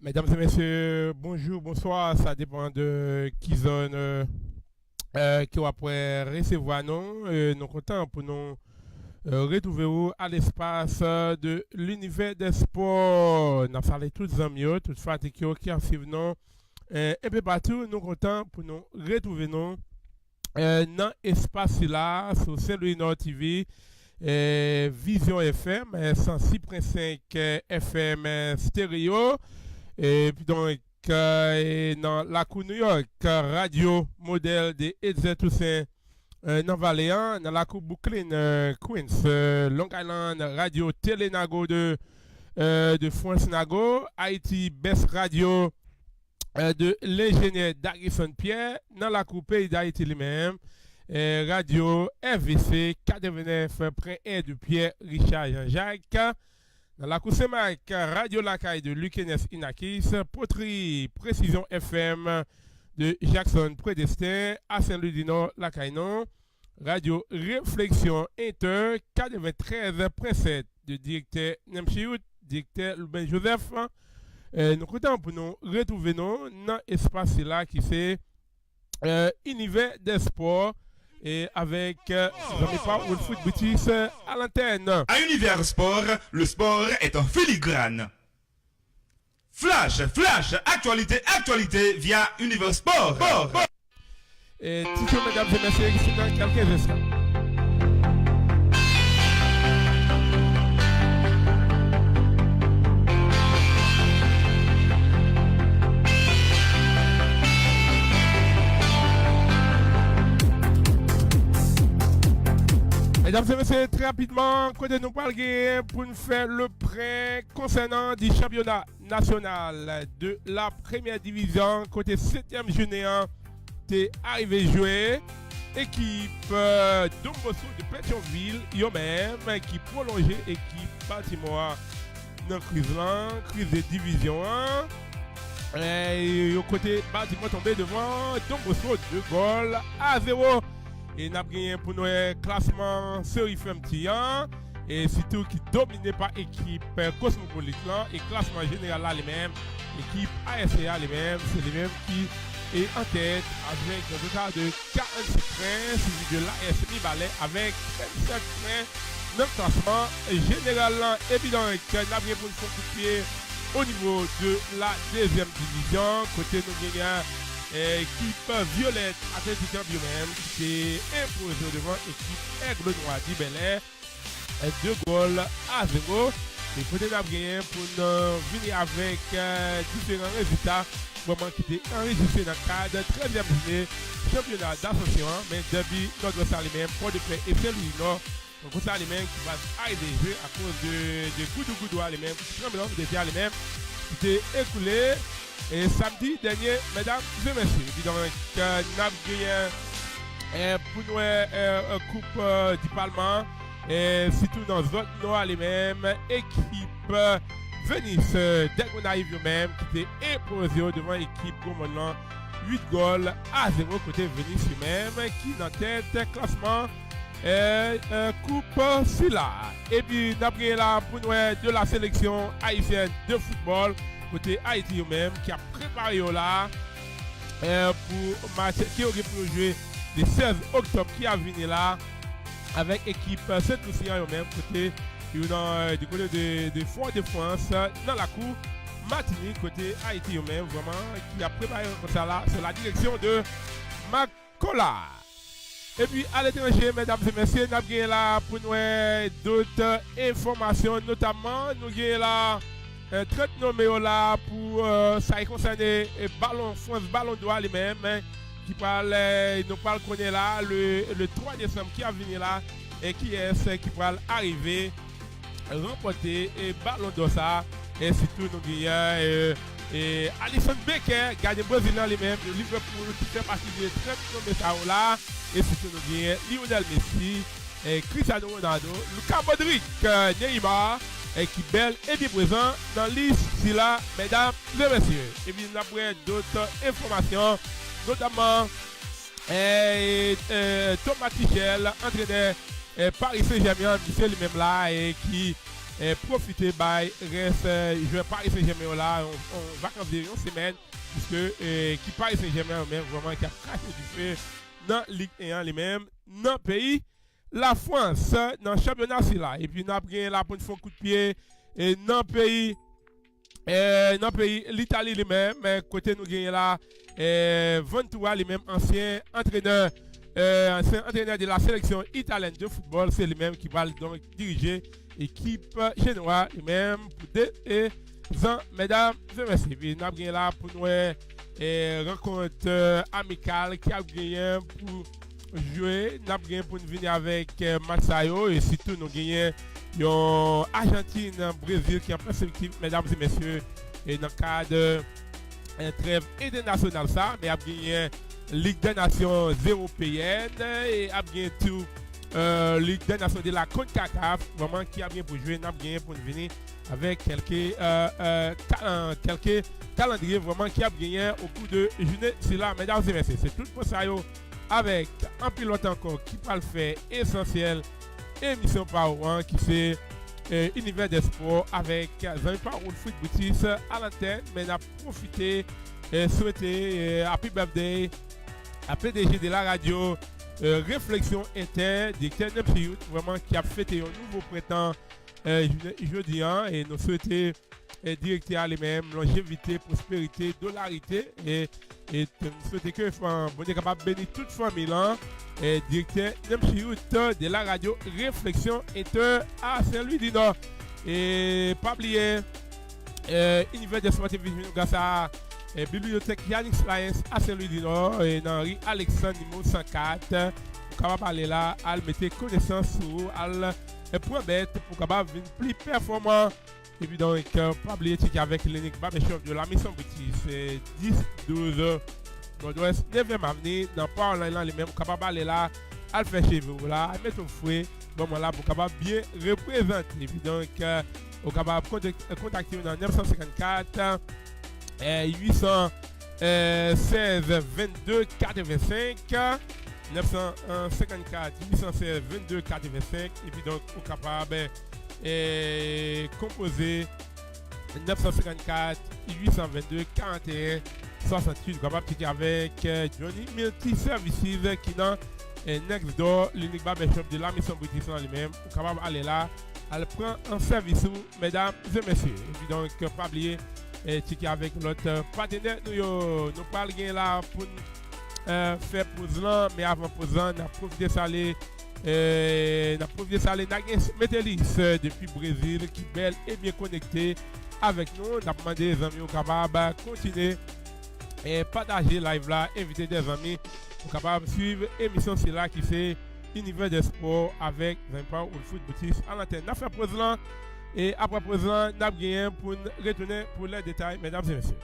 Mesdames et messieurs, bonjour, bonsoir, ça dépend de qui zone qui va après recevoir nous. Nous comptons pour nous retrouver à l'espace de l'univers des sports. Nous allons tous amis, toutes fatigués qui en suivent nous. Un peu partout, nous comptons pour nous retrouver nous dans l'espace là, sur celui Nord TV. Vision FM 106.5 FM stéréo et puis donc dans la cour New York radio modèle de Edzer Toussaint dans Valéan dans la cour Brooklyn Queens Long Island radio Télénago de France Nago Haïti Best Radio de l'ingénieur Darrison Pierre dans la cour Pays d'Haïti lui-même radio RVC 89.1 de Pierre Richard Jean-Jacques dans la Cousemac, Radio Lacaille de Lukenes Inakis, Poterie Précision FM de Jackson Prédestin, à Saint-Louis-du-Nord, Lacaille-Non, Radio Réflexion Inter 93.7 de directeur Nemchiout, directeur Louben Joseph. Nous comptons pour nous retrouver dans l'espace là qui c'est Univers des sports. Et avec pas Wolfoot British à l'antenne. À Univers Sport, le sport est en filigrane. Flash, actualité via Univers Sport. Et Tito, mesdames et messieurs, ici dans quelques instants. Mesdames et messieurs, très rapidement, côté nous parler pour nous faire le prêt concernant du championnat national de la première division, côté 7e junior, t'es arrivé jouer. Équipe d'Ombosso de Pétionville, yo même, qui prolongeait équipe Baltimore dans crise de division 1. Et au côté Baltimore tombé devant Dombosso 2-0. Et nous avons gagné pour nous classement série femmes et surtout qui dominé par équipe Cosmopolite et classement général là les mêmes équipe ASA les mêmes c'est les mêmes qui est en tête avec un total de 46 points suivi de l'AS Mibalais avec 27 points dans le classement général là évident que nous avons pour nous pied au niveau de la deuxième division côté nous gagnons équipe violette Athletic même qui est imposée devant équipe Aigle Noir d'Ibelais 2-0. Et peut-être gagné pour nous venir avec différents résultats vraiment qui étaient enregistrés dans le cadre 13e journée championnat d'association mais depuis notre salle même pour de paix et celui nord donc ça les mêmes qui va arriver jouer à cause de Goudou les mêmes tremblement de terre les mêmes qui étaient écoulés. Et samedi dernier, mesdames et messieurs, donc nous avons gagné pour nous Coupe du Parlement, et surtout dans les autres noirs les mêmes, équipe Venise, Delgonaïve eux-mêmes, qui était imposée devant l'équipe Gourmandland, 8-0 côté Venise eux-mêmes, qui dans tête classement Coupe Silla. Et puis nous avons gagné là pour nous de la sélection haïtienne de football. Côté Haïti eux-mêmes qui a préparé là pour match qui aurait pu jouer le 16 octobre qui a venu là avec équipe Saint-Lucien eux-mêmes côté du côté de Fort-de-France dans la cour Martinique côté Haïti eux-mêmes vraiment qui a préparé comme ça là c'est la direction de Macola. Et puis à l'étranger, mesdames et messieurs, nous avons là pour nous d'autres informations, notamment nous avons là 30 numéros là pour ça concerne ballon France ballon d'or lui-même qui parle nous parle qu'on est là le 3 décembre qui a venu là et qui est qui va arriver remporter ballon d'or ça et surtout nous gagnons et Alisson Becker gagne brésilien lui-même de Liverpool qui fait partie des 30 numéros là et surtout nous gagnons Lionel Messi et Cristiano Ronaldo Luka Modric Neymar et qui belle et bien présent dans la liste si là, mesdames et messieurs. Et bien après d'autres informations, notamment Thomas Tuchel, entraîneur Paris Saint-Germain, monsieur lui-même là, et qui profiter by reste joueur Paris Saint-Germain là en vacances de une semaine puisque qui Paris Saint-Germain même vraiment qui a craché du feu dans Ligue 1 lui-même dans le pays la France dans le championnat c'est là et puis nous avons gagné là pour une fois coup de pied et dans le pays l'Italie lui-même côté nous gagnons là 23 lui-même ancien entraîneur de la sélection italienne de football c'est lui-même qui va donc diriger l'équipe génoise lui-même pour 2 ans mesdames et messieurs puis nous avons gagné là pour nous rencontre amicale qui a gagné pour jouer nous avons gagné pour nous venir avec Marseille et surtout nous gagnons Argentine Brésil qui est en perspective mesdames et messieurs et dans le cadre trêve international ça mais a gagné Ligue des Nations européenne et a gagné tout Ligue des Nations de la CONCACAF vraiment qui a bien pour jouer n'a gagné pour venir avec quelques calendriers vraiment qui a gagné au cours de journée c'est là mesdames et messieurs c'est tout pour ça avec un pilote encore qui va le faire essentiel émission par an qui c'est univers des sports avec Zami Parole Foot Boutis à l'antenne mais n'a profité et souhaiter happy birthday à PDG de la radio Réflexion Inter directeur Nepsi vraiment qui a fêté un nouveau printemps jeudi et nous souhaiter directeur lui-même longévité prospérité dollarité et nous souhaiter que bon est capable de bénir toute famille et directeur Nepsi de la radio Réflexion Inter à Saint-Louis du Nord et pas oublier univers des sportifs grâce à bibliothèque Yannick Science à Saint-Louis du Nord et dans rue Alexandre numéro 104 pour capable aller là à mettre connaissance sur al point bête pour capable venir plus performant et puis donc pas oublier avec l'unique barbershop de la Mission British c'est 10-12 Nord-Ouest 9e avenue dans Parlement là les mêmes capable aller là à faire chez vous là mettre au fouet bon là pour capable bien représenter et puis donc au capable contacter dans 954 816 22 85 954 816 22 85 et puis donc au capable composer 954 822 41 68 capable de avec Johnny Multi Services qui dans next door l'unique barbershop de la Mission British lui-même au capable aller là elle prend un service mesdames et messieurs et puis donc pas oublier et qui avec notre partenaire nous parlons là pour faire pause là mais avant pause là n'a profité saler Métélis depuis Brésil qui belle et bien connecté avec nous n'a demandé les amis au capable continuer et partager live là inviter des amis au capable suivre émission c'est là qui c'est univers des sports avec Zimpa ou foot boutique à l'antenne n'a fait pause là et après présent, nous avons gagné pour retourner pour les détails, mesdames et messieurs.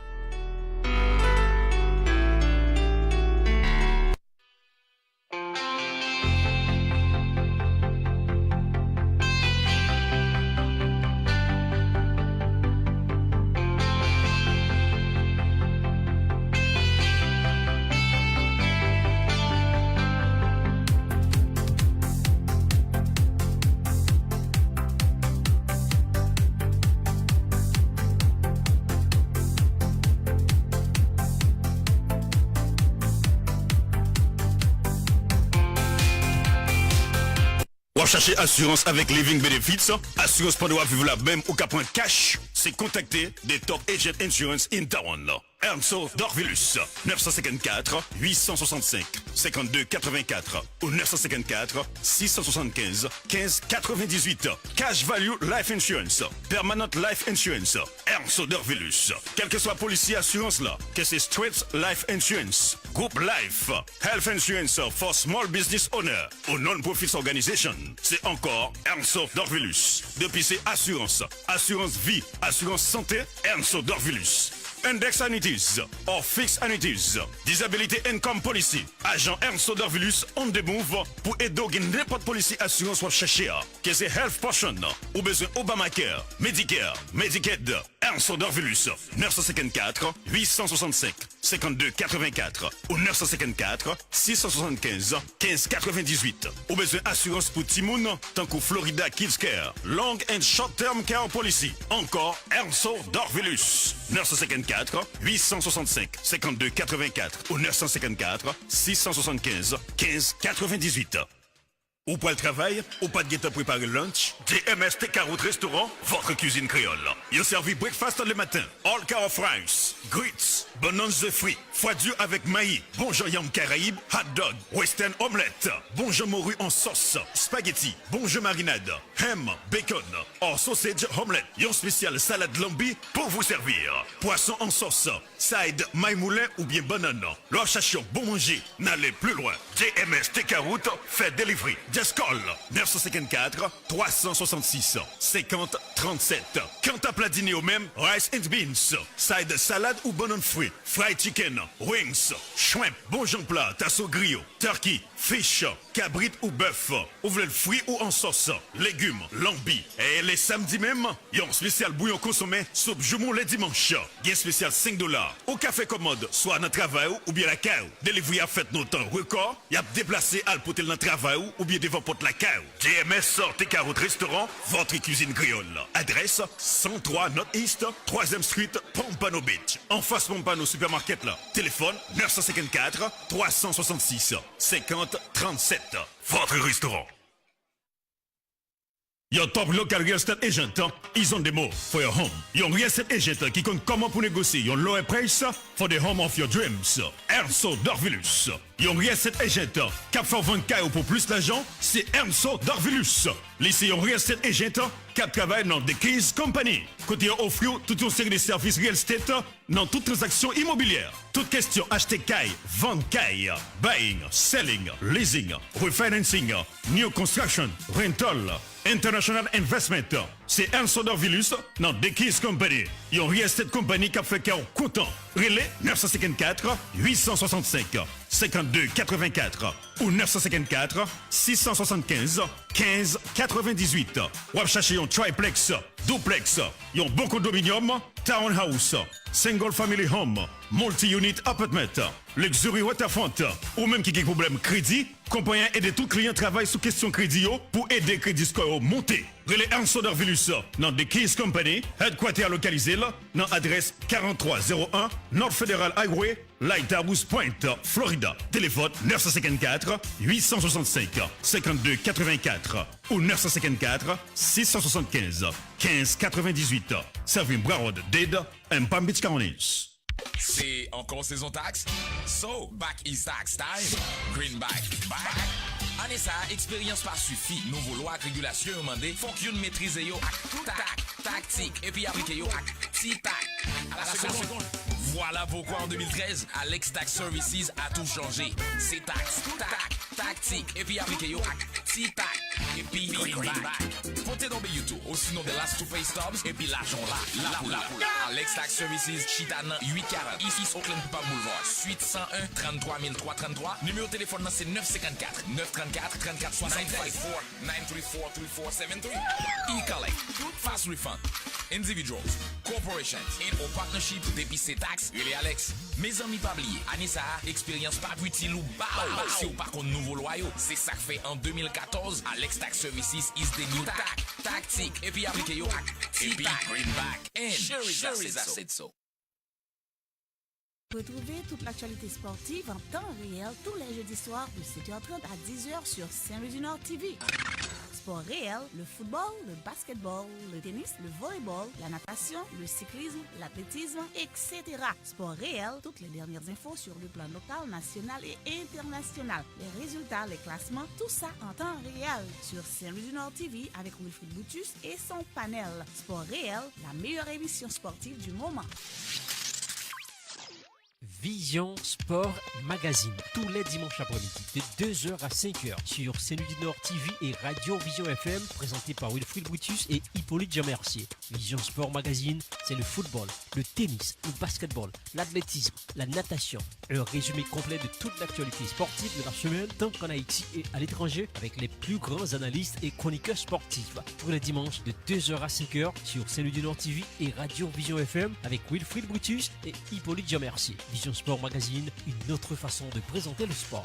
Chercher assurance avec Living Benefits, assurance pendant vivre la même ou qu'à point cash, c'est contacter des top agent insurance in town. Ernso Dorvilus, 954 865 52 84 ou 954 675 15 98. Cash Value Life Insurance, Permanent Life Insurance, Ernso Dorvilus. Quel que soit policier assurance là, que c'est Street Life Insurance, Group Life, Health Insurance for Small Business Owner ou Non-Profit Organization, c'est encore Ernso Dorvilus. Depuis c'est assurance, assurance vie, assurance santé, Ernso Dorvilus. Index Annuities or Fixed Annuities, Disability Income Policy, agent Ernst Dorvilus on the move pour aider n'importe policy assurance soit chercher, que c'est Health Portion ou besoin Obamacare, Medicare, Medicaid, Ernst Dorvilus, 954 865 52 84 ou 954 675 15 98. Ou besoin assurance pour Timoun, tant que Florida Kids Care, Long and Short Term Care Policy. Encore Ernst Dorvilus, 954 865 52 84 ou 954 675 15 98. Ou pas le travail, ou pas de guette à préparer le lunch, DMS Carotte Restaurant, votre cuisine créole. Ils servent breakfast le matin, all car of rice, grits, bananes de fruits, foie dur avec maïs, bonjour yam caraïbe, hot dog, western omelette, bonjour morue en sauce, spaghetti, bonjour marinade, ham, bacon, or sausage omelette, yon spécial salade lambi pour vous servir. Poisson en sauce, side maï moulin ou bien banane. Leur chachon bon manger, n'allez plus loin. DMS Carotte fait delivery. Just call 954 366 50 37. Quand t'as plat dîner au même, rice and beans, side salade ou banane fruit, fried chicken, wings, shrimp, bon jambon plat, tasso griot, turkey, fish, cabrit ou bœuf, ouvre le fruit ou en sauce, légumes, lambi. Et les samedis même, yon spécial bouillon consommé, soupe joumon les dimanches. Gain spécial $5. Au café commode, soit dans le travail ou bien la cave. Delivery a fait nos temps record, y a déplacé al potel dans le travail ou bien devant porte la cave. DMS Sorte Carotte Restaurant, votre cuisine créole. Adresse 103 North East, 3e Street, Pompano Beach. En face Pompano Supermarket là. Téléphone 954 366 50 37. Votre restaurant. Your top local real estate agent, ils ont des mots for your home. Your real estate agent qui compte comment pour négocier your lower price for the home of your dreams. Ernst Dorvilus. Your real estate agent qui a fait 20K pour plus d'argent, c'est Ernst Dorvilus. Laissez your real estate agent qui travaille dans The Keys Company. Côté offre toute une série de services real estate dans toute transaction immobilière. Toute question acheter caille, vendre caille, buying, selling, leasing, refinancing, new construction, rental, international investment. C'est Ernst Dorvilus dans The Keys Company. Yon real estate company qui a fait qu'un content. Relais 954 865 52 84 ou 954 675 15 98. Ou chercher un triplex, duplex, yon bon condominium, townhouse, single family home, multi-unit apartment, luxury waterfront, ou même qui a problème crédit, compagnie aider tout client travaille sous question crédit pour aider crédit score monter. Relais Ernst Dorvilus dans The Keys Company, headquarter localisé là, dans adresse 4301 North Federal Highway, Lighthouse Point, Florida. Téléphone 954 865 52 84 ou 954 675 15 98. Serving Broward Dead and Palm Beach Counties. C'est encore saison taxe? So, back is tax time. Greenback, back. Année ça, expérience pas suffit. Nouveau loi ak régulation yo mande, faut que yon maîtrise yo ak tactique et puis appliquer yo ak tac. À la seconde. Voilà pourquoi en 2013, Alex Tax Services a tout changé. C'est tactique et puis appliquer yo ak tac et puis greenback. Fontez dans YouTube, aussi nom de Last to Pay Stubs et puis l'argent là. Alex Tax Services, Chitana 840, ici Oakland Papa Boulevard, suite 101 33 333. Numéro de téléphone c'est 954 934 34 63 934 3473. E-Collect, Fast Refund, Individuals, Corporations, et au partnership d'Épicé Tax, et les Alex. Mes amis pas oublier, Anissa, expérience pas utile ou bao. Si ou par contre nouveau loyau, c'est ça que fait en 2014, Alex Tax Services is the new tactique. Et puis appliquez yo, et puis greenback. And sure is that said so. Retrouvez toute l'actualité sportive en temps réel tous les jeudis soirs de 7h30 à 10h sur Saint-Louis du Nord TV. Sport réel, le football, le basketball, le tennis, le volleyball, la natation, le cyclisme, l'athlétisme, etc. Sport réel, toutes les dernières infos sur le plan local, national et international. Les résultats, les classements, tout ça en temps réel sur Saint-Louis du Nord TV avec Wilfried Boutus et son panel. Sport réel, la meilleure émission sportive du moment. Vision Sport Magazine, tous les dimanches après-midi, de 2h à 5h, sur Saint-Louis du Nord TV et Radio Vision FM, présenté par Wilfried Brutus et Hippolyte Jean-Mercier. Vision Sport Magazine, c'est le football, le tennis, le basketball, l'athlétisme, la natation. Un résumé complet de toute l'actualité sportive de la semaine, tant qu'en Haïti et à l'étranger, avec les plus grands analystes et chroniqueurs sportifs. Tous les dimanches, de 2h à 5h, sur Saint-Louis du Nord TV et Radio Vision FM, avec Wilfried Brutus et Hippolyte Jean-Mercier. Vision Sport Magazine, une autre façon de présenter le sport.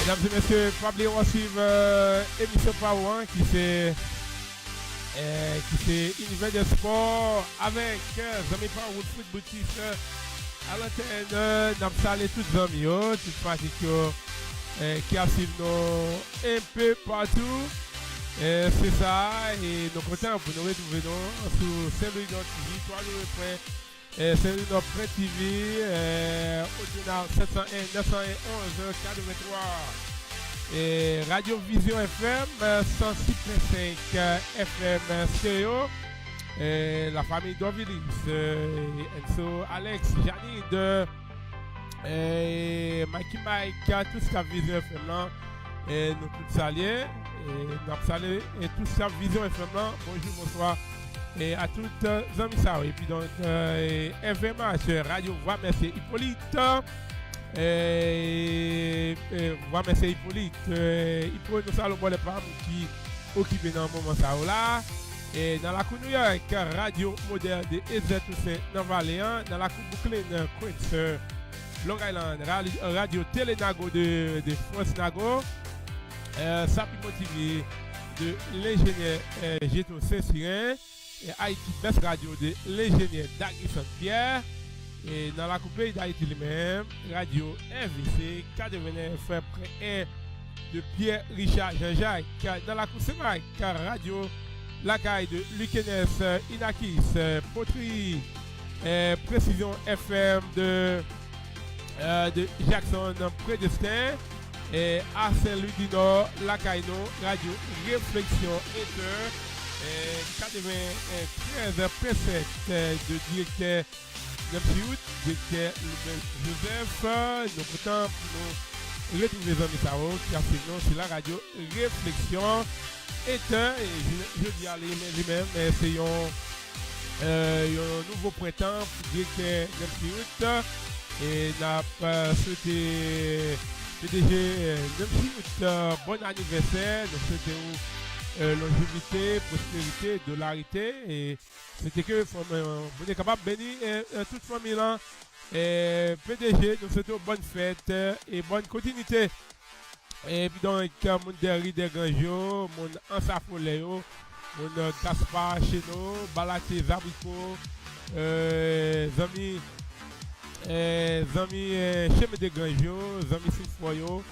Mesdames et messieurs, pas oublier on suivre émission Power qui c'est univers de sport avec Zami Power Foot Boutique à l'antenne. Nous saluons tous les amis, toutes les pratiques qui suivent nous un peu partout. C'est ça, et nous comptons pour nous retrouver sur Saint-Louis Nord TV, Saint-Louis Nord TV, au 701 911 83. Et Radio Vision FM 106.5 FM stéréo. La famille Dovilis, Enzo, Alex, Janine, Mikey Mike, tout ça Vision FM là. Et nous tous saluer. Et nous saluer et tout ça Vision FM là. Bonjour, bonsoir. Et à toutes les amis ça. Et puis donc FMA sur Radio Voix, merci Hippolyte. Voix, merci Hippolyte. Hippolyte, nous saluons les femmes qui occupent dans le moment ça là. Et dans la cour New York, Radio Moderne de EZ dans Valéan, dans la cour Brooklyn, Queens, Long Island, Radio Télénago de France Nago, Sapi Motivé de l'ingénieur Géto Saint-Cyrin, et Haïti Best Radio de l'ingénieur Dagui Saint-Pierre, et dans la cour Pays d'Haïti lui-même, Radio RVC 89.1 de Pierre Richard Jean-Jacques, dans la cour Semac, Radio La Caille de Lukenes Inakis, Poterie, Précision FM de Jackson Prédestin, et à Saint-Louis du Nord, La Caille Radio Réflexion Ether, 93.7 de directeur Nepsiout, directeur Joseph, nous comptons pour nous retrouver les amis Sao, qui a fait nom sur la radio Réflexion. Et je dis à lui-même, c'est un nouveau printemps pour directeur Nepsiout. Et nous avons souhaité PDG Nepsiout bon anniversaire. Nous souhaitons longévité, prospérité, dollarité. Et c'était que vous êtes capable de bénir toute famille là. Et PDG, nous souhaitons bonne fête et bonne continuité. Et puis donc, mon Derry de Grangeau, mon Ansafoléo, mon Gaspard Cheno, Balaté Zabrico, Zami Chemin de Grangeau, Zami Sinfoyo,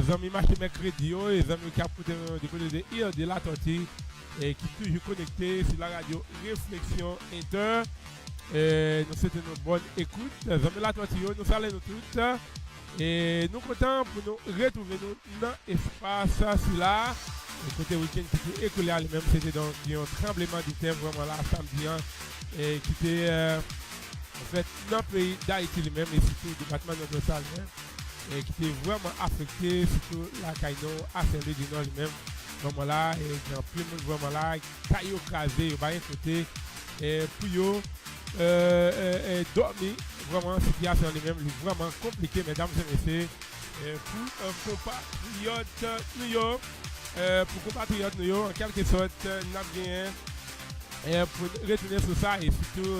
Zami Marché Mercredi, et Zami Capote de côté de Île de la Tortue, et qui sont toujours connectés sur la radio Réflexion Inter. Nous souhaitons une bonne écoute. Zami la Tortue, nous saluons toutes. Et nous comptons pour nous retrouver dans l'espace là. Le côté week-end qui était écoulé à lui-même, c'était donc un tremblement de terre vraiment là samedi et qui était en fait dans le pays d'Haïti lui-même et surtout le département de notre salle. et qui était vraiment affecté, surtout la Kaino à Saint-Louis-du-Nord lui-même. Vraiment là, et il y a plus de monde vraiment là, caillou crasé, il va rien côté, et puis dormir, vraiment, situation lui-même, vraiment compliquée, mesdames et messieurs, pour compatriotes New York, en quelque sorte, n'a bien, pour retourner sur ça, et surtout,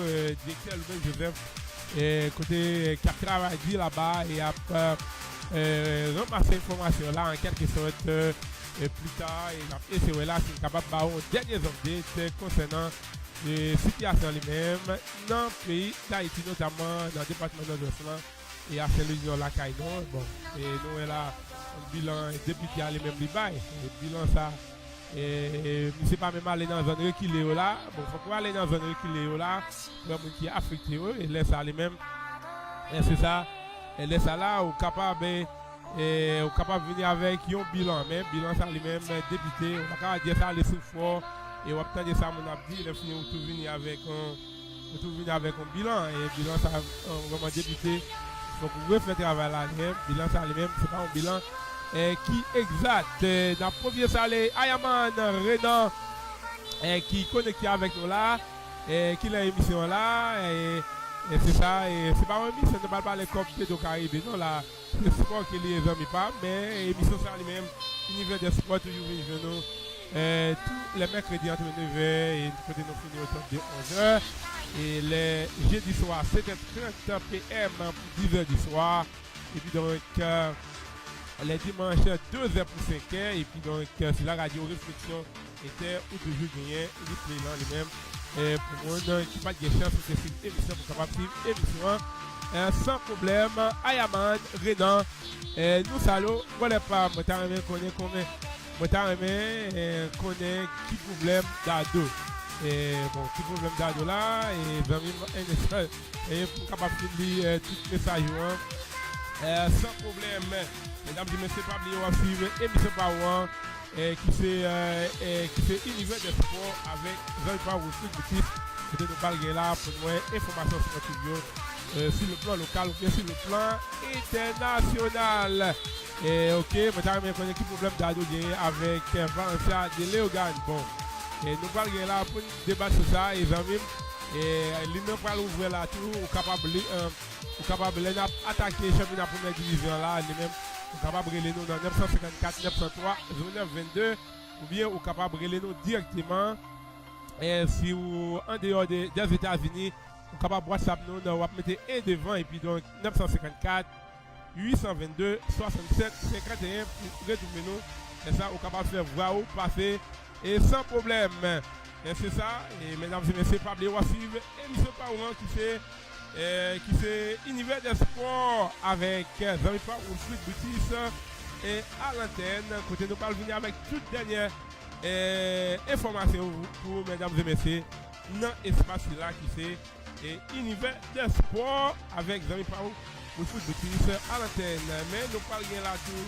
directeur Louis Joseph, côté qui a travaillé là-bas, et a ramassé l'information là, en quelque sorte, plus tard, et c'est là, c'est capable de faire un dernier update concernant la situation lui-même dans le pays d'Haïti, notamment dans le département de l'Ouest et à Saint-Louis la Caïnon. Bon, et nous, là, un bilan député à lui-même, le bilan ça. Et je ne sais pas même aller dans un reculé là. Bon, il faut aller dans un reculé là, pour un qui est affecté, et laisse ça lui-même. Et c'est ça, et laisse ça là, ou capable. Et on est capable de venir avec un bilan, même bilan ça lui-même député, on va pas dire ça les sous fort et on va peut-être dire ça mon abdi, il a fini on tout venir avec un bilan et bilan ça vraiment député, donc vous pouvez faire travail là même bilan ça lui-même c'est pas un bilan qui exact. Dans le premier salé Ayaman Renan qui connecté avec nous là et qui l'a émission là et c'est ça, et c'est pas une émission, ne parle pas les copes de Caraïbes, non là, c'est le sport qui les amis pas, mais émission ça lui-même, univers des sports toujours venu nous, tous les mercredis entre 9h et côté nous finir autour de 11h, et les jeudis soir 7h30 PM pour 10h du soir, et puis donc les dimanches 2h pour 5h, et puis donc c'est la radio réflexion était ou toujours gagné, replay là lui-même. Pour moi, qui pas de chance de cette émission pour capable suivre émission sans problème. Ayaman, Renan, nous saluons. Voilà pas, moi t'as aimé connaître combien, moi t'as aimé connaître qui problème d'ado. Et bon, qui problème d'ado là et et pour capable lire tout message sans problème. Mesdames et messieurs, pas oublier à suivre émission par one. Qui fait univers de sport avec Jean-Paul Rousseau Boutis qui nous parle là pour nous information sur notre studio sur le plan local ou bien sur le plan international. Et ok, maintenant je connais qui problème d'ado avec Valencia de Léogane. Bon, et nous parlons là pour débattre sur ça et lui-même pour ouvrir là tout ou capable d'attaquer le championnat première division là lui-même. Ou capable de nous dans 954 903 0922 ou bien ou capable de nous directement si vous en dehors des États-Unis ou capable de WhatsApp nous on va mettre un devant et puis donc 954 822 67 51 pour retrouver nous et ça ou capable de faire voir ou passer et sans problème et c'est ça et mesdames et messieurs pas oublier de suivre émission Parent qui fait univers des sports avec Jean-Paul Rousseau Boutis et à l'antenne. Côté nous parlons venir avec toute dernière information pour mesdames et messieurs dans l'espace là qui fait univers des sports avec Jean-Paul Rousseau Boutis à l'antenne. Mais nous parlons là tout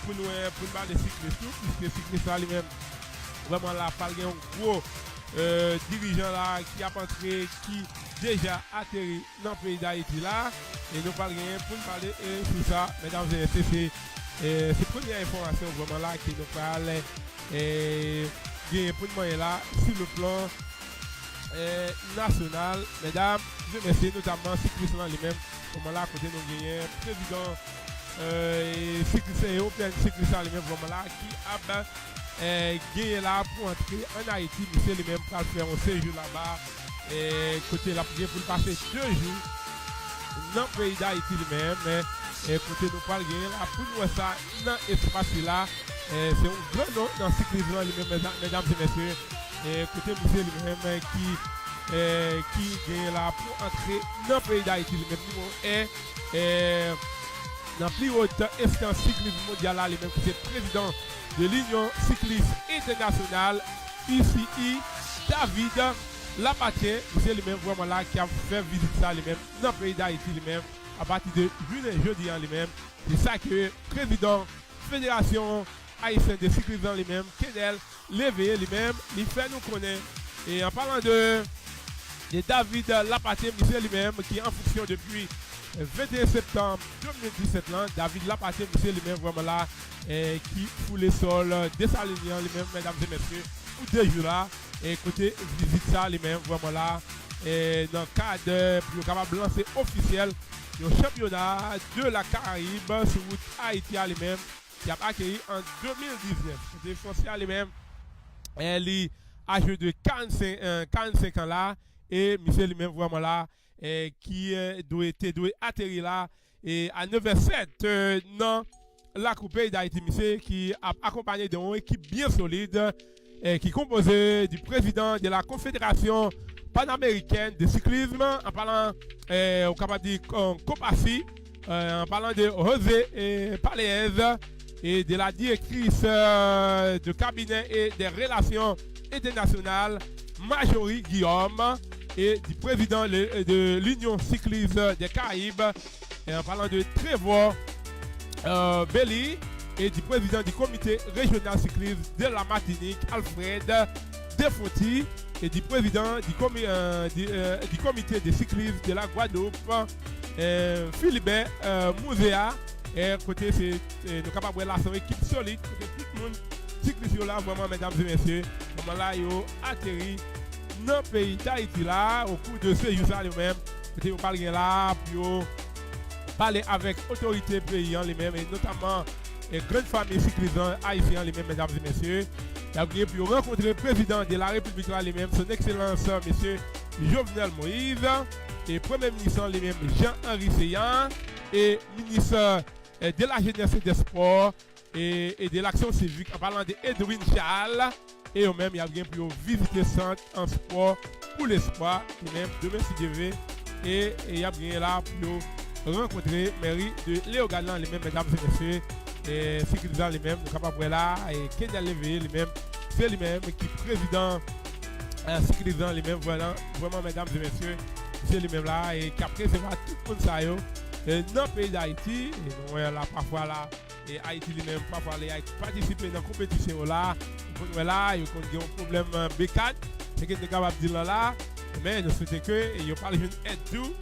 pour nous parler de cyclisme, puisque cycliste là lui-même vraiment là parler un gros dirigeant là qui a entré qui déjà atterri dans le pays d'Haïti là et nous parlons pour nous parler sur ça mesdames et messieurs c'est première information vraiment là qui nous parle pour nous là sur le plan national mesdames et messieurs notamment cyclistes lui-même vraiment là à côté nous gagnons président cycliste européen cycliste lui-même vraiment là qui a gagné là pour entrer en Haïti monsieur lui-même pour faire un séjour là-bas et côté la prière pour passer 2 jours dans le pays d'Haïti lui-même et côté nous parler là pour nous ça dans l'espace là c'est un grand nom dans le cyclisme lui-même mesdames et messieurs et côté monsieur lui-même qui gagne là pour entrer dans le pays d'Haïti lui-même et dans la plus haute instance cyclisme mondiale là lui-même qui est président de l'Union cycliste internationale UCI David Lapatien, c'est lui-même vraiment là qui a fait visite ça lui-même dans le pays d'Haïti lui-même à partir de jeudi lui-même. C'est ça que le président Fédération haïtienne de cyclisme lui-même, Kedel Lévé lui-même, il fait nous connaître. Et en parlant de David Lapatien, c'est lui-même qui est en fonction depuis 21 septembre 2017 là, David Lapaté, monsieur lui-même vraiment là, qui fout les sols Dessaliniens lui-même, mesdames et messieurs, ou deux jours là, et côté visite ça lui-même vraiment là, et dans le cadre pour capable lancer officiel le championnat de la Caraïbe sur route Haïti lui-même, qui a accueilli en 2019. C'est essentiel lui-même, elle est âgé de 45 ans là, et monsieur lui-même vraiment là, qui doit atterrir là et à 9h07 dans la Coupe d'Haïti, monsieur, qui a accompagné d'une équipe bien solide qui est composée du président de la Confédération panaméricaine de cyclisme, en parlant, on capable de dire Copassi, en parlant de José Paléez et de la directrice de cabinet et des relations internationales, Marjorie Guillaume, et du président de l'Union cycliste des Caraïbes, en parlant de Trevor Belli, et du président du comité régional cycliste de la Martinique, Alfred Defonti, et du président du comité des cyclistes de la Guadeloupe, Philibert Mouzéa. Et côté, nous capables de la son équipe solide, côté tout le monde cycliste là, vraiment, mesdames et messieurs, vraiment là, ils ont atterri dans le pays d'Haïti là, au cours de ce jour là lui-même, vous parlez là, pour parler avec l'autorité pays lui-même, et notamment les grandes familles cyclistes haïtiennes les mêmes, mesdames et messieurs. Il a voulu pour rencontrer le président de la République là lui-même, son excellence, monsieur Jovenel Moïse, et premier ministre lui-même, Jean-Henri Seyan, et ministre de la jeunesse et des sports, et de l'action civique, en parlant d'Edwin Charles. Et eux-mêmes, il y a bien pour visiter centre en sport pour l'espoir, lui-même, demain si Dieu veut. Et il y a bien là pour rencontrer Mairie de Léo Galan, les mêmes, mesdames et messieurs, et sécurisant les mêmes, nous capables là, et Kenya Levé, les mêmes, c'est les mêmes, qui est président sécurisant les mêmes, voilà, vraiment, mesdames et messieurs, c'est les mêmes là, et qui a préservé tout le monde ça, dans le pays d'Haïti, et nous, là, parfois là, et Haïti lui-même, parfois, les Haïti participer dans la compétition là, là, il y a un problème bécane, c'est que nous sommes capables de dire là, mais nous souhaitons que il y a pas une aide tout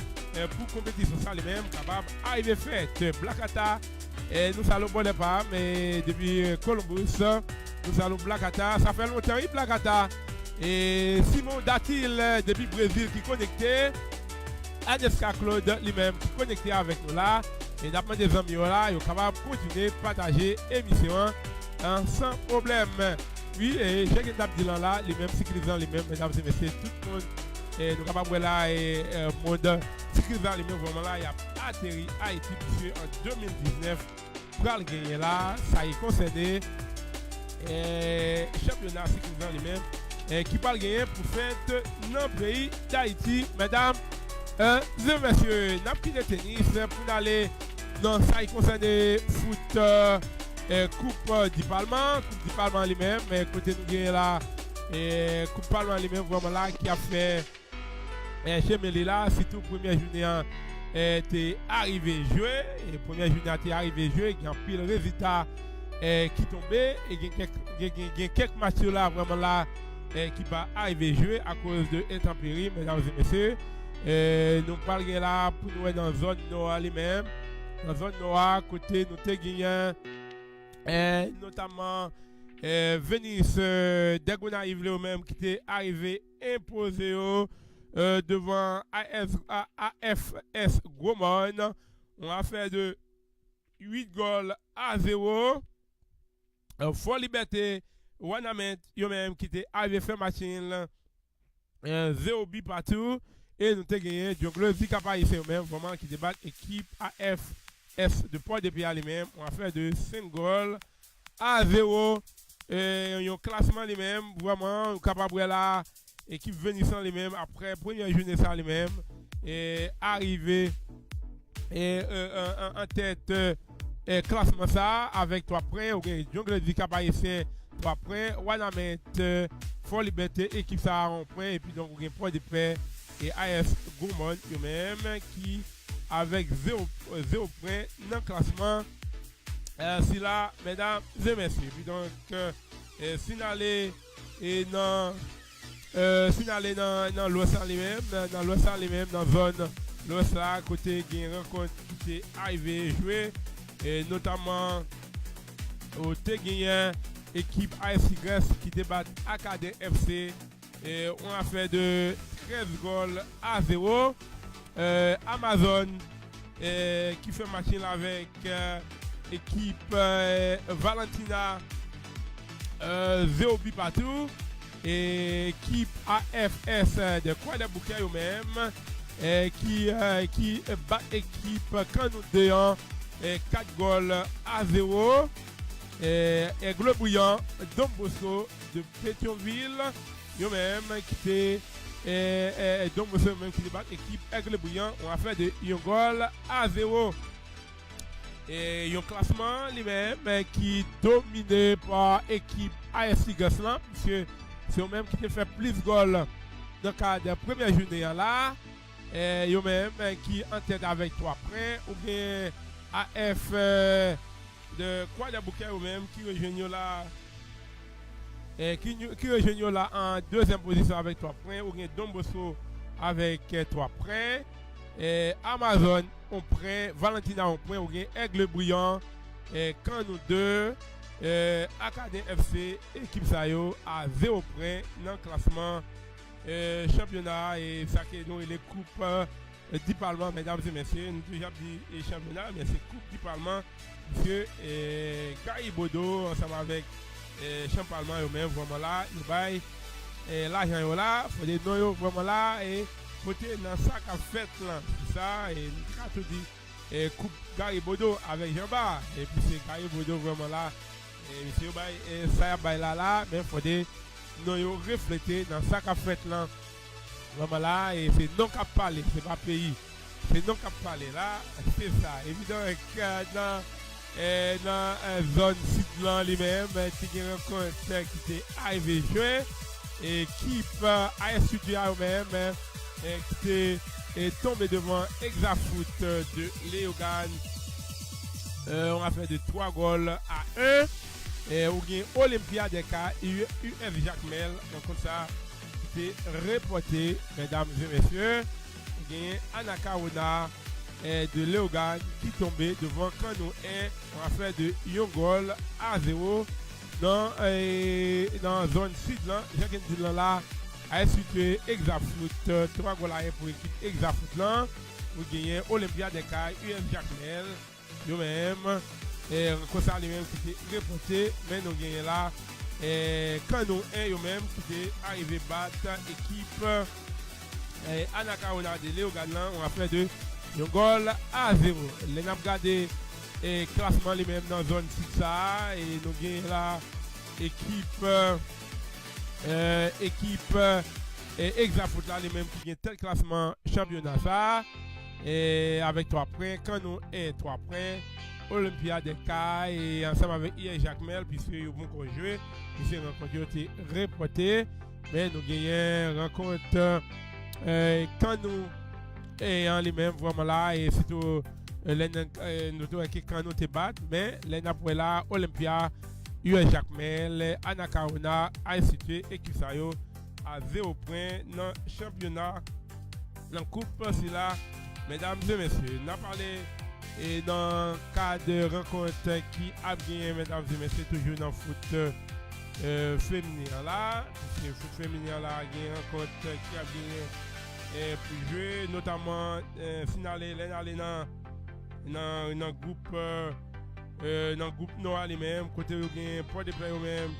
pour compétition ça les mêmes capable arriver fait Blacata et nous allons bon pas mais depuis Columbus nous allons Blacata ça fait longtemps Blacata et Simon Datil depuis Brésil qui connecté Aneska Claude lui-même qui connecté avec nous là et d'après des amis là ils sont capables de continuer partager l'émission sans problème. Oui, et j'ai dit là, les mêmes cyclisants, les mêmes, mesdames et messieurs, tout le monde, et nous capables là, et monde cyclisant, les mêmes, vraiment là, il a atterri Haïti, monsieur, en 2019, pour le gagner là, ça y est concerné, championnat cyclisant, les mêmes, qui parle gagner pour faire dans le pays d'Haïti, mesdames et messieurs, n'a pris de tennis pour aller dans ça y concerné foot. Coupe du Parlement lui-même, mais côté nous gagnons là, Coupe Parlement lui-même vraiment là qui a fait chez Meli là, surtout première journée était arrivé jouer, et première journée était arrivé jouer, il y a un pile résultat qui tombait, et il y a quelques matchs là vraiment là qui va arriver jouer à cause de intempéries, mesdames et messieurs. Nous parlons là pour nous dans la zone nord lui-même, dans la zone nord, côté nous te gagnons. Notamment Venus Degonaïve même qui était arrivé imposé devant AFS Gromon. On a fait de 8 goals à 0. Fort Liberté Wanamet même qui était arrivé faire machine 0 but partout. Et nous avons gagné Jungle Zika Païs même vraiment qui débat équipe AFS de Port-de-Paix lui-même. On a fait de 5 goals à 0. Et un classement lui-même, vraiment, capable là, équipe venissant lui-même, après première journée ça lui-même, et arrivé en tête classement ça, avec 3 points, ok, Jungle du Cap Haïtien, 3 points, Wanamet, Fort Liberté, équipe ça à 1 point, et puis donc, on a point de paix, et AS Gourmand eux-mêmes, qui avec 0 points dans le classement. C'est là, mesdames et messieurs. Puis donc, si nous allons dans l'Ouest lui-même, dans la zone L'autre là, côté une rencontre qui est arrivé jouer, et notamment au Téguien, équipe AFC Grèce qui débat Acadé FC. Et on a fait de 13 goals à 0. Amazon qui fait machine avec équipe Valentina 0 but partout. Et équipe AFS de Croix-des-Bouquets eux-mêmes qui bat équipe Canou Déant 4 goals à 0. Et Aigle Bouillant, Dombosso de Pétionville, eux-mêmes qui était Dombosso même qui débat équipe Aigle Bouillant, on a fait de 1 goal à 0. Et un classement lui-même qui est dominé par l'équipe AFC Gosselin, puisque c'est eux-mêmes qui ont fait plus de goals dans le cadre de la première journée là. Et eux-mêmes qui en tête avec 3 points, ou bien AF de Croix-des-Bouquets eux-mêmes qui rejoignent là. Qui rejoignent là en deuxième position avec 3 points, ou bien Dombosso avec 3 points. Et Amazon on prend, Valentina on prend, ou bien Aigle Bouillant, Canou 2, Acadé FC, équipe Sayo à 0 points dans le classement championnat et ça qui est les coupes du Parlement, mesdames et messieurs. Nous déjà dit championnat, mais c'est coupe du Parlement, puisque Caribodo ensemble avec Champ Parlement eux-mêmes vraiment là, ils baillent l'argent là, il faut des noyaux vraiment là et côté dans ça qu'a fait là, c'est ça, et nous avons tout dit, et coupe Garibodo avec Jean-Bar, et puis c'est Garibodo vraiment là, et monsieur Bay, et ça bail là, mais il faut des nous refléter dans ça qu'a fait là, vraiment là, et c'est non qu'à parler, c'est pas pays, c'est non qu'à parler là, c'est ça, évidemment que dans zone sud là lui-même, qui a rencontre qui était arrivé jouer, équipe AS Studio même, qui est tombé devant Exafoot de Léogane. On a fait de 3 goals à 1. Et on a Olympia des cas, UF Jacmel. Donc comme ça, c'est reporté, mesdames et messieurs. On a Anakaona de Léogane qui est tombé devant Canou 1. On a fait de 1 goal à 0. Dans la zone sud, j'ai dit là. A situé Exafoot, 3 goals à 1 pour l'équipe Exafoot là. Vous gagnez Olympia des Cailles, UF Jacmel, nous-mêmes. Et comme ça, lui-même qui était reporté, mais nous gagnons là. Et Canou 1, eux-mêmes qui était arrivé battre équipe Anakaona de Léogane, on a fait de 1 goal à 0. Les n'a regardé le classement lui-même dans la zone 6 ça. Et nous gagnons là équipe. Exafoot là les mêmes qui gagnent tel classement championnat ça et avec 3 points Canou et 3 points Olympia des Cailles et ensemble avec IE Jacmel puisque ils vont jouer puisque rencontre été reportée mais nous gagnons rencontre Canou et en lui-même vraiment là et surtout nous qui Canou te battre mais les après là Olympia UL Jacmel, Anakaona, ICT et Kisayo à 0 points dans le championnat. Dans la coupe, c'est là, mesdames et messieurs. On a parlé et dans le cas de rencontre qui a gagné, mesdames et messieurs, toujours dans le foot féminin là. Le foot féminin là a gagné une rencontre qui a gagné pour jouer, notamment finale dans le groupe. Dans le groupe noir lui-même, côté où il y a Port de Paix lui-même,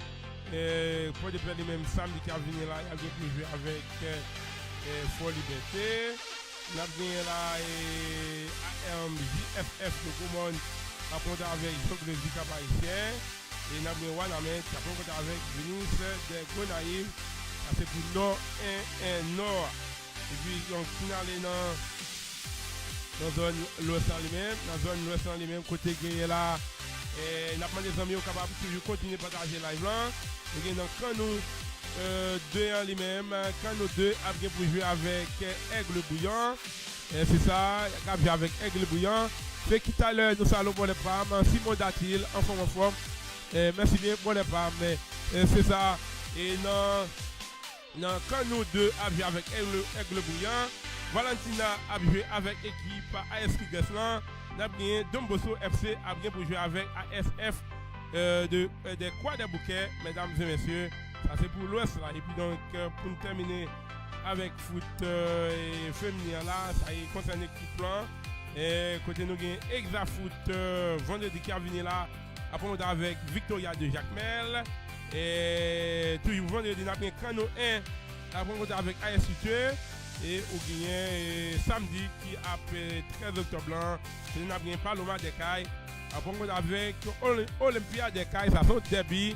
Port de Paix lui-même samedi qui a venu là, il a bien pu jouer avec Fort Liberté. Il a venu là JFF de Goumon, a compté avec Jongle Zika Parisien, et il a venu Wanamé, qui a compté avec Venus de Gonaïm, c'est pour Nord 1 Nord. Et puis donc finale dans la zone l'ouest lui-même, dans la zone l'ouest lui-même, côté gagné là, et n'a pas des amis capables de toujours continuer à partager live là. Et dans Canou 2 lui-même, Canou 2 a bien pour jouer avec Aigle Bouillant. C'est ça, il a joué avec Aigle Bouillant. C'est qui tout à l'heure, nous allons pour les femmes, Simon Datil, en forme. Merci bien pour les femmes. C'est ça. Et dans Canou 2 a joué avec Aigle Bouillant. Valentina a joué avec l'équipe AS Kigaslan. N'a bien Domboso FC a bien pour jouer avec ASF des Croix des Bouquets, mesdames et messieurs. Ça c'est pour l'Ouest là. Et puis donc pour nous terminer avec foot et féminin là, ça y concerne l'équipe plan. Et côté nous gagne Exafoot vendredi qui a venu là après avec Victoria de Jacmel. Et toujours vendredi nous avons Cano 1 après avec AS Situé. Et au Guinéen samedi qui après 13 octobre blanc, nous avons Paloma des Cailles. Après avec Olympia des Cailles, ça sont débit.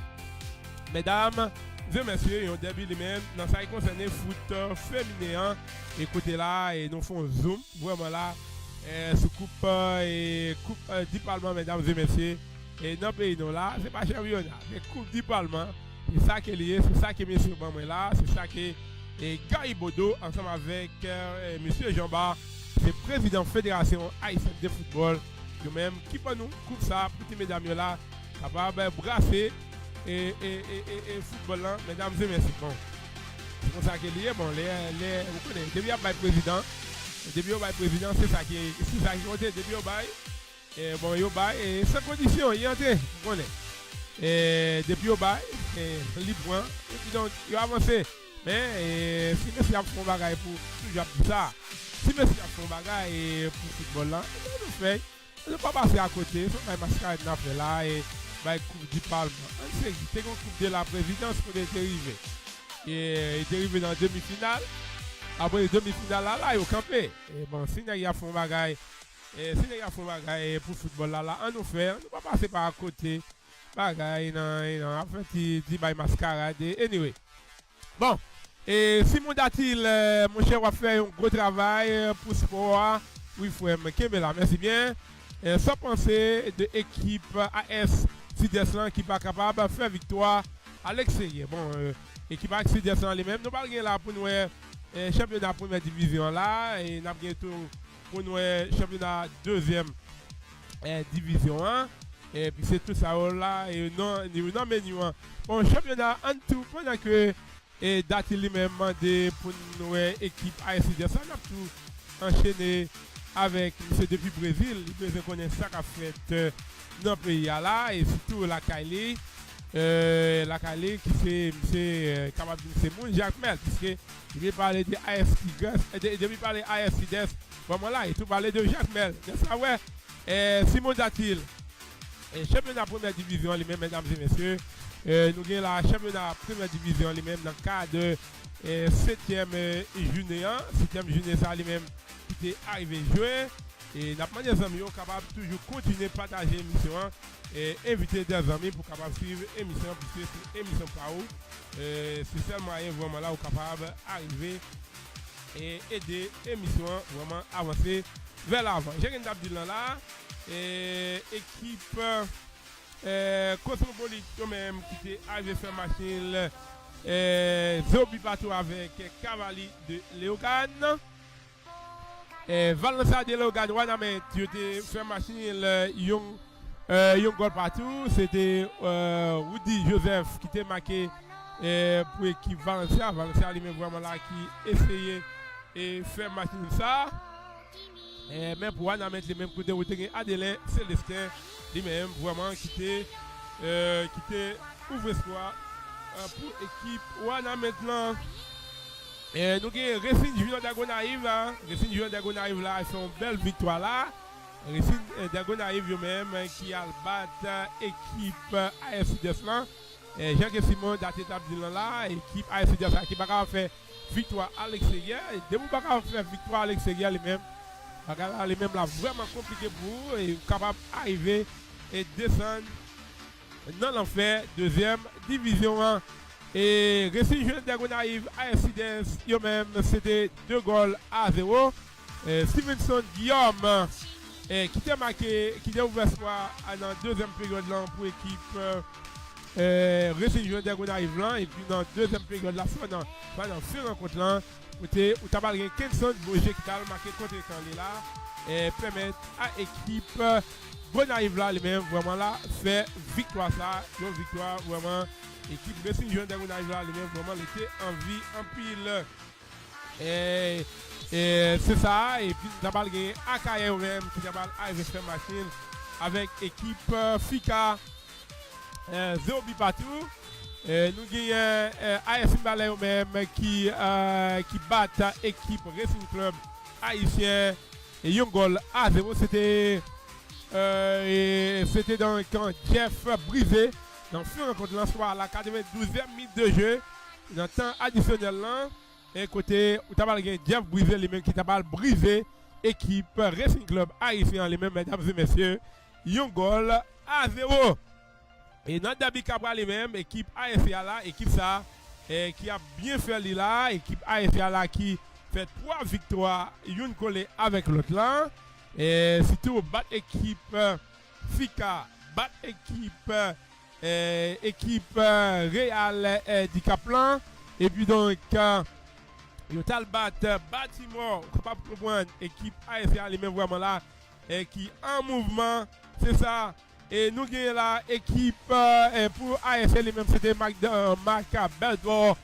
Mesdames et messieurs, un débit lui-même dans ça qui concerne foot féminin. Écoutez là et nous faisons zoom vraiment là. Sous coupe et coupe 10 parlements, mesdames et messieurs. Et dans le pays nous là, c'est pas championnat, c'est coupe 10 parlements. C'est ça qui est lié, c'est ça qui est monsieur Bamoué là, c'est ça qui est. Et Gary Bodo, ensemble avec monsieur Jean-Bar, c'est président fédération haïtienne de football, lui-même qui peut nous coupe ça, pour mesdames là, capable de brasser et football là, mesdames et messieurs. Bon, c'est comme ça qu'il est lié. Bon, vous connaissez, depuis le président, c'est ça qui compte, depuis le bail. Et bon, il bail, et sans condition, il est entré, vous connaissez. Et depuis le bail, libre, et puis donc, il a avancé. Mais si monsieur a fait un bagage pour toujours ça, si monsieur a fait un bagage pour le football là, on ne peut pas passer à côté, on va mascarade n'a fait là et va coupe du Parlement. C'est une coupe de la présidence pour être arrivé. Et il est arrivé dans la demi-finale. Après la demi-finale là, il a campé. Et bon, si il a fait un bagage, pour le football là, on nous fait, on ne peut pas passer par à côté. Bagage, non, en fait, il dit mascarade. Anyway. Bon. Et Simon Datil, mon cher, va faire un gros travail pour sport. Oui, frère, là, merci bien. Sans penser de l'équipe AS Sideslan qui n'est pas capable de faire victoire à l'extérieur. Bon, l'équipe AS Sideslan lui-même, nous parlons là pour nous championnat première division là. Et nous avons bientôt pour nous championnat deuxième division 1. Et puis c'est tout ça là. Et non, mais nous, bon, championnat en tout pendant que. Et date lui-même demandé pour nous équipe ASCD. Ça a tout enchaîné avec M. depuis Brésil. Il peut connaître ça qu'a fait dans le pays là. Et surtout la Kali. La Kali qui c'est capable de c'est mon Jacques Mel. Puisque il veut parler de ASCD. Il veut parler de ASCD. Vraiment là, il tout parler de Jacques Mel. C'est ça, ouais. Simon Datil. Championnat première division, les mêmes, mesdames et messieurs. Nous avons la championnat première division, les mêmes, dans le cadre de 7e juillet. 7e juillet, ça, les mêmes, qui est arrivé jouer. Et nous avons des amis capables de toujours continuer à partager l'émission et inviter des amis pour capable suivre l'émission, puisque c'est l'émission par où. C'est seulement vraiment là où capable d'arriver et aider l'émission vraiment avancer vers l'avant. J'ai une date de là. Équipe Cosmopolite même qui était arrivé faire machine Zobi Bateau avec Cavali de Léogan. Valencia de Léogan, Waname, tu étais fait machine Young Goal partout. C'était Woody Joseph qui était marqué pour l'équipe Valencia. Valencia lui-même vraiment là qui essayait et faire machine ça. Même pour Waname, les mêmes côtés où tu as Adelin Célestin, lui-même vraiment qui était ouvre espoir pour l'équipe Wana maintenant. Nous avons Racing Junior Dagonaïve là. Racing Junior Dagonaïve là, ils font une belle victoire là. Racing Dagonaïve eux-mêmes qui a battu l'équipe AFC Deslan. Jacques Simon daté Abdilan là, équipe AFC Deslan qui va faire victoire à l'extérieur. Et dès que vous va faire victoire à l'extérieur les-mêmes, là vraiment compliqué pour vous et capable d'arriver et descendre dans l'enfer, deuxième division 1. Et Racing Junior Dagonaïve, AFCDS, eux-mêmes, c'était 2-0. Stevenson Guillaume, qui t'a marqué, qui a ouvert espoir dans la deuxième période là pour l'équipe Racing Junior Dagonaïve là. Et puis dans la deuxième période là, soit dans ce rencontre là, où tu as marqué 15 Bourget qui t'a marqué contre les là et permettre à l'équipe Gonaïve là, lui-même, vraiment là, faire victoire ça, une victoire vraiment. Équipe Racing Junior Dagonaïve là, lui-même, vraiment, était en vie, en pile. Et c'est ça. Et puis nous avons gagné AKM même qui avons arrivé faire machine avec équipe FICA 0 but partout. Nous gagnons AS Ballet même qui bat équipe Racing Club haïtien et Yongol à 0. C'était dans le camp Jeff Brisé. Dans le rencontre de soir à la 92e minute de jeu. Dans le temps additionnel là. Et côté où tu as Jeff Brisé, les mêmes qui t'a brisé. Équipe Racing Club haïtien, les mêmes mesdames et messieurs. Yongol à 0. Et dans Dabi Cabral les mêmes, équipe AFA là, équipe ça, qui a bien fait là, équipe AFA là qui fait 3 victoires, une collée avec l'autre là. Et surtout, battre équipe FICA, battre équipe Real du Caplan. Et puis donc, il a battre Baltimore, capable de comprendre, équipe AFA les mêmes vraiment là, qui en mouvement, c'est ça. Et nous gagnons la équipe pour ASL lui-même, c'était Marc Beldor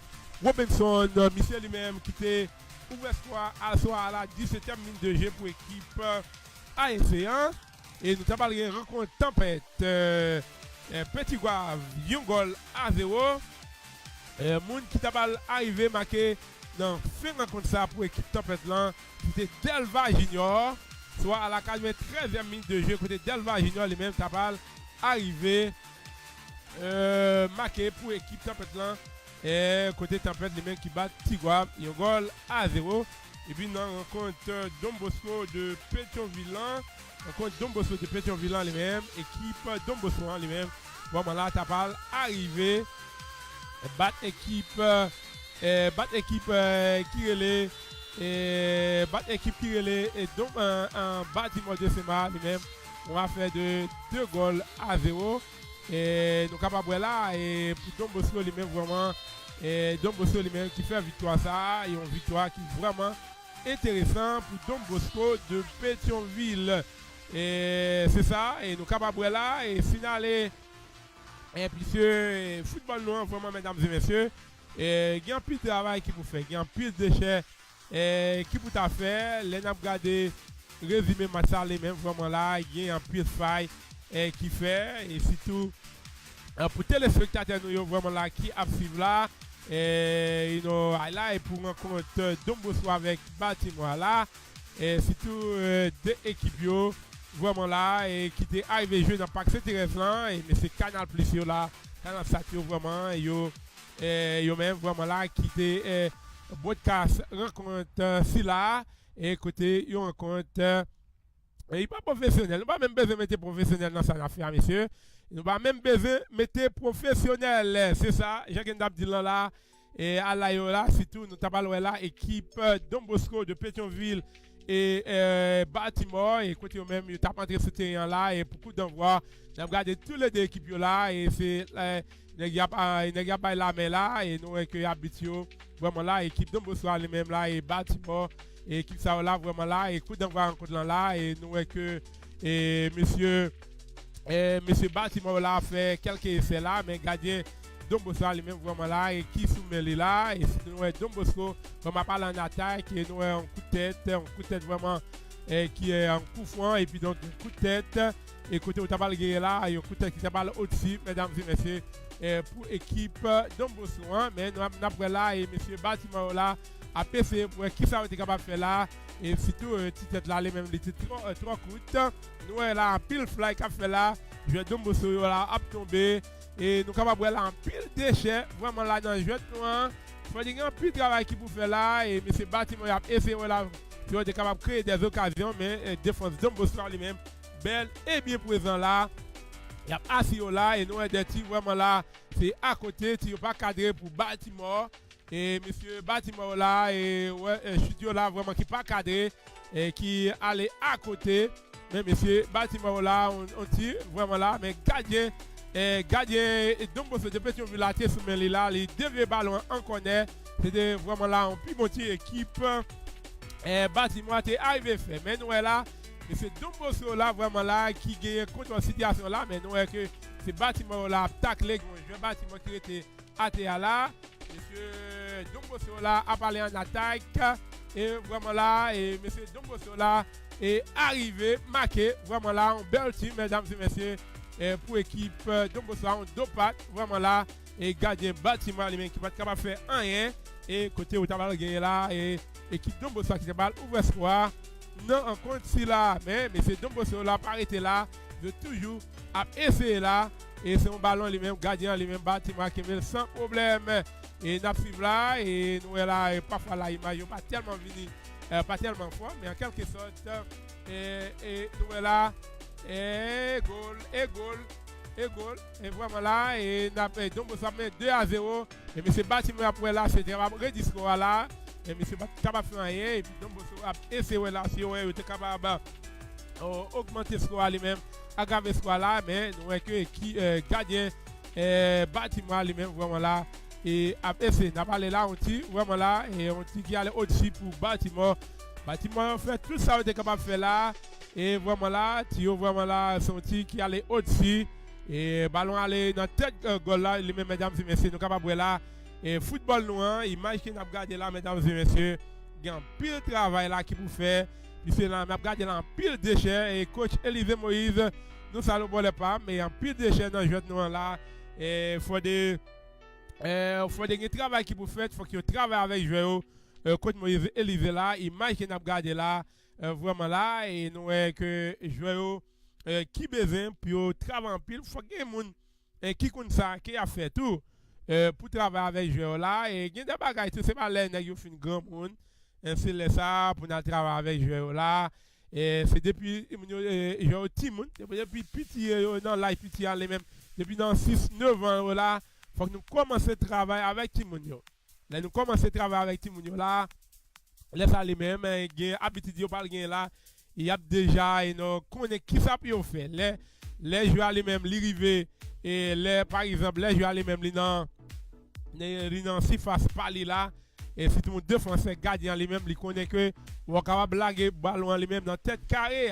Robinson, Michel lui-même qui était ouvert à la 17e minute de jeu pour l'équipe ASC1. Et nous avons une rencontre tempête Petit Guave, Yongol à 0. Moun qui t'a arrivé marqué dans fin rencontre ça pour l'équipe tempête là, c'était Delva Junior. Soit à la 93e minute de jeu, côté Delva Junior, les mêmes tapal arrivé marqué pour l'équipe Tempête là. Et côté Tempête, les mêmes qui battent Tigua, Yongol à 0. Et puis, nous rencontre Don Bosco de Pétionville. Rencontre Don Bosco de Pétionville, les mêmes. Équipe Don Bosco, les mêmes. Bon, là, tapal arrivé. Battre équipe qui relève. Et battre équipe qui relève et donc un bâtiment de Sema lui-même on va faire de 2 goals à 0 et nous capables là et pour Don Bosco lui-même vraiment et Don Bosco lui-même qui fait victoire ça et une victoire qui est vraiment intéressant pour Don Bosco de Pétionville et c'est ça et nous capables là et finale et puis ce football noir vraiment mesdames et messieurs et il y a un pile de travail qui vous fait il y a un pile de déchets qui pour t'a fait, les n'a regardé résumé match les mêmes vraiment là, il y a un pile faille qui fait et surtout pour téléspectateurs nous vraiment là qui a suivre là et là et pour rencontre Don Bosco avec Baltimore là et surtout deux équipes yo vraiment là et qui étaient arrivé jouer dans Parc Saint-Thérèse là et mais c'est Canal Plus yo là, Canal Satio vraiment yo même vraiment là qui était podcast rencontre si là et côté il rencontre il pas professionnel, nous pas même besoin de mettre professionnel dans sa affaire monsieur, nous pas même besoin de mettre professionnel, c'est ça Jacques Ndab là et à la là surtout nous t'a parlé là équipe Don Bosco de Pétionville et Baltimore et côté même il t'a entré ce terrain là et beaucoup d'envoi n'a regardé tous les deux équipes là et c'est il n'y a pas la main là et nous que habitué vraiment là équipe Don Bosco les mêmes là et Baltimore et équipe ça là vraiment là et coup d'envoi rencontre là et nous que et monsieur Baltimore là fait quelques essais là mais gardien Don Bosco les mêmes vraiment là et qui soumet là et nous Don Bosco vraiment parler en attaque et nous un coup de tête vraiment qui est en coup franc et puis donc un coup de tête et côté où tu as parlé là et un coup de tête qui t'a parlé au-dessus mesdames et messieurs pour équipe Don Bosco mais nous après là et monsieur Baltimore là à PC pour qui ça été capable de faire là et surtout tête là les mêmes les trois coups nous là en pile fly qu'a fait là je Don Bosco là a tombé et nous capable là en pile déchets vraiment là dans le jeu noir faut dire un pile travail qui pour faire là et monsieur Baltimore a essayé là pour être capable de créer des occasions mais défense Don Bosco lui-même belle et bien présent là. Il y a assis là et nous des tirs vraiment là, c'est à côté, tir pas cadré pour Baltimore et monsieur Baltimore là et studio là vraiment qui pas cadré et qui allait à côté. Mais monsieur Baltimore là on tire vraiment là mais gardien Don Bosco de Pétionville là sous là les deux ballons en connaît, c'était vraiment là un plus bon tir équipe Baltimore est arrivé fait mais nous là et c'est Don Bosco là vraiment là qui gagne contre la situation là mais nous que c'est Baltimore là taclé je Baltimore qui était à terre là monsieur Don Bosco là a parlé en attaque et vraiment là, et monsieur Domboso là, est arrivé, marqué, vraiment là, un bel team, mesdames et messieurs, et pour l'équipe Domboso, on deux pattes, vraiment là, et gardien bâtiment, lui-même qui va être capable de faire rien, et côté où tu as gagné là, et équipe Domboso qui va ouvrir espoir, non, en compte si là, mais monsieur Domboso là, pas arrêté là, de toujours à essayer là, et c'est un ballon lui-même, gardien lui-même, bâtiment qui met sans problème. Et nous suivons là, et nous là, et parfois là, l'image pas tellement venu, pas tellement fort, mais en quelque sorte, et nous là, et vraiment là, et donc ça met 2-0, et M. Bâtiment après là, c'était vraiment rediscours là, et M. capable de faire rien, et puis donc a essayé là, si on était capable d'augmenter ce score lui-même, aggraver ce score là, mais nous voyons que qui gardien Bâtiment lui-même, vraiment là, et après n'a parlé là on dit vraiment là et on dit qu'il allait au-dessus pour bâtiment fait tout ça on était capable de faire là et vraiment là Tio vraiment là son tir qui allait au-dessus et ballon allait dans tête goal là les mesdames et messieurs nous capable là et football nous image qui n'a regardé là mesdames et messieurs il y a un pile travail là qui pour faire puis c'est là n'a regardé là un pile déchets et coach Élisée Moïse nous ça le pas mais un pile déchets dans jeu nous là et faut des faut des travail qui pour faire faut que travaille avec joueur coach Moïse Élisée là image qui n'a regardé là vraiment là et nous que joueur qui besoin pour travailler en pile faut que monde qui connaît ça qui a fait tout pour travailler avec joueur là et il y a des bagages c'est pas là nèg yo fin grand monde c'est ça pour nous travailler avec joueur là et c'est depuis joueur team depuis petit dans live petit les même depuis dans 6-9 ans là faut que nous commencer à travailler avec Timounio. Là nous commencer à travailler avec Timounio là, laisse aller même gain habitude yo pas gain là, il y a déjà et nous connaît qui ça peut faire. Les joueurs les même li river et les par exemple les joueurs les même li dans surface parler là et si tout le monde défenseur gardien les même li connaît que on capable blaguer ballon les même dans tête carré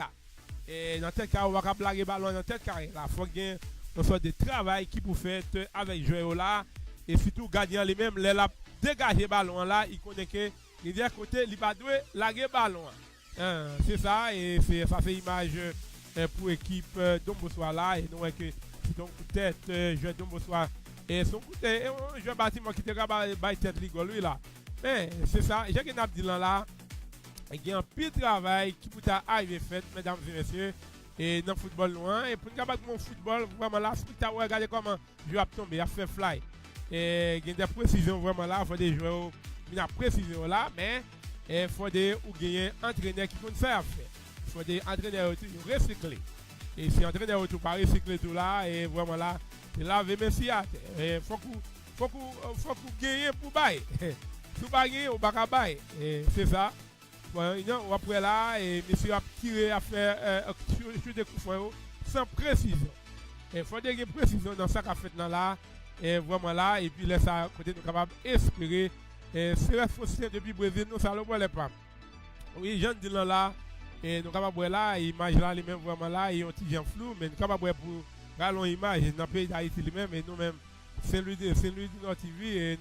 et dans tête carré on capable blaguer ballon dans tête carré là faut gain on soit de travail qui pour faire avec joueur là et surtout gardien lui même les la dégager ballon là il connaît que il dit à côté il va doit larguer ballon c'est ça et c'est image pour équipe Domboso là et nous que donc peut-être joueur Domboso et son côté joueur bâtiment qui te capable bailler tête rigolo lui là mais c'est ça j'ai que n'a dit là il y a un pile travail qui peut arriver fait mesdames et messieurs et dans le football loin et pour capable mon football vraiment là spectacle regardez comment joueur a tombé a fait fly et il y a des précisions vraiment là faut des joueurs il y a précision là mais il faut des ou gagner entraîneur qui peut faire il faut des entraîneurs toujours recycler et si entraîneur tout pas recycler tout là et vraiment là c'est là merci et faut que gagner pour bailler tout pas gagner ou pas bailler et c'est ça. On après là et monsieur a tiré à faire sur des coups sans précision. Il faut des précision dans ça qu'a fait dans là et vraiment là et puis laisse ça côté nous capable espérer et c'est responsable depuis Brésil nous ça le voit pas. Oui, Jean dit là et nous capable là image là les même vraiment là et un petit Jean flou mais nous capable pour galon image dans le pays d'Haïti lui même et nous même c'est lui de notre TV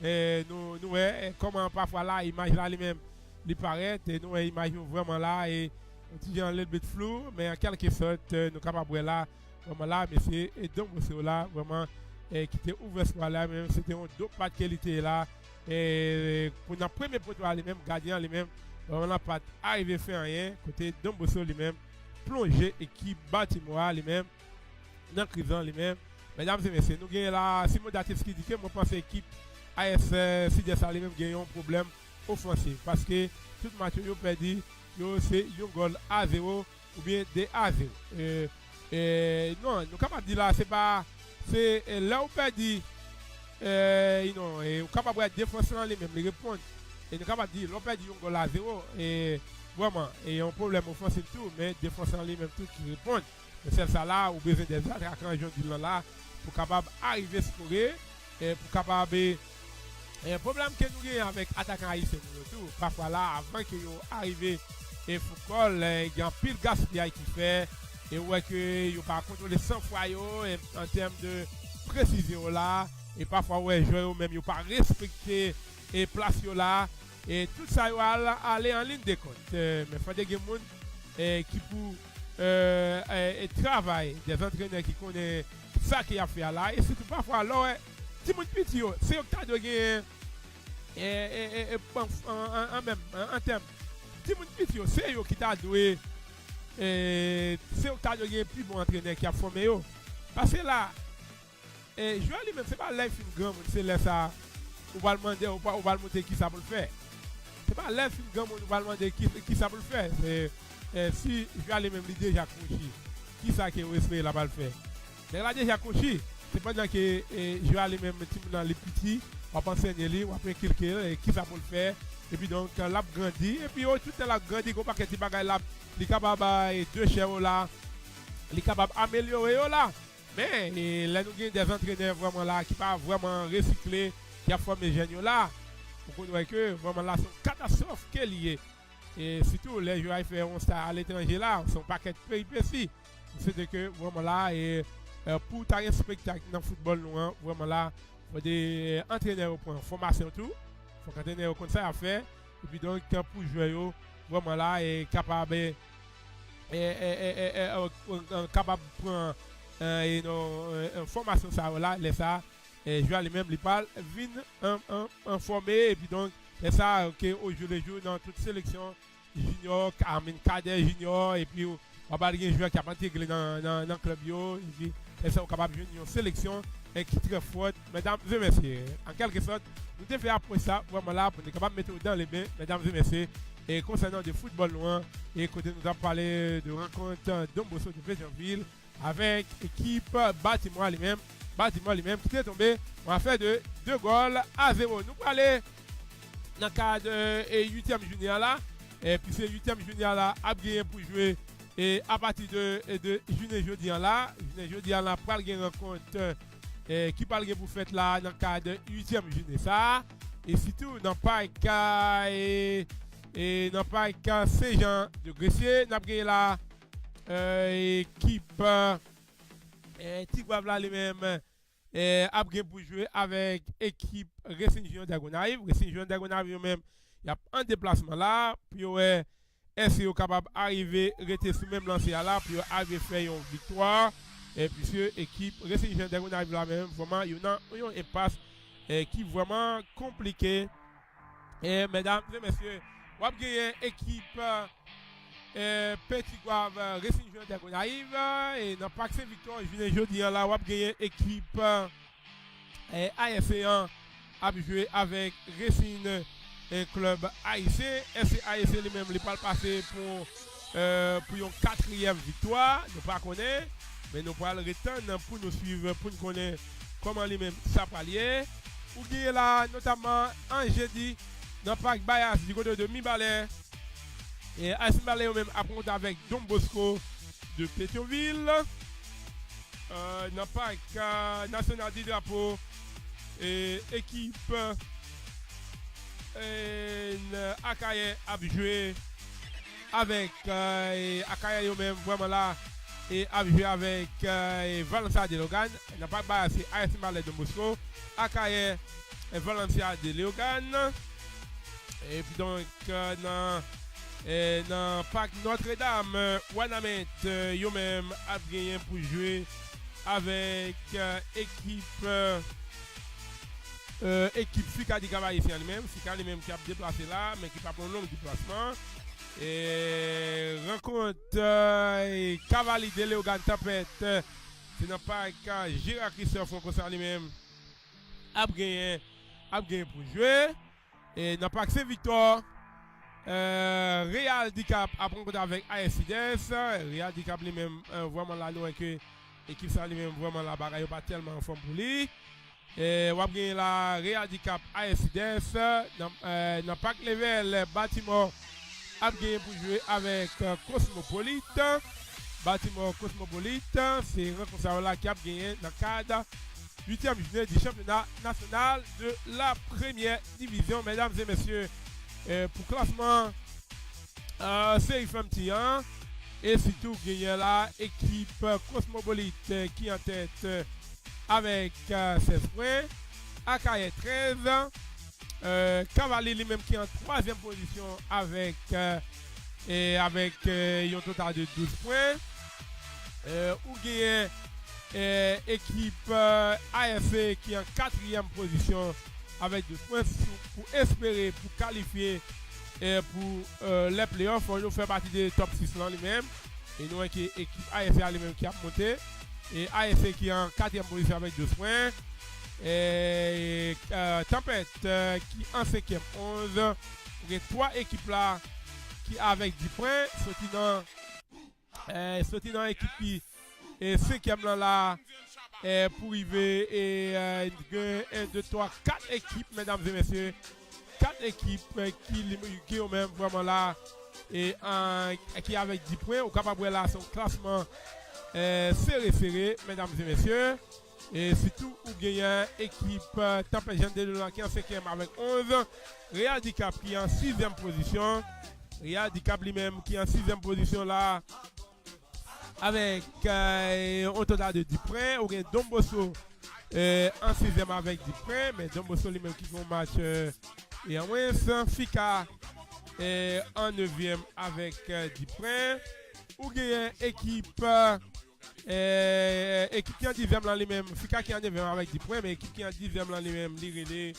et nous comment parfois là image là lui même il paraît et nous imaginons vraiment là et un petit un little bit flou mais en quelque sorte nous capables là vraiment là monsieur et donc c'est là vraiment qui était ouvert ce là même c'était un deux pas de qualité là et pour notre premier poteau les mêmes gardiens les mêmes on n'a pas arrivé faire rien côté Domboso les mêmes plonger équipe bâtiment les mêmes dans prison les mêmes mesdames et messieurs nous gagnons là Simon Datis qui dit que moi pense équipe AS CDS les mêmes gagnent un problème offensif parce que tout match yo perdu yo c'est un goal à 0 ou bien des à 0 non nous capable dire là c'est pas c'est là où perdu non et capable de défenseur les mêmes les répondre et nous capable dire l'on perdu un goal à 0 et vraiment et un problème offensif tout mais défenseur les mêmes tout qui répondent mais c'est ça là ou besoin des attaquants Jean là pour capable arriver à scorer et pour capable et le problème que nous avons avec attaquant haïtien parfois là avant que yo arrivé et Foucault il y a un pile gaspillage qui fait et ouais que yo pas contrôler 100 fois yo en termes de précision là et parfois ouais joueur même yo pas respecter et place yo là Et tout ça va aller en ligne de compte. Mais il faut des gens qui pour travailler, des entraîneurs qui connaissent ça qu'il a fait là. Et surtout parfois, alors, si mon petit, c'est au cas de gagner en terme. Si mon petit, c'est eux qui t'a doué. C'est au cas de gagner plus bon entraîneur qui a formé. Parce que là, jouer lui-même, c'est pas l'air film grand, c'est là ça. On va demander, on va demander qui ça peut le faire. C'est pas l'air film grand, on va demander qui ça peut le faire. Si je vais aller même déjà coucher, qui ça qui est espéré là-bas le faire. Mais là déjà couché, c'est pendant que je vais aller même dans les petits, on va enseigner lui, on va apprendre quelqu'un qui ça peut le faire. Et puis donc l'a grandi et puis tout l'a grandi qu'on paquet de bagages là, il capable deux chèvres là, il capable améliorer là. Mais là nous avons des entraîneurs vraiment là qui pas vraiment recycler, qui a formé jeunes là. Pour qu'on voit que vraiment là c'est une catastrophe qui est liée. Et surtout les joueurs qui font ça à l'étranger là, sont paquet de péripéties. C'est que vraiment là et pour t'avoir un spectacle dans le football nous vraiment là, il faut des entraîneurs pour formation tout. Il faut qu'entraîneur comme ça à faire et puis donc pour jouer vraiment là est capable capable prendre une formation ça là les ça et jouer les mêmes les parle viennent informer et puis donc et ça OK au jour le jour dans toute sélection junior cadet junior et puis on va des joueurs qui a intégré dans le club et puis et ça on capable de une sélection qui très forte mesdames et messieurs en quelque sorte nous devons faire après ça vraiment là pour être capable de mettre dans les bains mesdames et messieurs et concernant le football loin et côté nous avons parlé de rencontre d'Ombosso de Pétionville avec équipe bâtiment lui-même qui est tombé on a fait de 2 goals à 0 nous allons aller dans le cadre de 8e junior là et puis c'est 8e junior là a gagné pour jouer et à partir de journée jeudi là pour gagner rencontre qui parle pour faire là dans le cadre de 8e journée ça et surtout dans parc et dans parc Saint-Jean de Gressier n'a gagné là équipe Tigouave là lui-même a gagné pour jouer avec équipe Racing Junior Dagonaïve même il y a un déplacement là puis est-ce que capable d'arriver rester sous même lancé là puis arriver faire une victoire et puisque équipe Racing Junior Dagonaïve là même vraiment il y a une impasse qui vraiment compliqué et mesdames et messieurs on va gagner équipe Petit Guave Racing Junior Dagonaïve et dans Parc Saint-Victor jeudi là on va gagner équipe ASC1 a joué avec Racing un club AIC AIC lui-même il pas passé pour une 4e victoire nous pas connaître mais nous pas le retenir pour nous suivre pour nous connaître comment lui-même ça palier ou gagner là notamment en jeudi dans Parc Bayas du côté de Mibalais et AS Mibalais même affronte avec Don Bosco de Pétionville dans Parc national du drapeau et équipe Akaye a joué avec Akaye même vraiment là et a joué avec Valencia de Logan n'a pas c'est AS Mibalais de Moscou Akaye et Valencia de Logan et puis donc dans Parc Notre-Dame Wanamet yo même a gagné pour jouer avec équipe Fika di Gaba ici lui-même, Fika lui-même qui a déplacé là, mais qui n'a pas un long déplacement. Et rencontre Cavalier de Léogan Tapette, c'est dans pas qu'à Gérard Christophe concerne lui-même, a gagné pour jouer. Et dans pas que Saint-Victor, Real Dicap a rencontré avec ASIDES, Real Dicap lui-même vraiment là, nous que l'équipe ça lui-même vraiment la bagaille pas tellement en forme pour lui. Et on va gagner la Real Dicap ASIDES dans Parc Level bâtiment a gagné pour jouer avec Cosmopolite. Bâtiment Cosmopolite, c'est un rencontre là qui a gagné dans le cadre 8e journée du championnat national de la première division, mesdames et messieurs. Pour classement, c'est FMT1 et surtout gagné la équipe Cosmopolite qui est en tête avec 16 points, Akaye 13 Cavalier lui-même qui est en troisième position avec un total de 12 points. Ou gagne équipe AFC qui est en quatrième position avec 12 points pour espérer, pour qualifier pour les playoffs. On fait partie des top 6 là lui-même. Et nous, équipe AFC lui-même qui a monté. Et AFC qui est en quatrième position avec 12 points. Et Tempête qui est en cinquième 11. Il y a 3 équipes là qui avec 10 points. Sorti dans l'équipe qui est cinquième là pour arriver et 1, 2, 3, 4 équipes, mesdames et messieurs. 4 équipes qui ont même vraiment là et qui avec 10 points. Au capable là son classement serré, mesdames et messieurs. Et surtout, où gagne équipe Tempête Jeanne de Delan qui est en 5e avec 11. Real Dicap qui est en 6e position. Real Dicap lui-même qui est en 6e position là avec un total de 10 points. Ou gagne Dombosso en 6e avec 10 points. Mais Dombosso lui-même qui joue un match et en moins. Fika en 9e avec 10 points. Ou gagne équipe qui est en 10e là lui-même, Fika qui est en 9e avec 10 points, mais équipe qui est en 10e là lui-même, Lirele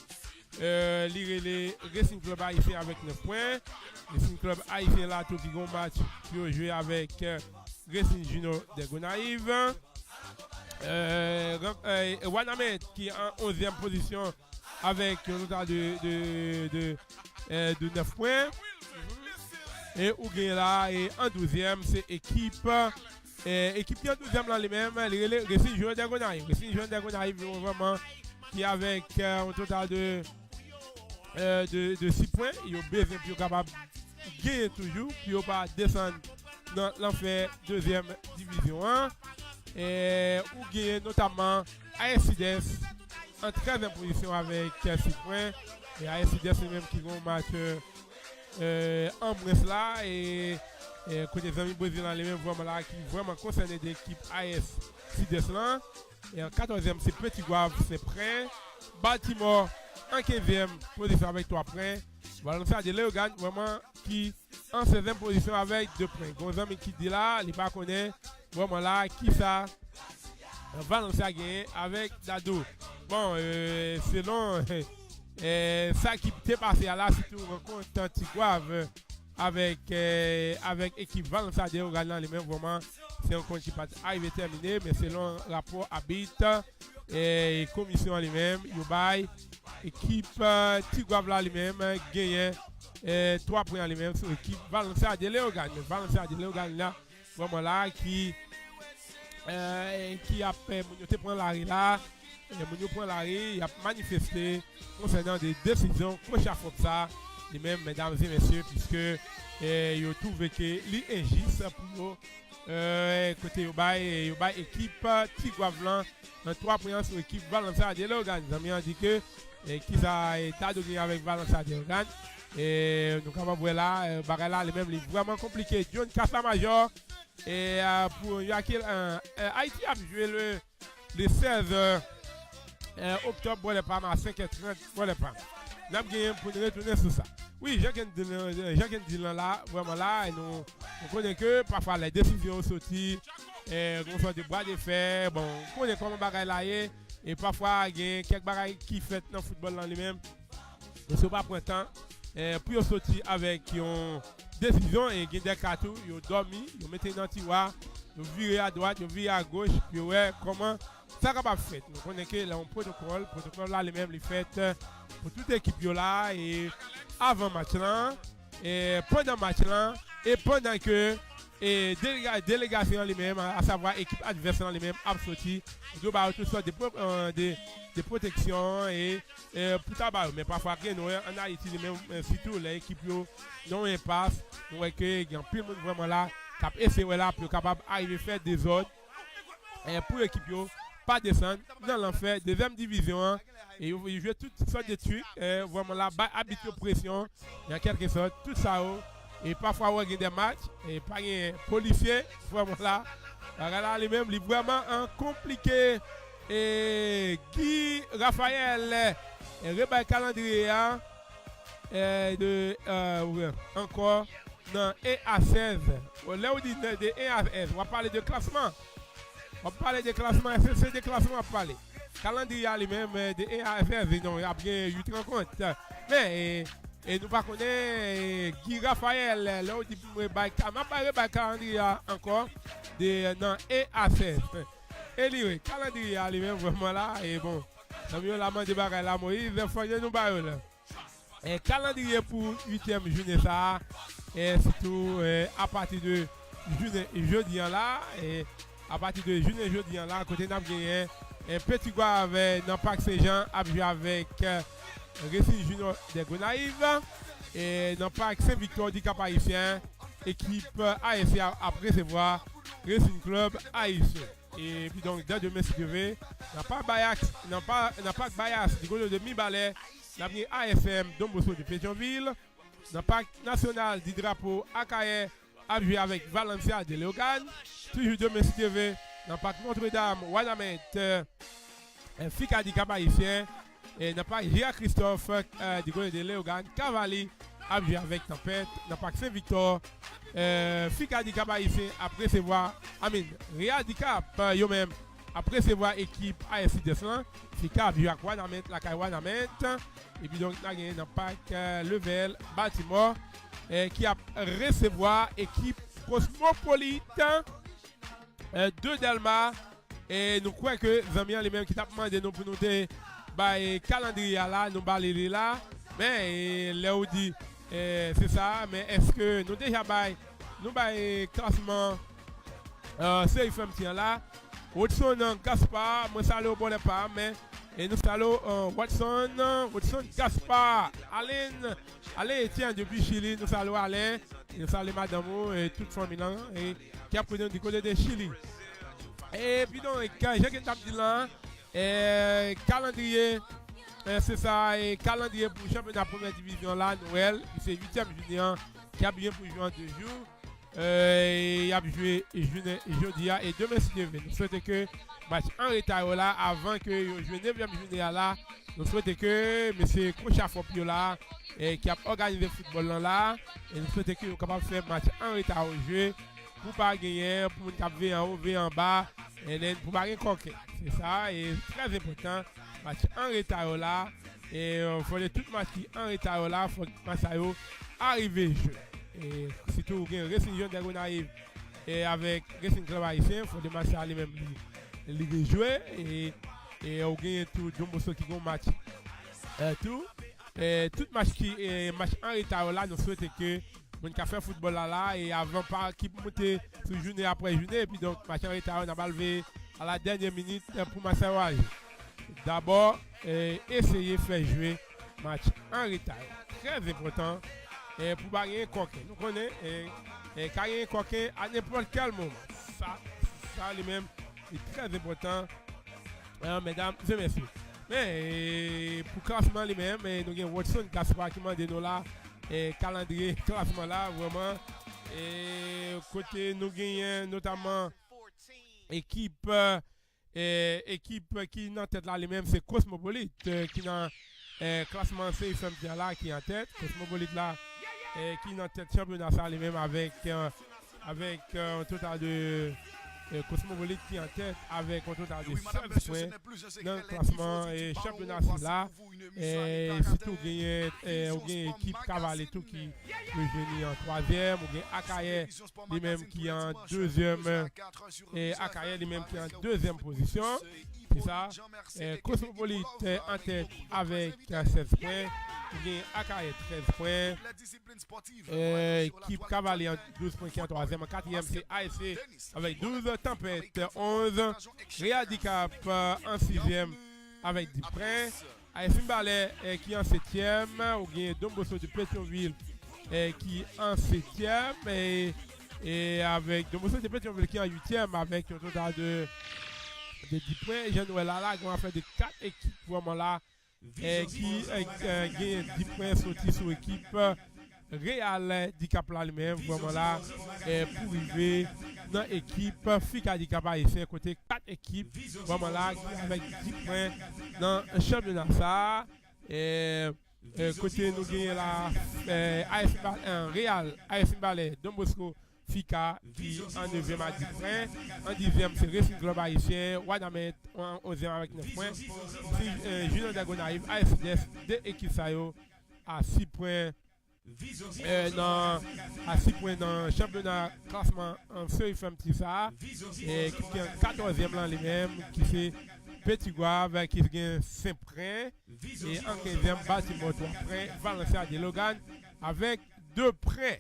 Racing Club Haïtien avec 9 points. Racing Club Haïtien là, tout qui ont match pour jouer avec Racing Juno de Gonaïve. Wanamet qui est en 11e position avec un total de 9 points. Et Ougué là, et en 12e, c'est équipe qui est en 12e là lui-même, Racing Juno de Gonaïve. Racing Juno de Gonaïve vraiment qui avec un total de 6 points. Ils ont besoin pour capable de gagner toujours, puis ils pas descendre dans l'enfer deuxième division 1. Et ou gagner notamment ASIDES en 13e position avec 6 points. Et ASIDES c'est même qui vont match en Brest là et côté des amis brésiliens les mêmes vraiment là qui vraiment concernent l'équipe ASIDES là. Et en 14e c'est Petit Guave, c'est prêt. Baltimore en 15e position avec 3 points. Valencia de Léogane vraiment qui en 16e position avec 2 points. Gonzami qui dit là, il pas connaît vraiment là qui ça Valencia gagné avec Dado. Bon, selon ça qui t'est passé là, si tu rencontres Antigouave avec équipe Valencia de Léogane les mêmes vraiment c'est un compte qui pas arrivé terminé, mais selon rapport habite et commission lui-même, Yobai, équipe Tigouave là lui-même gagné 3 points lui-même sur l'équipe Valencia de Léogane. Mais Valencia de Léogane là, vraiment là qui a fait Mounioté prend l'arrêt là, Mounio prend l'arrêt, il a manifesté concernant des décisions coach à ça, les mêmes mesdames et messieurs, puisque il a trouvé que l'injustice pour côté Yobai équipe Tigouave là en 3 points sur l'équipe Valencia de Léogane. Nous avons dit que qui ça est gagné avec Valencia de Léogane. Et nous avons voir là, Barala, les mêmes livres vraiment compliqué. John Castamajor, et pour Haïti a joué le 16 octobre pour les PAM à 5h30 pour les PAM. Nous avons gagné pour nous retourner sur ça. Oui, Jacques Dylan là, vraiment là, et nous connaissons que parfois les décisions sorties, on soit des bras de fer, bon, on connaît comment bagaille là et parfois il y a quelques bagailles qui fait dans le football dans lui-même. Ne sont pas printemps. Pour sortir avec une décision et des cartons, ils ont dormi, ils ont mis dans le tiroir, ils ont viré à droite, ils ont viré à gauche, puis ouais, comment ça va pas faire. Nous connaissons que là, un protocole là, les mêmes les fait pour toute l'équipe là et avant le match là, et pendant le match là, et pendant que délégation les-mêmes, à savoir équipe adversaire les-mêmes, a sorti, il doit avoir toutes sortes de protections et pour tabac. Mais parfois, en Haïti, les-mêmes, surtout les équipes non impasse, nous voyons qu'il y a plus de monde vraiment là, qui a essayé là pour capable d'arriver à faire des ordres pour l'équipe pas descendre dans l'enfer, deuxième division, et ils jouent toutes sortes de trucs, vraiment là, habitué aux pressions, en quelque sorte, tout ça. Et parfois, on a des matchs, et pas de policiers, vraiment là. Là, les mêmes, vraiment compliqué. Et Guy Raphaël, Rebecca Calendrier, encore dans E à 16. Là où dit de E à 16, on va parler de classement. On va parler de classement, c'est des classements à parler. Calendrier lui-même de E à 16, il y a bien 8 rencontres. Mais et nous pas connaître Guy Raphaël, là où dit m'a parlé de calendrier encore dans E à 16. Et lui, calendrier lui-même vraiment là, et bon, nous avons la main de bagaille là, Moïse, il faut nous parler là. Et calendrier pour 8e journée ça, et surtout à partir de jeudi là, et à partir de jeudi là, à côté n'a gagné un petit gars avec dans Parc Saint-Jean, a joué avec Racing Junior de Gonaïves, et dans Parc Saint-Victor du Cap-Haïtien, équipe ASC a recevoir Racing Club Haïtien. Et puis donc, dans demain, si tu veux, n'a pas de Bayas, du côté de Mi-Balais, n'a pas AFM, Dombosso de Pétionville, n'a pas national du drapeau Akaye, a joué avec Valencia de Léogane, toujours demain, si tu veux, n'a pas Notre-Dame, Wanamet, Fika du Cap-Haïtien, et n'a pas Gia Christophe, du côté de Léogane, Cavali, a joué avec Tempête, n'a pas Saint-Victor, Fika di Cap Haïtien après recevoir Amin Real di Cap yo-même après recevoir équipe ASC Deslan Fika vu à Wanament la Kai Wanament et puis donc n'a gagné dans Parc Level Baltimore qui a recevoir équipe Cosmopolitan de Delma et nous croyons que Zamien les mêmes qui t'a demandé nous pour nous de calendrier là nous baler là mais là où dit c'est ça, mais est-ce que nous déjà nous classement CFM tient là Watson Gaspard, moi salue au bon pas mais et nous saluons Watson Gaspard, Alain Etienne depuis Chili, nous saluons Alain, nous saluons Madame et toute famille là et qui a pris du côté de Chili. Et puis donc j'ai dit là calendrier c'est ça, et calendrier pour le championnat première division là, Noël, c'est 8e junior qui a bien pour jouer en 2 jours. Il a joué jeudi et demain si Dieu veut. Nous souhaitons que match en retard là, avant que vous jouez 9e junior là, nous souhaitons que M. Kocha Fopio là, qui a organisé le football là, et nous souhaitons que vous capable de faire match en retard au jeu, pour pas gagner, pour nous capter en haut, en bas, et pour pas gagner coquet. C'est ça, et très important. Match en retard là et il faut tout match qui en retard là faut match arriver jeu et surtout gain Racing Jean de Gonaïves et avec Racing Club Haïtien faut des matchs aller même les jouer et on gagne tout Dombosso qui gon match tout match qui match en retard là nous souhaitons que on ka faire football là et avant pas qui monter sur journée après journée et puis donc match en retard on a levé à la dernière minute pour match. D'abord, essayer de faire jouer match en retard. Très important pour gagner un coquin. Nous connaissons gagner un coquin à n'importe quel moment. Ça lui-même est très important, mesdames et messieurs. Mais pour le classement lui-même, nous avons Watson Gaspard qui m'a donné là, calendrier, classement là, vraiment. Et côté, nous gagnons notamment équipe qui est en tête là lui-même c'est Cosmopolite qui dans classement CFM là qui est en tête Cosmopolite là qui est en tête championnat ça lui-même avec un total de Cosmopolite qui est en tête avec un total de 16 points dans le classement et championnat là et surtout gagné équipe Cavalier tout qui le génie en 3e ou bien Akaye lui-même qui est en 2e et Akaye lui-même qui est en 2e position c'est ça Cosmopolite en tête avec 16 points ou bien Akaye 13 points équipe Cavalier en 12 points qui est en 3e en 4e c'est ASC avec 12 Tempête 11 Real di Cap en 6e avec 10 points AFM Ballet qui est en 7e, ou bien Dombosso de Pétionville qui est en 7e, et avec Dombosso de Pétionville qui est en 8e avec un total de 10 points. Jean-Noël là, qui a fait de 4 équipes vraiment là, qui gagne 10 points sortis sur l'équipe Real di Cap là lui-même, vraiment là, pour arriver dans l'équipe Fika di Cap Haïtien, côté 4 équipes, vraiment là, avec 10 points dans le championnat ça. côté nous gagnons la AS Real, AS Ballet, Don Bosco, Fika qui en 9e à 10 points. En 10e, c'est Racing Club Haïtien, Wadamet en 11e avec 9 points. Junior Dagonaïve, AFDS, deux équipes à 6 points. À 6 points dans le championnat classement en série femme Tissa. Et qui est en 14e là lui-même, qui c'est Petit Guave qui gagne 5 points. Et en 15e, Baltimore 3 points. Valencia de Logan avec 2 points.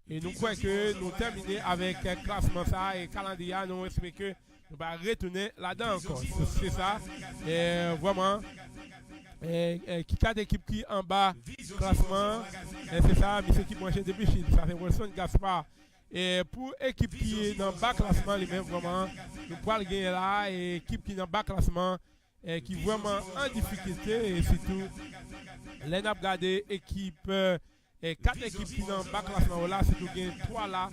Et nous croyons que nous terminons avec classement ça et calendrier. Nous espérons que nous allons retourner là-dedans encore. C'est ça. Et vraiment, qui 4 équipes qui en bas classement. C'est ça, mais c'est qui mange depuis Chine. Ça c'est Wilson Gaspard. Et pour l'équipe qui est dans le bas classement, lui-même, vraiment, nous pouvons gagner là. Et l'équipe qui est dans le bas classement, qui est vraiment en difficulté. Et surtout, les n'a regardé équipe. Et 4 équipes qui sont dans le bas classement là, c'est tout gain 3 là.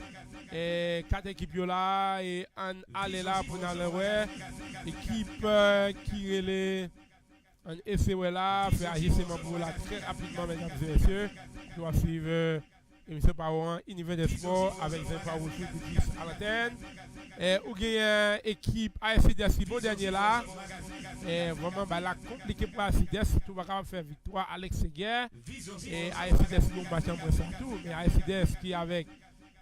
Et 4 équipes là, et en aller là pour aller ouais. Équipe qui est les. En essai là, faire agissement pour là très rapidement, mesdames et messieurs. Nous allons suivre l'émission Parouan, Univers des Sports avec Zin Parouan de 10 à l'antenne. Ou gagne équipe AFCDS, bon dernier là. Et vraiment, là, compliqué pour AFCDS, tout va faire victoire Alex Seguer. Et AFCDS, nous match en moins tout, mais AFCDS qui avec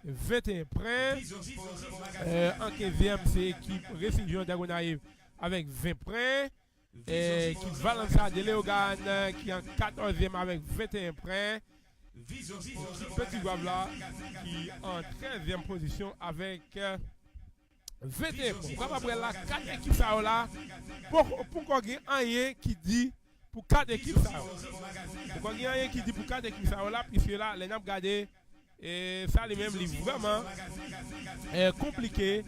21 points. En 15e, c'est l'équipe Racing Junior Dagonaïve avec 20 points. Et qui Valencia de Léogane qui est en 14e avec 21 points. Petit Guave là qui est en 13e position avec 21 points. Après là, 4 équipes ça là. Pourquoi il y a rien qui dit pour 4 équipes ça? Pourquoi il y a rien qui dit pour 4 équipes ça là? Puisque là, les n'a regardé et ça lui-même est vraiment compliqué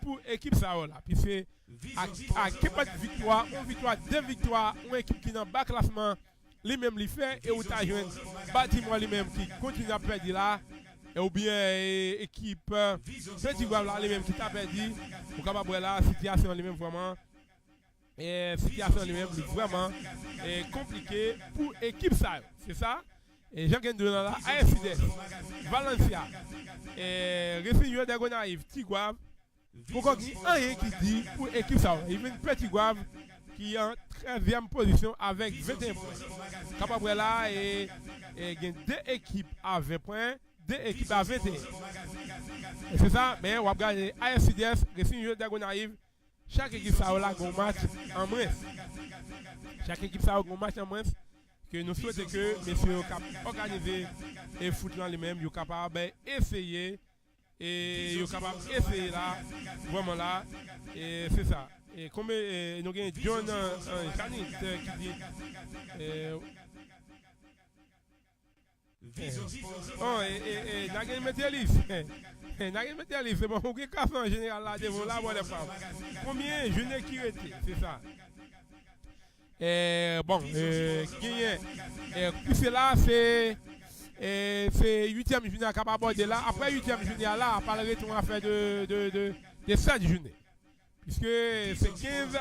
pour l'équipe ça là. Puisque à quelle victoire, une victoire, 2 victoires, une équipe qui est dans le bas classement, lui-même lui fait, et où tu as joué bâtiment lui-même qui continue à perdre là, ou bien équipe Petit Guave là, lui-même qui t'a perdu, pour capable la situation lui-même vraiment, et situation lui-même vraiment compliquée pour l'équipe ça, c'est ça. Et Jean-Ken Donan là, AFCDS, Valencia, Racing Junior Dagonaïve, Tigouave. Pourquoi il y a rien qui dit pour l'équipe ça? Il y a une Petit Guave qui est en 13e position avec 21 points. Capable là, et il y a 2 équipes à 20 points, 2 équipes à 21. Et c'est ça, mais on va regarder AFCDS, Racing Junior Dagonaïve, chaque équipe ça a un match en moins. Chaque équipe ça a un match en moins. Que nous souhaitons que messieurs organiser et foot dans les mêmes, ils sont capables d'essayer. Et ils sont capables d'essayer là, vraiment là, et c'est ça. Et comme nous avons John Janit qui dit. Oh, et Nagel Métélis. Nagel Métélis, c'est bon, on a café en général là, devant la voix des femmes. Combien je n'ai qui été, c'est ça. Bon, puis c'est là, c'est 8e journée à capable de là. Après 8e journée là, on parlerait de affaire de 7 journées. Puisque c'est 15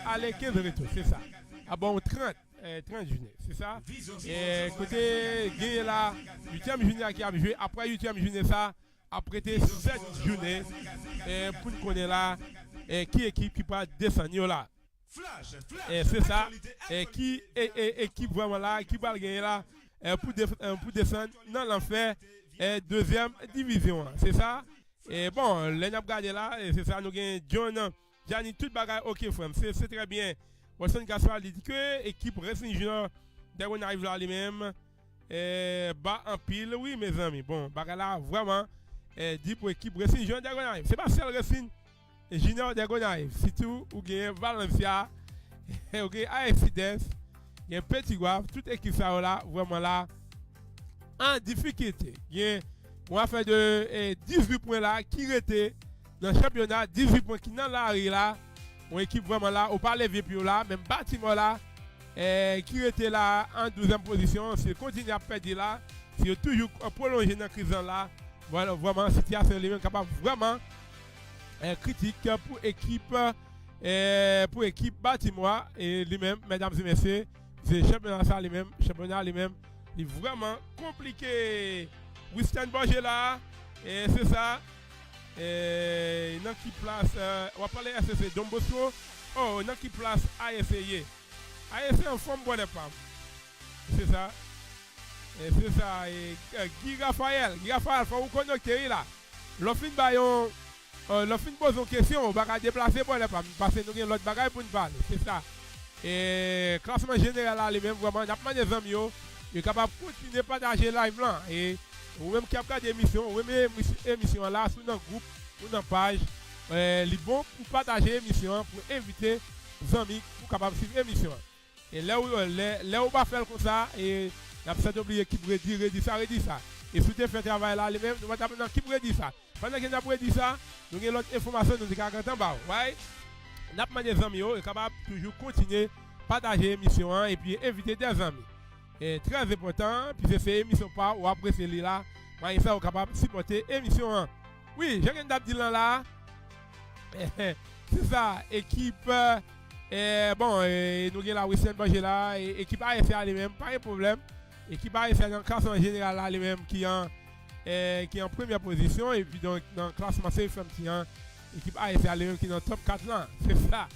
aller 15 retours, c'est ça. Ah bon, 30 journées, c'est ça. Et côté gagné là, 8e journée qui a joué. Après 8e journée, ça a prêté 7 journées pour nous connaître là qui équipe qui peut descendre là. C'est ça. Et qui équipe vraiment là, qui va gagner là pour descendre dans l'enfer 2e division. C'est ça. Et bon, les n'a regardé là, c'est ça. Nous avons John, Gianni, tout bagage, ok, frère. C'est très bien. Wilson Gaspard dit que l'équipe Racing Junior, dès qu'on arrive là lui-même, bat en pile, oui, mes amis. Bon, bagage là, vraiment, dit pour l'équipe Racing Junior, dès qu'on arrive. C'est pas seul Racing Junior, dès qu'on arrive. Surtout, ou gagne Valencia, ou gagne AFCDS, il y a Petit Guave, toute équipe ça là, vraiment là, en difficulté. On va faire de 18 points là, qui était dans le championnat, 18 points qui dans l'arrêt là, une équipe vraiment là, on parle de plus là, même bâtiment là, qui était là en 12e position, si continue à perdre là, si toujours prolongé dans la crise là, voilà, vraiment, situation est capable vraiment critique pour équipe bâtiment et lui-même, mesdames et messieurs, C'est championnat ça lui-même, championnat lui-même, il est vraiment compliqué. Winston Borges là, et c'est ça. Et dans qui place, on va parler SCC Don Bosco. Oh, dans qui place ASC. ASC en forme bonne pas. C'est ça. Et c'est ça. Et Guy Raphaël, faut vous connecter là. L'offre bayon, l'offre pose une question, on va déplacer pour les femmes parce que nous avons l'autre bagaille pour nous parler. C'est ça. Et classement général là, les mêmes vraiment, n'a pas des amis, il est capable de continuer à partager live là. Et ou même qui a pas d'émission, ou même émission là sur notre groupe ou dans page, les bon pour partager l'émission, pour inviter les amis pour capable suivre l'émission. Et là où va faire comme ça, et il a peut-être oublié qui pourrait dire ça. Et si tu fais travail là, les mêmes, nous allons qui pourrait dire ça. Pendant que nous avons dit ça, nous avons l'autre information, nous avons en bas. Ouais. Nous avons des amis, et capable toujours continuer à partager l'émission et puis inviter des amis. Et très important, puis c'est cette émission pas ou après c'est là, mais ça est capable de supporter l'émission. Oui, j'ai rien dit là. C'est ça, équipe. Bon, nous avons la Wissem Borges là, équipe ASC elle-même, pas de problème. Équipe ASC dans le classement général là, elle-même qui est en première position, et puis dans le classement CFM qui est équipe ASC elle-même qui est dans le top 4 là, c'est ça.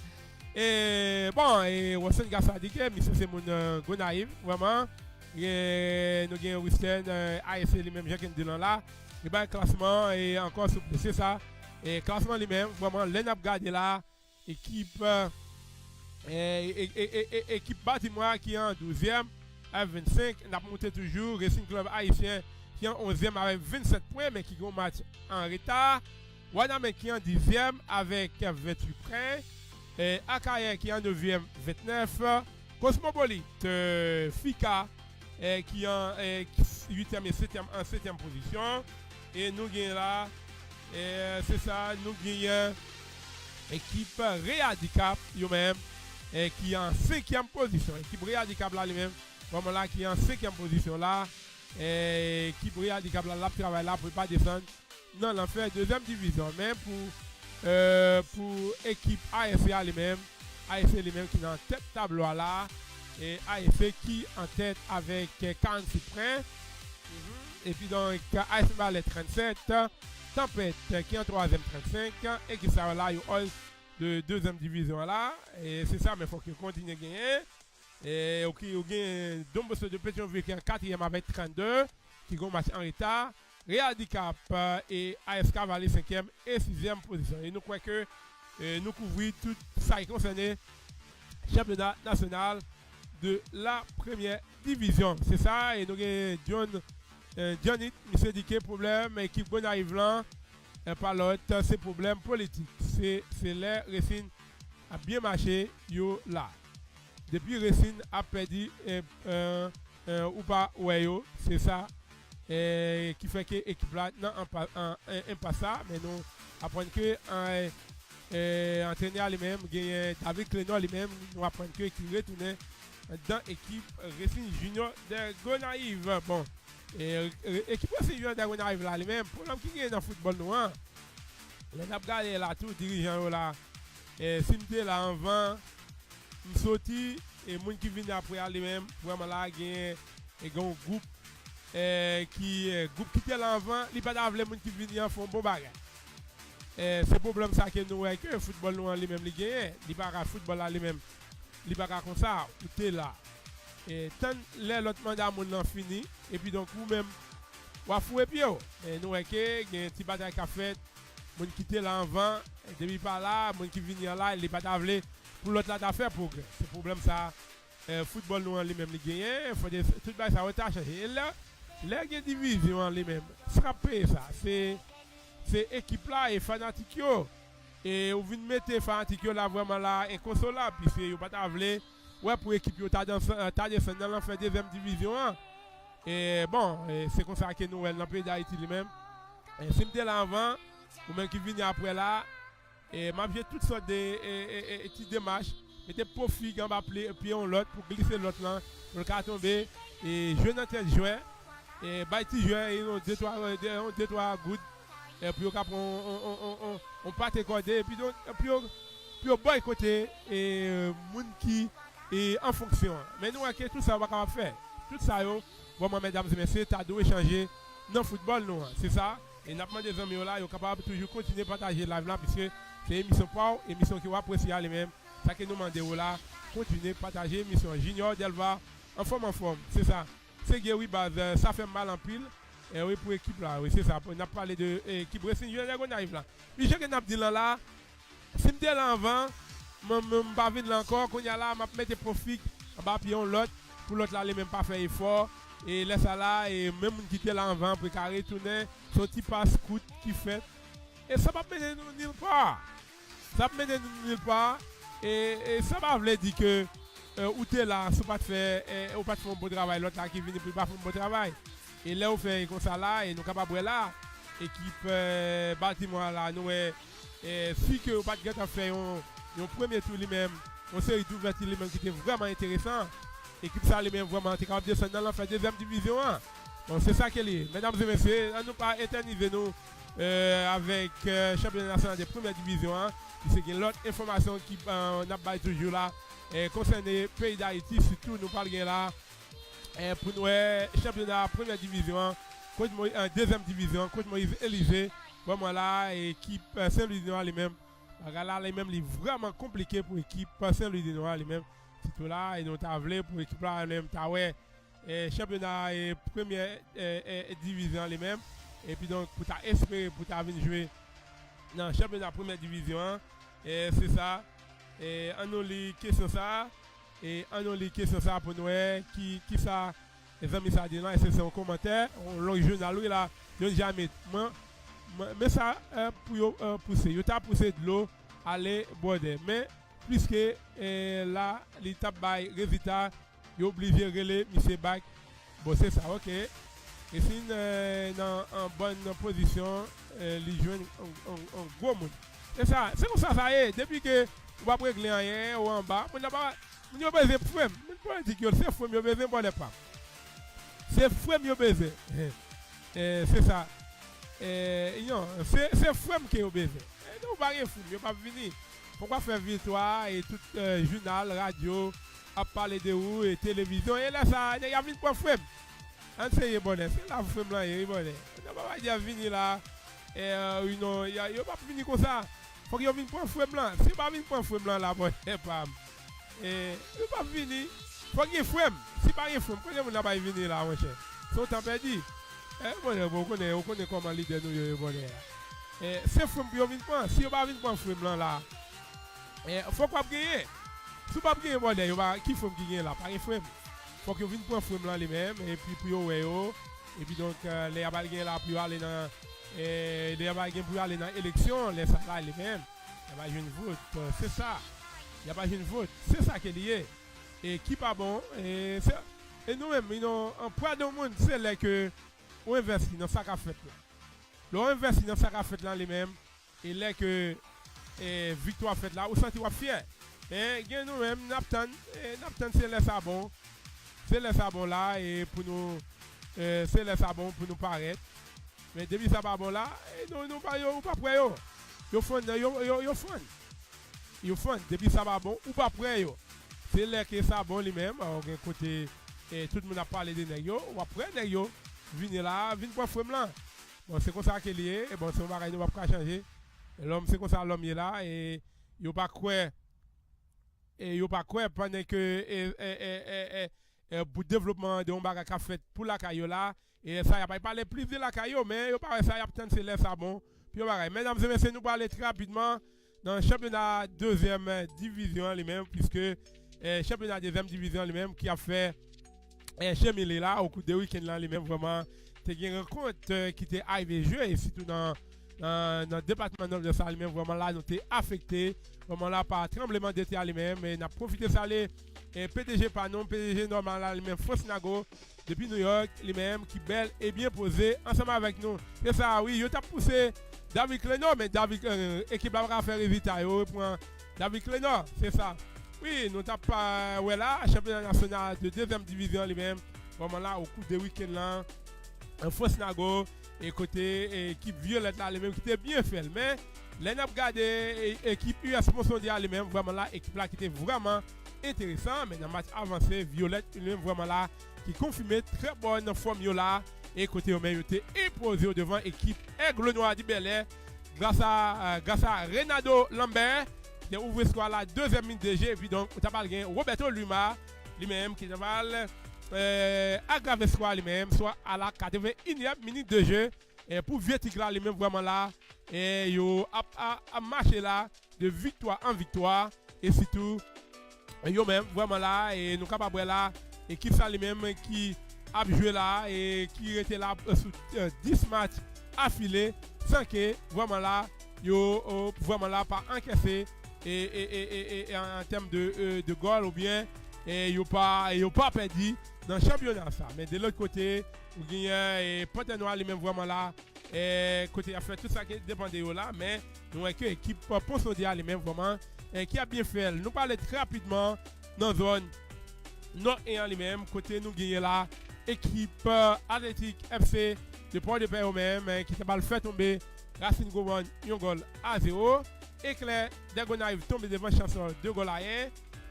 Et bon, et Wasson Gassadike, mais c'est mon go naïf, vraiment. Et nous avons Wissem ASC lui-même, j'ai qu'un là là. Et bien, classement, et encore souple, c'est ça. Et classement lui-même, vraiment, l'ENAP gardé là, équipe bâtiment qui est en 12e à 25, on a monté toujours, Racing Club haïtien qui est en 11e avec 27 points, mais qui a un match en retard. Waname qui est en 10e avec 28 points. Et Akaye qui est en 9e, 29. Cosmopolite, Fika qui est en 8e et 7e en 7e position. Et nous gagnons là, c'est ça, nous gagnons équipe Réadicap, eux-mêmes, qui est en 5e position. Équipe Réadicap là, lui-même, vraiment là, qui est en 5e position là. Équipe Réadicap là, là, travaille là pour ne pas descendre. Non, l'enfer, 2e division. Même pour équipe ASC lui-même, ASC lui-même qui est en tête tableau là. Et ASC qui en tête avec 46 points. Et puis donc AS Ballet 37, Tempête qui est en 3e 35 et qui sera là de 2e division là. Et c'est ça, mais il faut qu'il continue à gagner. Et ok, il y a Dombosso de Pétionville qui est en 4e avec 32, qui a un match en retard. Réadicap et AS Cavalier 5e et 6e position. Et nous croyons que nous couvrons tout ça qui concerne le championnat national de la première division. C'est ça, et nous avons Johnny, monsieur dit que problème, équipe Gonaïve là, par l'autre, c'est problème politique. C'est les Racine a bien marché, yo là. Depuis Racine a perdu ou pas, ouais, c'est ça. Qui fait que l'équipe là non impassable, mais nous apprenons que entraîneur lui-même, David Clénor lui-même, nous apprenons que qui retourne dans l'équipe Racine Junior de Gonaïve. Bon. Et l'équipe Racine Junior de Gonaïve là lui-même, problème qui est dans le football noir. Les Nabgalé là, tout dirigeant là, Simté là en vent, sorti et les gens qui viennent après lui-même, vraiment là, il y a un groupe. Qui était là avant, il n'y a pas de gens qui viennent faire un bon bagage. C'est le problème ça que nous avons, que le football nous lui-même il gagne, il n'y a pas de football lui-même, il n'y a pas comme ça, tout est là. Et tant que l'autre mandat est fini, et puis donc vous-même, vous avez foué pied. Et nous avons il y a un petit bataille qui a fait, les gens qui étaient là avant, et depuis par là, les gens qui viennent là, il n'y a pas de pour l'autre là faire progrès. C'est le problème ça, le football nous lui-même il gagne, il faut tout ça ça va changer. Et là, les divisions les-mêmes, frapper ça, c'est équipe là et fanatique et vous venez mettre fanatique là vraiment là inconsolable puisque vous pas t'avler ouais pour équipe t'as descendu dans l'enfer deuxième division et bon c'est comme ça que nous dans le pays d'Haïti lui-même et si m'était là avant ou même qui vient après là et m'a fait toutes sortes de petites démarches mettez profit en bas puis on l'autre pour glisser l'autre là pour le cas tomber et je dans tel juin et bâti joueur et on deux trois good et puis on pas t'accorder et puis on boycotter et moun qui et en fonction. Mais nous, ok, tout ça, on va capable faire. Tout ça, yo, vraiment, mesdames et messieurs, tu as dû échanger dans le football, nous. C'est ça. Et nous avons des amis là, ils sont capables de toujours continuer à partager live là, puisque c'est une émission pour émission qui va apprécier les-mêmes. Ça que nous demandons là, continuer à partager émission Junior Delva en forme. C'est ça. C'est que oui, bah, ça fait mal en pile. Et oui, pour l'équipe là, oui, c'est ça. On a parlé de l'équipe Racing Junior, on arrive là. Mais je que dit là, si je suis là avant, je ne vais pas venir encore, quand il y a là, je vais mettre des profits, je vais appuyer l'autre, pour l'autre là, il même pas faire effort. Et laisse ça là, et même qui était là avant, pour carré tourner, son petit passe-coute qui fait. Et ça va mener nous nulle part. Ça va mener nous nulle part. Et ça va veut dire que, où tu es là, si tu pas faire un bon travail, l'autre là qui vient pour pas faire un bon travail. Et là, on fait comme ça là, et nous sommes capables là, équipe Baltimore là, nous, si que vous pas de faire un premier tour lui-même, une série d'ouverture lui-même qui était vraiment intéressant. L'équipe ça lui-même vraiment est capable de descendre dans la deuxième division 1. Donc c'est ça qu'elle est. Mesdames et messieurs, on ne pas éterniser nous avec championnat national de première division 1. C'est qu'il y a l'autre information qui n'a toujours là concernant le pays d'Haïti, surtout nous parlons là pour nous championnat première division 1, en deuxième division, coach Moïse Élysée, vraiment là, équipe Saint-Louis-du-Nord lui-même. Là, lui-même, il est vraiment compliqué pour l'équipe Saint-Louis-du-Nord lui-même. Tout là, et nous avons pour l'équipe là, même, championnat et première division les-mêmes. Et puis donc, pour espérer, pour venir jouer dans le championnat première division 1, c'est ça. Et on a les questions ça. Et on a les questions ça pour nous, qui ça, les amis, ça dit là, et c'est un commentaire. On l'a journal, là, il jamais. Mais ça, pour pousser, il a poussé de l'eau, aller border. Mais, puisque là, l'étape by résultat, il est obligé de relayer M. Bach. Bon, c'est ça, ok. Et si en bonne position, il joue un gros monde. C'est ça, c'est comme ça, ça y est. Depuis que vous ne pouvez pas régler rien ou en bas, vous n'avez pas besoin de fouet. Vous ne pouvez pas dire que c'est fouet, vous avez besoin de pas. C'est fouet, vous avez besoin. C'est ça. C'est fouet qui est besoin. Vous ne pouvez pas rien foutre, vous ne pouvez pas venir. Pourquoi faire victoire et tout journal, radio, à parler de où et télévision. Et là, ça, il y a 20 points faibles. C'est bonnet, c'est là, vous là, il est bonnet. On ne va pas dire venir là. Et il ne va pas venir comme ça. Il faut qu'il y ait 20 points faibles là. Si pas 20 points faibles là, bonnet, pas. Et il ne va pas venir. Il faut qu'il y ait faible. Si pas rien faible, comment on n'a pas venir là, mon cher. Si on t'a perdu. On connaît comment l'idée nous est bonnet. C'est faible pour 20 points. Si on n'a pas 20 points faibles là. Il faut pas gagner. Si vous ne pouvez pas gagner, qui faut gagner là? Pas il faut que vous veniez pour un là les mêmes et puis pour et puis donc les abalguins là pour aller dans les abalguins pour aller dans l'élection, les ça là les mêmes. Il n'y a pas une vote, c'est ça. Il n'y a pas une vote, c'est ça qui est lié. Et qui pas bon et nous-mêmes, en poids de monde, c'est là que on investit dans ça qu'a fait là. On investit dans ça qu'a fait là les mêmes et là que victoire faite là, on senti fier. Et nous-mêmes, Naptan, c'est les sabons. C'est les sabons là, et pour nous, c'est les sabons pour nous paraître. Mais depuis ça pas bon là, nous pas prêts. Ils font. Depuis ça pas bon, ou pas prêts. C'est les que sabon lui-même, côté, tout le monde a parlé de nègres, ou après nègres, venez là, venez pour faire là. Bon, c'est comme ça qu'il est, et bon, c'est un bagage, nous va pas changer. L'homme, c'est comme ça, l'homme est là, et il n'y a pas quoi. Et il n'y a pas quoi pendant que pour le développement de l'homme qui a fait pour la caillou là, et ça, il n'y a pas parlé plus de la caillou, mais il n'y a pas ça, il y a peut-être c'est les sabons. Puis mesdames et messieurs, nous parlons très rapidement dans le championnat deuxième division lui-même, puisque championnat deuxième division lui-même qui a fait cheminer là au cours de week-end là lui-même, vraiment, c'est une rencontre qui était arrivé jouer, et surtout dans le département de ça lui-même, vraiment là, nous sommes affectés, vraiment là, par tremblement de terre lui-même, et nous avons profité de ça, et PDG Panon, PDG normal là lui-même, France Nago, depuis New York, lui-même, qui belle et bien posé, ensemble avec nous. C'est ça, oui, il a poussé David Clénor, mais David, équipe va faire résultat, il reprend David Clénor, c'est ça. Oui, nous n'avons pas, ouais là, championnat national de deuxième division lui-même, vraiment là, au cours des week-ends là, en France Nago, et côté équipe violette là, les mêmes qui était bien fait. Mais les n'a regardé équipe US mondiale les mêmes, vraiment là, équipe là qui était vraiment intéressant. Mais dans le match avancé, Violette, lui-même vraiment là, qui confirmait très bonne forme là. Et côté au même, il était imposé devant l'équipe Aigle Noir du Bel Air grâce à Renato Lambert qui a ouvert score la deuxième minute de jeu. Et puis donc, on a parlé Roberto Luma lui-même qui a aggravé score lui-même, soit à la 81e minute de jeu. Et pour Vietigla lui-même vraiment là, et il a marché là de victoire en victoire. Et surtout, yo même vraiment là, et nous capables là, équipe ça lui-même qui a joué là et qui était là sous 10 matchs affilés sans que vraiment là yo vraiment là pas encaissé et en termes de goal ou bien et yo pas perdu dans le championnat ça. Mais de l'autre côté vous gagnez et Pont-Noir lui-même vraiment là et côté a fait tout ça qui dépend de là, mais nous avons que équipe Pont-Sondia lui-même vraiment qui a bien fait. Nous parlons très rapidement dans la zone nord et en lui-même côté nous gagnons là équipe Athletic FC de Port-de-Paix eux-mêmes qui s'est fait tomber Racine Gomon 1 goal à 0. Éclair Dagonaïve tombé devant Chancel 2 goals à 1.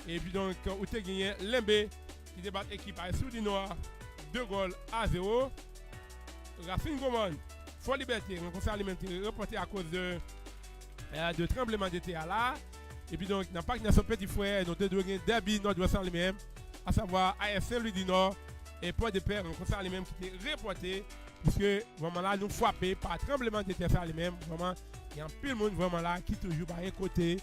Et puis donc où tu gagné Lembe qui débat équipe à Sud du Nord 2 goals à 0. Racine Gomon Fort Liberté rencontre alimentaire reporté à cause de tremblement de terre là. Et puis donc dans pas que son petit frère nous deux gagner derby nord-ouest en lui-même à savoir AS Saint-Louis du Nord et Port-de-Paix rencontre lui-même qui était reporté puisque vraiment là nous frappé par tremblement de terre lui-même vraiment il y a un pile monde vraiment là qui toujours par un côté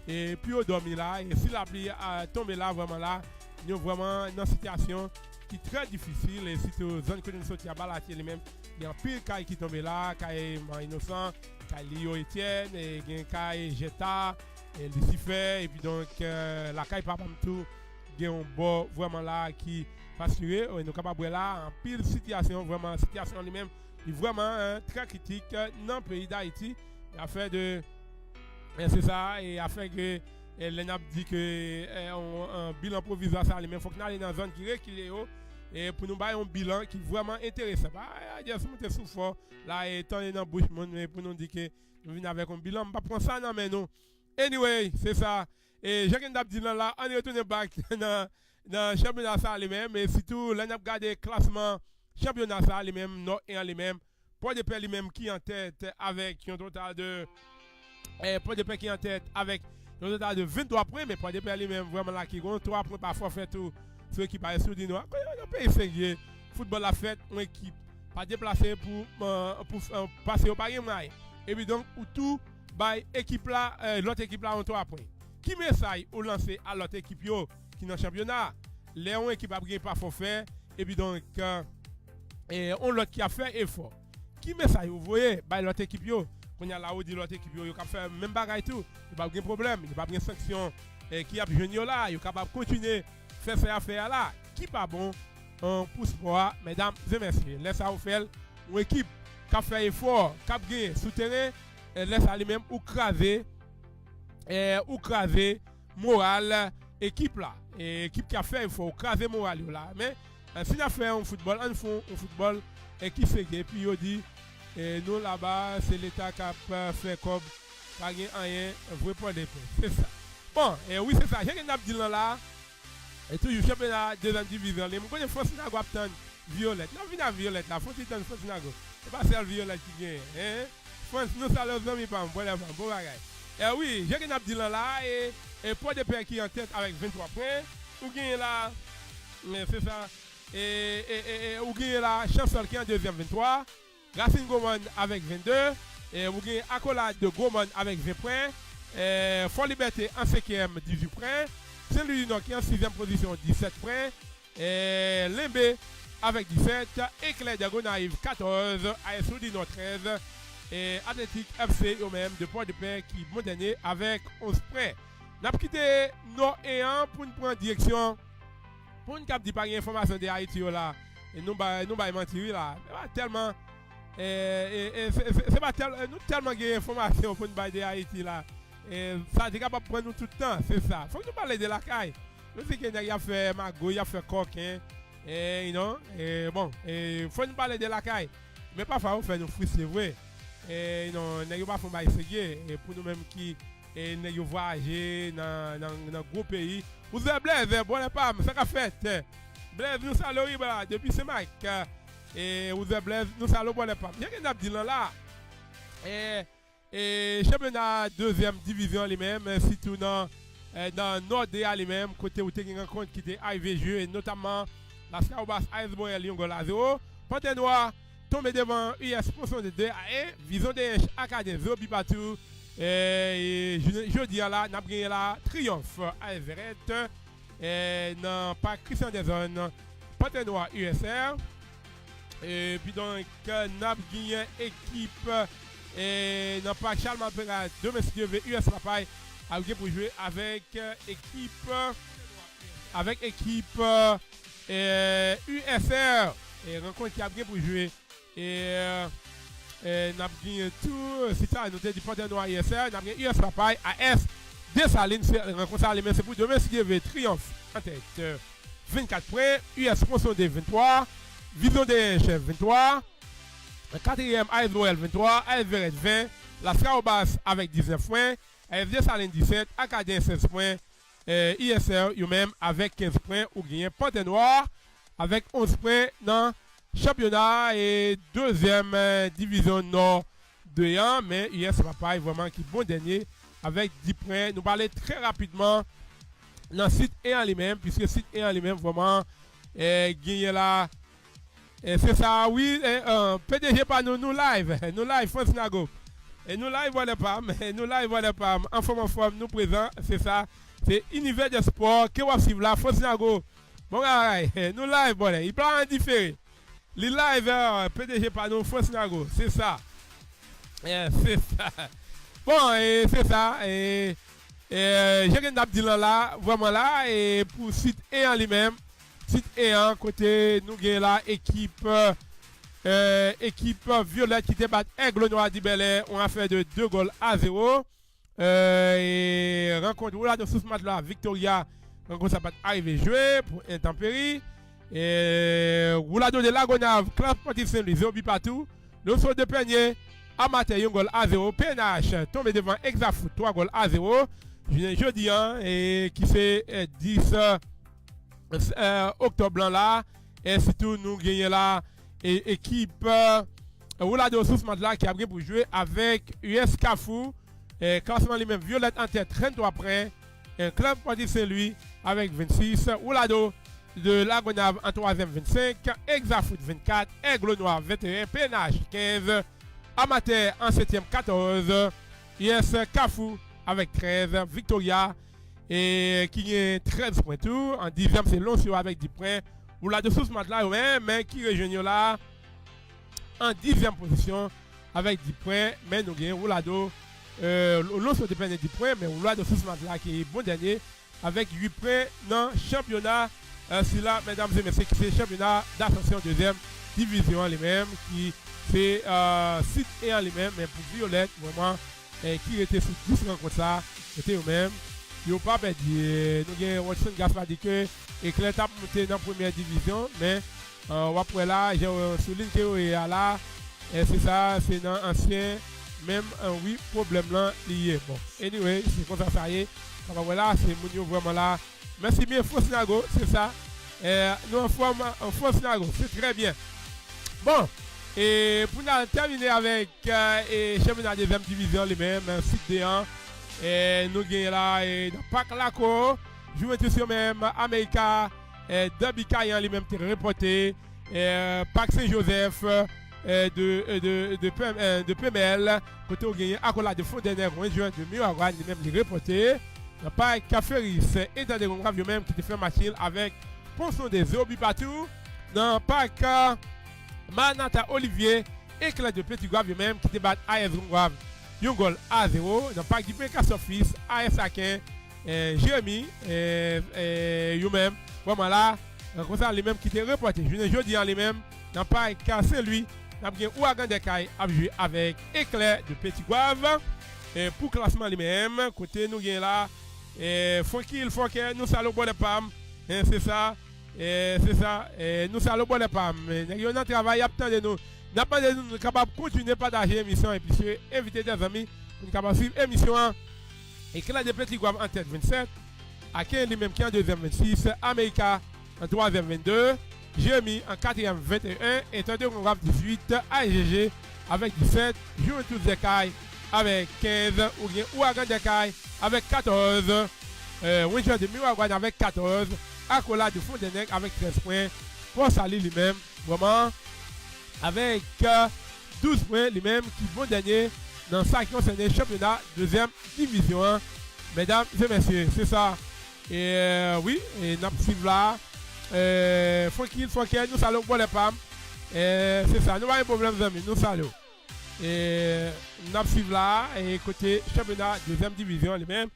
et puis au dormi là et si la pluie a tombé là vraiment là nous vraiment dans une situation qui est très difficile et surtout zone que nous sorti à Balaté lui-même il y a un pile caille qui tombe là caille innocent caille Lio Etienne et caille Jetta et Lucifer et puis donc la caille papa tout il y a un bon vraiment là qui assuré nous capable là en pile situation vraiment situation lui-même est vraiment très critique dans le pays d'Haïti afin de c'est ça et afin que l'ENAP dit que un bilan provisoire ça lui-même faut qu'on aille dans une zone qui reculée et pour nous bailler un bilan qui est vraiment intéressant pas dire se monter sous fort là et tant dans bouche monde mais pour nous dire que nous venons avec un bilan pas prendre ça non mais non anyway c'est ça et j'ai qu'un dit là on est retourné back dans le championnat ça lui-même et surtout là n'a regardé classement championnat ça lui-même non et en lui-même Port-de-Paix lui-même qui en tête avec un total de Port-de-Paix qui en tête avec un total de 23 points mais Port-de-Paix lui-même vraiment là qui ont 3 points par forfait tout ceux qui paraissent sur du noir on peut essayer football la fête une équipe pas déplacé pour passer au pari moyen et puis donc ou tout by équipe là l'autre équipe là ont 3 points qui message au lancer à l'autre équipe yo qui dans le championnat, les on équipe a gagné par forfait et puis donc on l'autre qui a fait effort. Qui message vous voyez by l'autre équipe yo, qu'on y a là où dit l'autre équipe yo, qui a fait même bagaille tout, il pas de problème, il pas de sanction qui a jeune là, il capable continuer faire ces affaires là, qui pas bon pour sport mesdames et messieurs. Laisse ça vous faire une équipe qui a fait effort, qui a gagné souterrain, laisse ça lui-même ou craser moral équipe là et équipe qui a fait il faut craser moral là mais si on a fait un football et qui fait et puis il dit nous là-bas c'est l'état qui a fait comme pas rien vrai pour des c'est ça bon et oui c'est ça j'ai un dit là et toujours championnat deuxième division les me connais France Synagogue Aptan Violette non vient Violette là faut dire France Synagogue c'est pas celle Violette qui gagne France nous ça leurs amis pas bon bagaille et oui j'ai un dit là et Port-de-Paix qui est en tête avec 23 points. Ou gagne là, c'est ça. Et ou gagne là, Chancel qui est en deuxième 23. Racine Gomon avec 22. Et vous gagnez Accolade de Gomon avec 20 points. Fort Liberté en 5e 18 points. Saint-Louis du Nord qui est en 6e position 17 points. Lembe avec 17. Éclair Diagonaïve 14. AS du Nord 13. Et Athletic FC eux-mêmes de Port-de-Paix qui moderné avec 11 points. Nous avons quitté Nord et 1 pour nous prendre direction. Pour nous capter pas d'informations de Haïti là. Et nous va mentir là. Tellement c'est pas tellement d'informations pour nous de Haïti là. Et ça est capable de prendre nous tout le temps, c'est ça. Faut que nous parler de la caille. Nous sais qu'il y a fait magot, il y a fait coquin. Et non, et bon, il faut nous parler de la caille. Mais parfois on fait nous frustrer vrai. Et non, nous pas faut essayer et pour nous même qui et nous voyager dans gros pays. Vous avez Blaise, bon les pas, ça qu'a fait. Blaise nous saluons depuis ce Mike. Et vous avez Blaise nous saluons bon les pas. Il y a qui dit là. Et championnat deuxième division lui-même, surtout dans Nord-Est lui-même, côté où tu as rencontre qui était arrivé jeu, et notamment la Scarobas Iceborne Lyon Goal à 0. Pantenois tombé devant US Poisson de 2 à 1, Vision des Acadien 0 but partout. Et jeudi là, nous avons gagné la triomphe à Everett, dans pas Christian Deson, Pantenois USR. Et puis donc, nous avons gagné équipe. Et dans pas Charles Malpera, domestique US Papaye a pour jouer avec équipe USR et rencontre qui a bien pour jouer et n'a gagné tout c'est ça noté du Pantenois USR n'a gagné US Papaye AS Dessalines rencontre ça c'est pour domestique triomphe en tête 24 points US Ponson de 23 Vision des chefs 23 quatrième Iceborne 23, Everett 20, la Scarobas avec 19 points, FD Salines 17, Acadien 16 points, ISR eux-mêmes avec 15 points, ou gagné Pantenois avec 11 points dans le championnat et deuxième division nord de Yan, mais IS Papaye vraiment qui bon dernier avec 10 points. Nous parlons très rapidement dans le site et en lui-même, puisque le site et en lui-même vraiment gagné là. Et c'est ça, oui, PDG pas nous live, France Nago. Et nous live, voilà pas, mais nous live, voilà pas. En forme, nous présents, c'est ça. C'est univers de sport, qui va suivre là, France Nago. Bon, nous live, voilà, il parle en différé. Les live, PDG pas nous, France Nago, c'est ça. C'est ça. Bon, et c'est ça. Et j'ai un abdilan là, vraiment là, et pour site et en lui-même. Site E1, côté nous avons la équipe Violette qui te bat Aigle Noir d'Ibelé. On a fait de 2 goals à 0. Et rencontre là de ce match là, Victoria, rencontre ça va arriver jouer pour Intempérie. Et Roulado de Lagonave, Classe Petit Saint-Louis, 0 but partout. Le saut de Peigné, Amateur, 1 goal à 0. PNH tombé devant Exafoot, 3 goals à 0. Jeudi, et qui fait 10. Octobre blanc là et surtout nous gagnons là équipe Roulado sous ce match là qui a bien pour jouer avec US Cafou et classement lui-même Violette en tête 33 points un club Petit Saint-Louis avec 26 Roulado de Lagonave en 3e 25 Exafoot 24 Aigle Noir 21 PNH 15 Amateur en 7e 14 US Cafou avec 13 Victoria et qui est 13 points tout. En 10e, c'est Lonsio avec 10 points. Ou là, de ce match-là, mais qui rejoignent là en 10e position avec 10 points. Mais nous gagnons Roulado. Lonsio dépend de 10 points, mais Roulado de ce match-là qui est bon dernier avec 8 points dans le championnat. C'est là, mesdames et messieurs, c'est le championnat d'ascension 2e division en lui-même, qui c'est site et en lui-même, mais pour Violette, vraiment, qui était sur 10 rencontres ça, c'était eux-mêmes. Il n'y a pas perdu. Nous avons Watson Gaspard dit que Éclair a monté dans la première division, mais après là, j'ai souligné que là, c'est ça, c'est dans l'ancien, même oui, problème là lié. Bon, anyway, c'est comme ça, ça y est. Voilà, c'est Mounio vraiment là. Merci bien, Fausse Nago, c'est ça. Nous en Fausse Nago, c'est très bien. Bon, et pour terminer avec le championnat de 20e division, les mêmes, site D1. Et nous gagnons là, et dans Pac Laco, jouons sur même América, Derby Cayen, les mêmes reportés, Pac Saint-Joseph de PML, côté où gagné Accolade de Fondener, ou un joueur de Miroir, les mêmes les reportés. Dans Pac Caféris, et dans des grave même qui te fait machine avec Ponson des 0 but partout. Dans Pac Manata Olivier, éclat de Petit Grave même qui te bat AS Grave. Un goal à 0 dans le parc du PK Office, AS Akin, Jérémy, eux-mêmes. Vraiment là, comme ça, les mêmes qui étaient reportés. Je dis les mêmes, dans le parc Saint-Louis, nous avons Ouagan de Caille à jouer avec Éclair de Petit Guave. Pour le classement les mêmes, côté nous avons là, Fonky, nous saluons bon de Pam. C'est ça, c'est ça. Nous saluons bon de Pam. Nous avons un travail à de nous. Nous sommes capables de continuer à partager l'émission et puis inviter des amis pour nous suivre l'émission Et Clan de Petit Guave en tête 27. Aken lui-même qui en deuxième 26. America en troisième 22. Jérémy en quatrième 21. Et Tandé Guave 18. AGG avec 17. Juventus Dekai avec 15. Ou bien Ouagan Dekai avec 14. Winter de Miwagwan avec 14. Akola de Fontenay avec 13 points. Pour Sali lui-même, vraiment, avec 12 points lui-même, qui vont dernier dans ça qui concerne le championnat deuxième division 1. Mesdames et messieurs, c'est ça. Et oui, et nous suivons là. Faut qu'il nous allons pour les PAM. C'est ça, nous avons un problème, amis, nous allons. Et nous suivons là, et côté championnat deuxième division lui-même,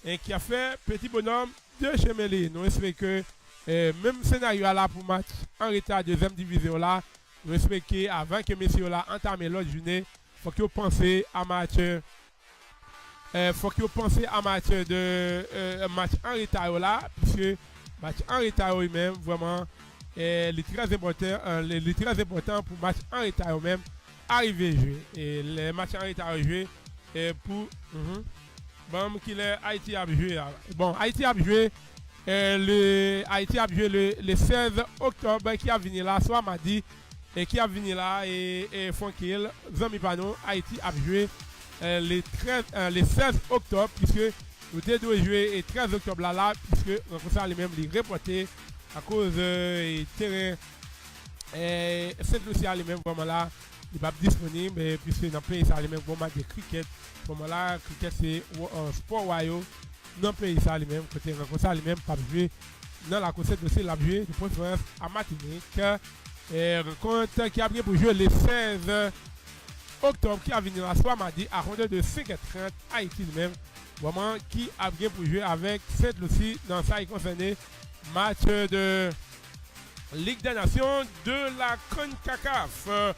et qui a fait petit bonhomme de Chemelé. Nous espérons que même scénario là pour match en retard deuxième division là, nous espérons qu'avant que messieurs là entament l'autre journée, faut que vous pensez à match. Faut que vous pensez à match de match en retard là, puisque match en retard même vraiment les très important, les très important pour match en retard même arriver jouer et les matchs en retard jouer pour bon qu'il est Haïti a joué. Bon, Haïti a joué Haïti a joué le 16 octobre qui a venu là soit mardi et qui a venu là et Fonkil Zami Pano Haïti a joué le 16 octobre puisque nous devons jouer le 13 octobre là puisque comme ça les mêmes les reportés à cause terrain Saint-Lucia les mêmes vraiment là il n'est pas disponible puisque dans le pays ça les mêmes vraiment de cricket vraiment là cricket c'est un sport royal dans le pays ça les mêmes côté comme ça les mêmes pas jouer dans la concert aussi l'a joué de préférence à Martinique rencontre qui a bien pour jouer le 16 octobre qui a venu la soirée mardi à rondeur de 5h30 Haïti même vraiment qui a bien pour jouer avec Saint-Lucie dans ça il concernait match de Ligue des Nations de la CONCACAF.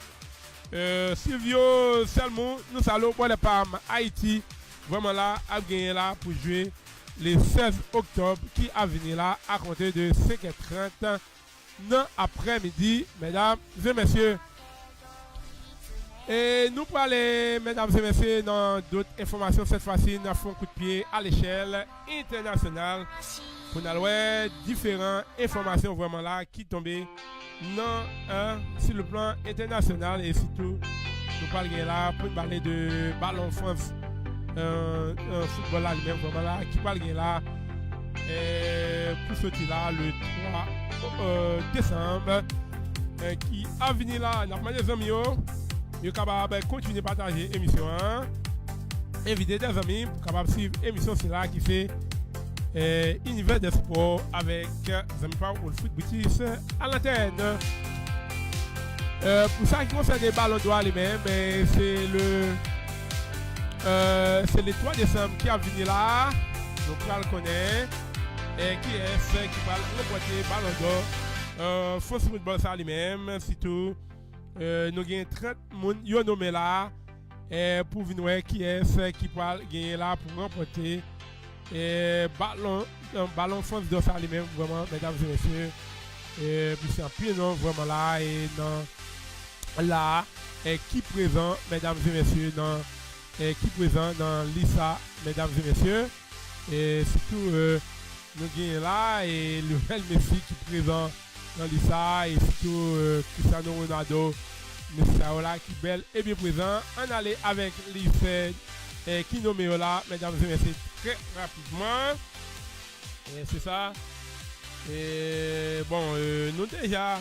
Silvio Salmon nous allons pour les PAM Haïti vraiment là a gagné là pour jouer le 16 octobre qui a venu là à compter de 5h30 dans après-midi mesdames et messieurs. Et nous pour aller, mesdames et messieurs, dans d'autres informations, cette fois-ci, nous avons un coup de pied à l'échelle internationale pour nous avoir différentes informations vraiment là qui tombent sur le plan international et surtout, nous parlons là pour parler de ballon France, football là lui-même vraiment là, qui parle là pour sortir là le 3 décembre, qui a venu là, nous avons des amis. Vous êtes capable de continuer à partager l'émission. Inviter des amis pour capable suivre l'émission là qui fait Univers des sports avec Zami Pao ou le foot Boutis à l'antenne. Pour ça qui concerne les ballons d'or les-mêmes, c'est le 3 décembre qui a venu là. Donc on le connaît. Qui est qui va remporter ballon d'or. France Football ça lui-même, surtout. Nous avons 30 personnes qui nommé là pour venir qui est qui va gagner là pour remporter ballon France de ça lui-même vraiment mesdames et messieurs puis c'est un pied non vraiment là et dans là qui présent mesdames et messieurs dans qui présent dans l'ISA mesdames et messieurs et surtout nous gagnons là et Lionel Messi qui présent dans l'ISA et surtout Cristiano Ronaldo Monsieur là qui belle et bien présent on allait avec l'IFED qui nomme là mesdames et messieurs très rapidement et c'est ça et bon nous déjà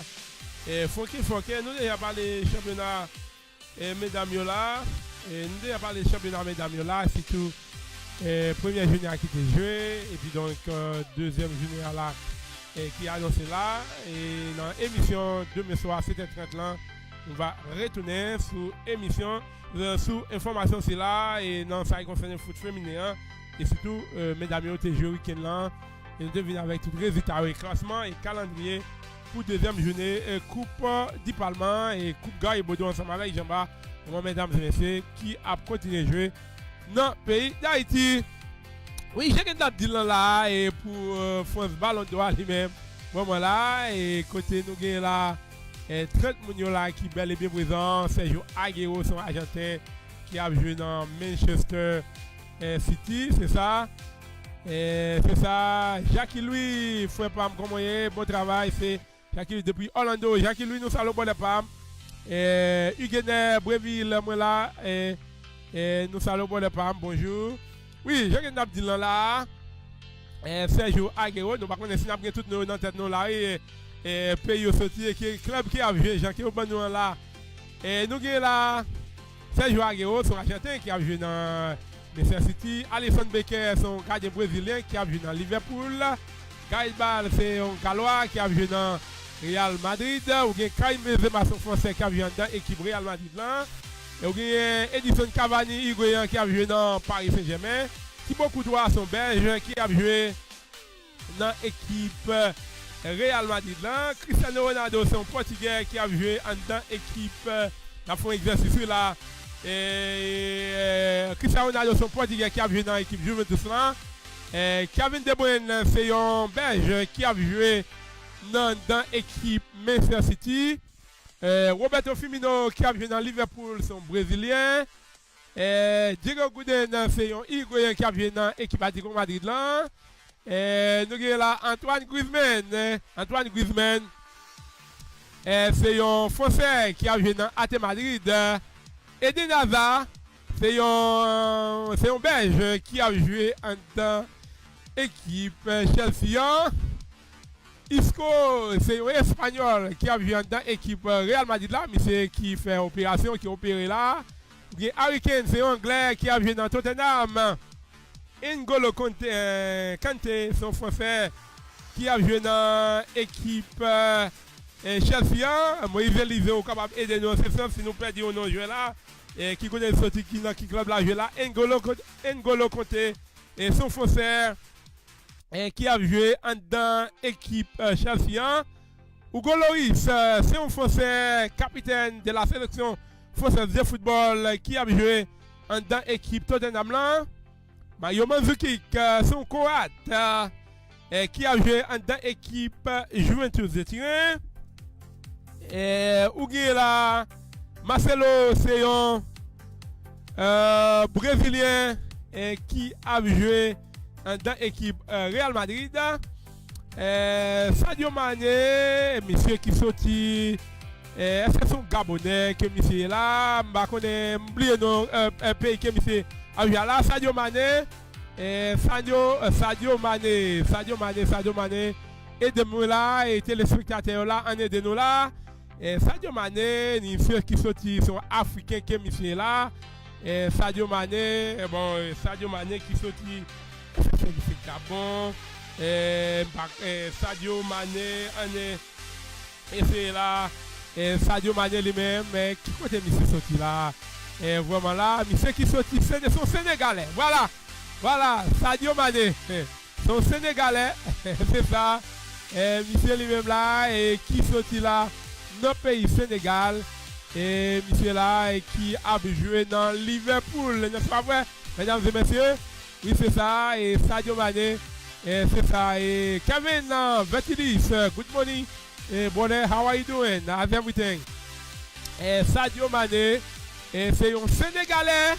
faut que nous déjà parlé championnat mesdames là et nous déjà parlé championnat mesdames là surtout première journée qui était jouée et puis donc deuxième journée là qui est annoncé là et dans l'émission demain soir 7h30 là on va retourner sur émission sur information c'est là et dans ça qui concerne le foot féminin et surtout mesdames et joué week-end là et nous devons avec tout le résultat et classement et calendrier pour deuxième journée coupe du Parlement et coupe Gars et Bodo ensemble avec Jamba mesdames et messieurs qui a continué à jouer dans le pays d'Haïti. Oui, j'ai une date là et pour France Ballon d'Or lui-même. Vraiment là et côté nous gagne là 30 moun là qui bel et bien présent, Sergio Aguero son argentin qui a joué dans Manchester City, c'est ça. C'est ça. Jackie Louis, frère Pam, comment est, bon travail, c'est Jackie depuis Orlando. Jackie Louis, nous saluons bon Pam. Huguenet, Breville, moi là. Nous saluons bon Pam, bonjour. Oui, je viens dit là. Sergio Aguero, nous ne connaissons pas tout nous dans tête nous là. Pays au sorti, club qui a joué, Jean qui est au bon nous là. Nous avons là Sergio Aguero, son Argentin qui a joué dans Manchester City. Alisson Becker, son gardien brésilien qui a joué dans Liverpool. Gareth Bale, c'est un Gallois qui a joué dans Real Madrid. Ou bien Karim Benzema, son français qui a joué dans l'équipe Real Madrid là. Et ou bien Edison Cavani, Higuain qui a joué dans Paris Saint-Germain. Thibaut Courtois, son belge qui a joué dans l'équipe Real Madrid là. Cristiano Ronaldo, c'est un portugais qui a joué dans l'équipe. Dans un exercice là. Cristiano Ronaldo, son portugais qui a joué dans l'équipe Juventus là. Kevin De Bruyne, c'est un belge qui a joué dans l'équipe Manchester City. Roberto Firmino qui a joué dans Liverpool, c'est un brésilien. Diego Godin, c'est un Higuain qui a joué dans l'équipe Atlético Madrid là. Nous avons là Antoine Griezmann. Antoine Griezmann, c'est un Français qui a joué dans AT Madrid. Eden Hazard, c'est un Belge qui a joué dans l'équipe Chelsea. Isco, c'est un Espagnol qui a joué dans l'équipe Real Madrid là, mais c'est qui fait opération, qui opéré là. Harry Kane, c'est un Anglais qui a joué dans Tottenham. N'Golo Kanté, son français qui a joué dans l'équipe Chelsea. Moïse Eliseo capable d'aider nous, c'est ça, si nous perdons nos joueurs là. Qui connaît le sorti qui dans qui club là joué là. N'Golo Kanté, et son français qui a joué dans l'équipe Chelsea. Hugo Lloris, c'est un français capitaine de la sélection française de football qui a joué dans l'équipe Tottenham là. Mario Mandzukic, c'est un Croate qui a joué dans l'équipe Juventus de Turin. Là, Marcelo, c'est un Brésilien qui a joué dans l'équipe Real Madrid. Sadio Mané, monsieur qui sorti. Est-ce que c'est un Gabonais que monsieur est là? Je connais un pays que monsieur a joué là. Sadio Mané. Sadio Mané. Aidez-moi là, et téléspectateurs là, en aidez-nous là. Sadio Mané, les ceux qui sont africains qui sont là. Sadio Mané, Sadio Mané qui sorti, c'est Gabon. Sadio Mané, c'est là. Sadio Mané lui-même, mais qui côté monsieur sorti là? Vraiment là, monsieur qui sorti, c'est son Sénégalais. Voilà, Sadio Mané, son Sénégalais, c'est ça. Monsieur lui-même là, et qui sorti là? Notre pays Sénégal, et monsieur là qui a joué dans Liverpool, n'est-ce pas vrai, mesdames et messieurs? Oui, c'est ça, et Sadio Mané, c'est ça, et Kevin Vetilis, good morning, et brother, how are you doing? How's everything? Et Sadio Mané, c'est un Sénégalais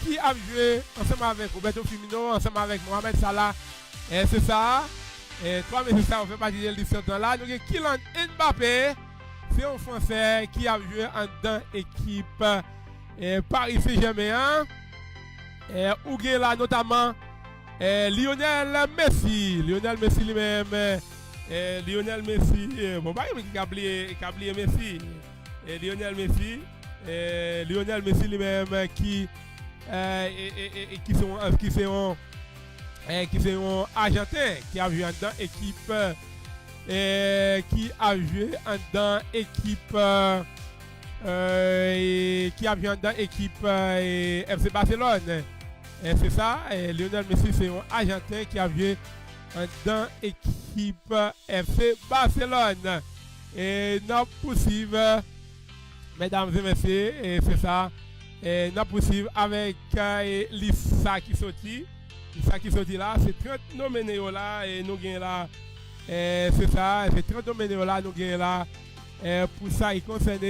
qui a joué ensemble avec Roberto Firmino, ensemble avec Mohamed Salah, c'est ça, et toi, mais c'est ça, on fait partie de l'histoire là, nous avons Kylian Mbappé. C'est un Français qui a joué dans l'équipe Paris Saint-Germain. Où il là notamment Lionel Messi. Lionel Messi lui-même. Lionel Messi. Bon, bah, il a oublié Messi. Lionel Messi lui-même qui sont Argentins qui a joué dans l'équipe. Qui a joué dans l'équipe FC Barcelone. C'est ça, Lionel Messi c'est un Argentin qui a joué dans l'équipe FC Barcelone. Et nous poursuivons, mesdames et messieurs, c'est ça. Nous poursuivons avec l'ISA qui sortit. L'ISA qui sortit là, c'est 30 nominés là et nous gagnons là. C'est ça, c'est 30 domaines là, nous gagnons là. Pour ça qui concerne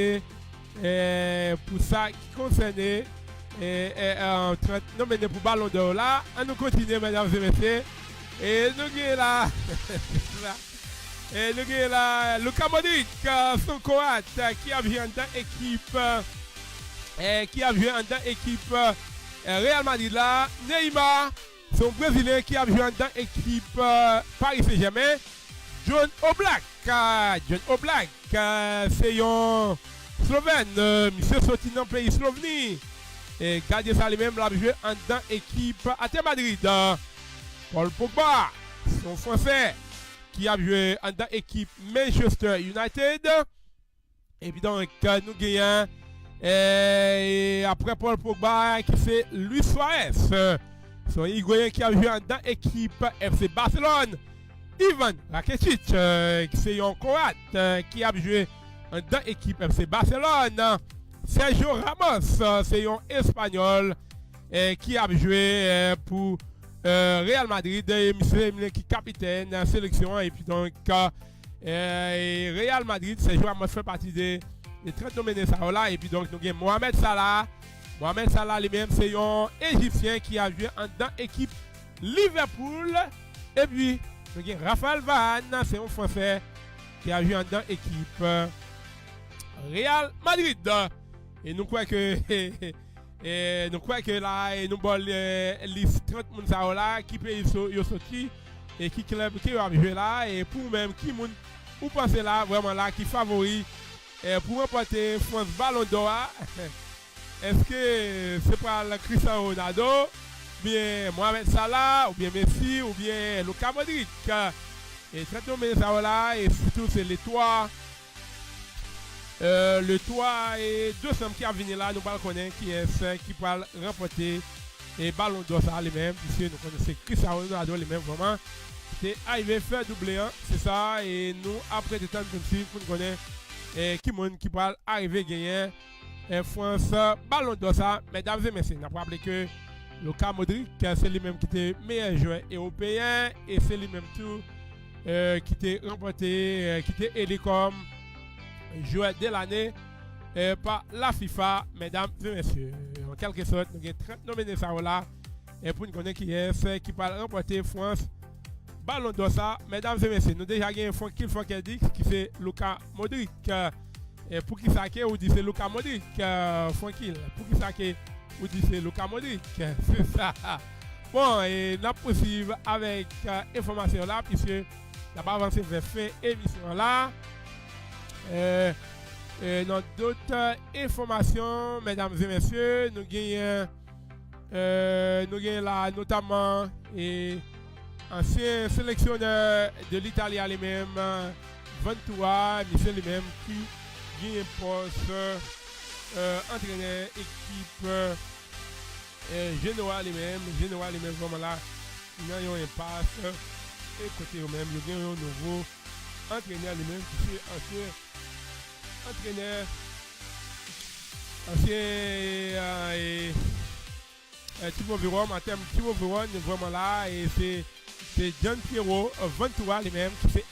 30 nominés pour Ballon d'Or là. On nous continue, mesdames et messieurs. Et nous avons là. Et nous avons là Luka Modric, son croate, qui a joué en tant équipe. Qui a joué en tant équipe Real Madrid là. Neymar, son Brésilien qui a joué en tant équipe Paris Saint-Germain. John Oblak, c'est un Slovène, monsieur sorti dans le pays Slovénie. Et gardez ça lui-même, l'a joué en tant équipe à Madrid. Paul Pogba, son français, qui a joué en tant équipe Manchester United. Et puis donc, nous gagnons. Et après Paul Pogba, qui c'est Luis Suarez, son Higuain qui a joué en tant équipe FC Barcelone. Ivan Rakitic, qui c'est un croate qui a joué dans l'équipe FC Barcelone. Sergio Ramos, c'est un espagnol qui a joué pour Real Madrid. Monsieur qui est capitaine de la sélection. Et puis donc, Real Madrid, Sergio Ramos fait partie des 30 nominés. Et puis donc, nous avons Mohamed Salah. Mohamed Salah lui-même, c'est un Égyptien qui a joué dans l'équipe Liverpool. Et puis, nous avons Raphaël Varane, c'est un Français qui a joué dans l'équipe Real Madrid. Et nous croyons que là, nous avons les 30 personnes là qui pays sont sortis et qui club qui a joué là. Et pour même qui vous pensez là, vraiment là, qui favori pour remporter France Ballon d'Or. Est-ce que c'est pas le Cristiano Ronaldo, ou bien Mohamed Salah, ou bien Messi, ou bien Luka Modric? Et très tôt, mais ça là, et surtout c'est les trois. Le 3 et 2 sommes qui a venu là, nous allons connaître qui est ce qui va remporter et Ballon d'Or ça les-mêmes, puisque nous connaissons Cristiano Ronaldo les-mêmes vraiment. C'est arrivé faire doubler, hein, c'est ça, et nous après de temps comme si pour nous connaître qui va arriver gagner France Ballon d'Or ça, mesdames et messieurs, n'a pas rappelé que Luka Modric c'est lui-même qui était meilleur joueur européen et c'est lui-même tout qui était remporté, qui était élu comme joueur de l'année par la FIFA, mesdames et messieurs. En quelque sorte, nous avons 30 nominés ça là et pour nous connaître qui est ce qui va remporter France Ballon d'Or ça, mesdames et messieurs. Nous déjà gagné Francky Fonkedix qui c'est Luka Modric. Et pour qui ça que vous dites c'est Luka Modric, Francky. Pour qui ça que vous dites c'est Luka Modric, c'est ça. Bon, et nous poursuivons avec information là, puisque nous avons avancé vers fin émission là. Dans d'autres informations, mesdames et messieurs, nous gagnons là notamment ancien sélectionneur de l'Italie lui-même, Ventura, monsieur lui-même, qui gagne un poste entraîneur équipe Genoa lui-même vraiment là, il y a un impasse et côté eux-mêmes, il y a un nouveau entraîneur lui-même qui est ancien entraîneur Thibaut Véron, en termes Thibaut Véron vraiment là et c'est John Piero Ventura lui-même qui fait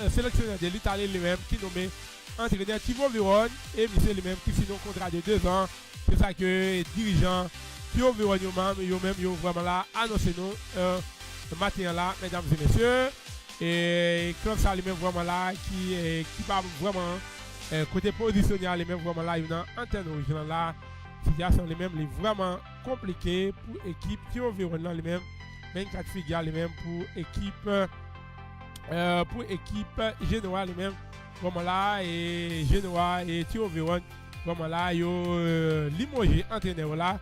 sélectionneur de l'Italie lui-même qui nommé entraîneur Thibaut Véron et monsieur lui-même qui signe un contrat de 2 ans. C'est ça que dirigeant Thibaut Véron eux-mêmes ils ont vraiment là annoncé nous ce matin là, mesdames et messieurs. Et comme ça lui-même vraiment là qui va vraiment côté positionnaire lui-même vraiment là il y a une antenne originale là situation lui-même est vraiment compliquée pour équipe qui environne lui-même 24 figures lui-même pour équipe Genoa lui-même vraiment là et Genoa et Thio Véron vraiment là yo limogé entraîneur là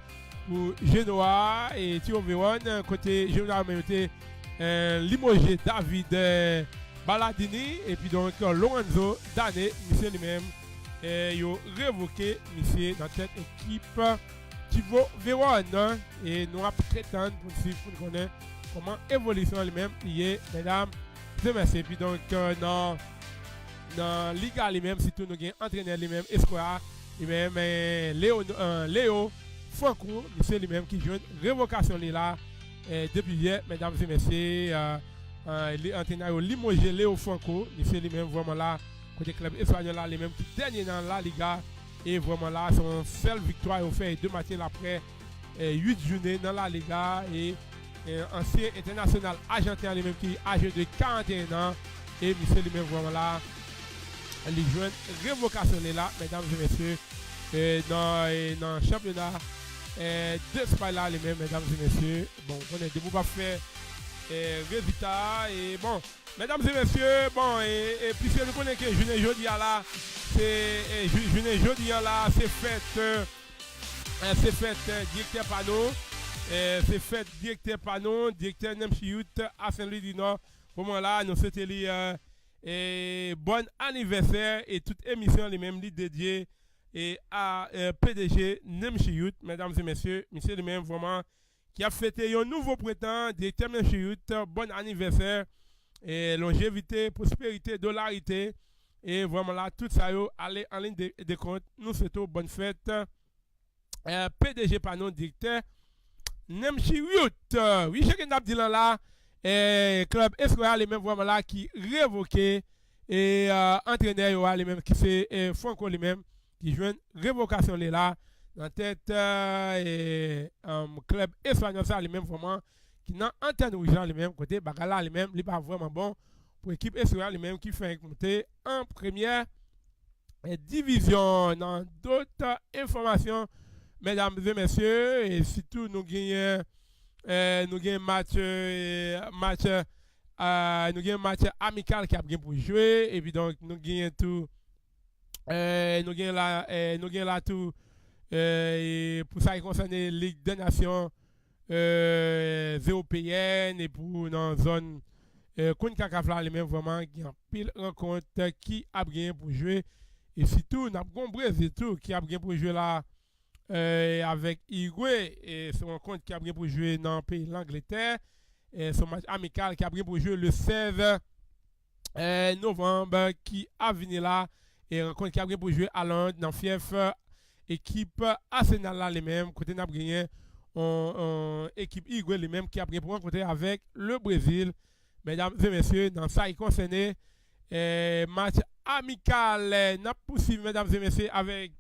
pour Genoa et Thio Véron côté Genoa même été limogé David Balladini et puis donc Lorenzo Dane monsieur lui-même il a révoqué monsieur dans cette équipe Thibaut Véron et nous allons prétendre pour connaître comment évolution lui-même est mesdames et messieurs. Et puis donc dans Liga lui-même surtout nous avons entraîneur lui-même Escola lui-même Léo Franco monsieur lui-même qui joue une révocation là depuis hier mesdames et messieurs l'entraîneur limogé Léo Franco monsieur lui-même vraiment là côté club espagnol là lui-même qui dernier dans la Liga Et vraiment là, son seule victoire au fait 2 matchs après 8 journées dans la Liga. Et ancien international argentin lui-même qui est âgé de 41 ans. Et monsieur lui-même vraiment là, les jeunes révocation là, mesdames et messieurs, dans le championnat d'Espagne là, les mêmes, mesdames et messieurs. Bon, on est debout pour faire résultat. Et bon, mesdames et messieurs, bon, et puisque nous connaissons que journée jeudi là, c'est journée jeudi là, c'est fête directeur Pano, c'est fête directeur Pano, directeur Nemchiout à Saint-Louis du Nord. Pour moi là, nous souhaitons et bon anniversaire et toute émission les mêmes dédiée et à PDG Nemchiout, mesdames et messieurs, monsieur le même vraiment qui a fêté un nouveau printemps, directeur Nemchiout, bon anniversaire et longévité, prospérité, dollarité et vraiment là tout ça yo aller en ligne de compte. Nous souhaitons bonne fête. PDG Pano, directeur Nemchiout. Oui, chacun n'a dit là. Club Escola les mêmes vraiment là qui révoqué et entraîneur les mêmes qui c'est Franco les mêmes qui joignent révocation là dans tête club espagnol ça les mêmes vraiment qui dans antenne rouge les mêmes côté Bagala les mêmes il pas vraiment bon pour équipe Escola les mêmes qui fait monter en première division. Dans d'autres informations mesdames et messieurs et surtout nous gagnons match amical qui a bien pour jouer et puis donc nous gagnons tout nous gagnons là tout pour ça qui concerne Ligue des Nations européennes et pour dans zone CONCACAF là les mêmes vraiment qui ont pile rencontre qui a bien pour jouer et surtout nous avons Brésil tout qui a bien pour jouer là avec Uruguay et son rencontre qui a bien pour jouer dans le pays l'Angleterre et son match amical qui a bien pour jouer le 16 novembre qui a venu là et rencontre qui a bien pour jouer à Londres dans fief équipe Arsenal là les mêmes côté n'a gagné équipe Uruguay les mêmes qui a bien pour rencontrer avec le Brésil. Mesdames et messieurs, dans ça il concerne match amical n'a poursuivi mesdames et messieurs avec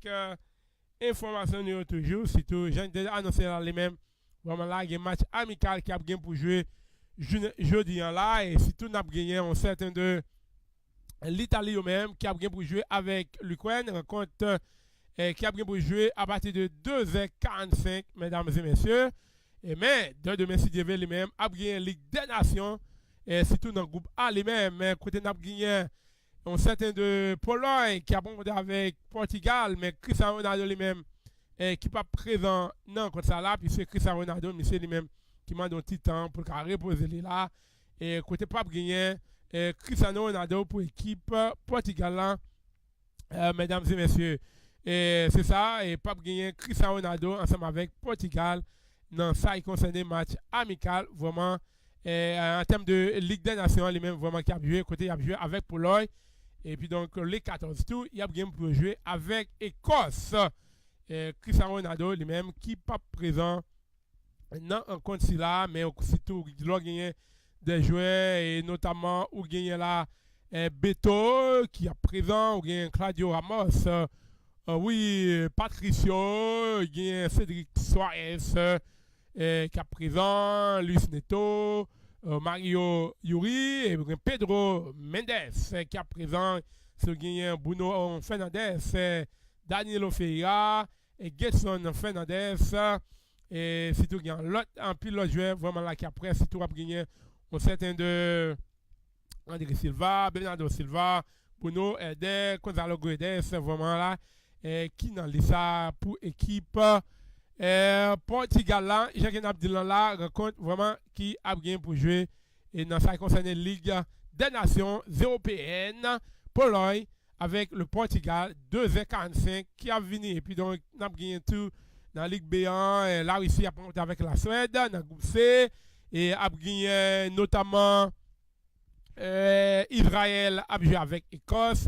information toujours, surtout, j'ai déjà annoncé là les mêmes. Vraiment là, il y a un match amical qui a gagné pour jouer jeudi là. Et surtout, nous avons gagné un certain de l'Italie eux-mêmes qui a gagné pour jouer avec l'Ukraine. Rencontre qui a gagné pour jouer à partir de 2h45, mesdames et messieurs. Et mais, demain, si Dieu veut, les mêmes, a gagné Ligue des Nations. Et surtout dans le groupe A, les mêmes. Mais côté, nous avons gagné un certain de Pologne qui a monté avec Portugal, mais Cristiano Ronaldo lui-même qui n'est pas présent non contre ça là, puis c'est Cristiano Ronaldo, monsieur lui-même qui m'a donné un petit temps pour reposer là. Et côté pas gagné, Cristiano Ronaldo pour l'équipe Portugal là, mesdames et messieurs. Et c'est ça, et pas gagné Cristiano Ronaldo ensemble avec Portugal dans ça, il concerne des matchs amicaux, vraiment. En termes de Ligue des Nations, lui-même vraiment qui a joué, côté il a joué avec Pologne. Et puis donc les 14 tours, il y a bien pour jouer avec Écosse. Cristiano Ronaldo lui-même qui n'est pas présent dans un compte là, mais surtout il a gagné des joueurs et notamment où gagné là Beto qui est présent, ou gagné Claudio Ramos, oui Patricio, il y a Cédric Suarez qui est présent, Luis Neto. Mario Yuri et Pedro Mendes qui est présent sur Bruno Fernandes, Danilo Ferreira et Gerson Fernandes et surtout il y a un pilote joueur vraiment là qui après surtout a gagné un certain de André Silva, Bernardo Silva, Bruno Eder, Gonzalo Guedes vraiment là qui dans ça pour équipe Portugal là, Jacques Abdilan là rencontre vraiment qui a bien pour jouer et dans ça concerne la Ligue des Nations européennes, Pologne avec le Portugal 2h45 qui a venu et puis donc on a gagné tout dans la Ligue B1 là ici a monté avec la Suède dans le groupe C et a gagné notamment Israël a joué avec Écosse,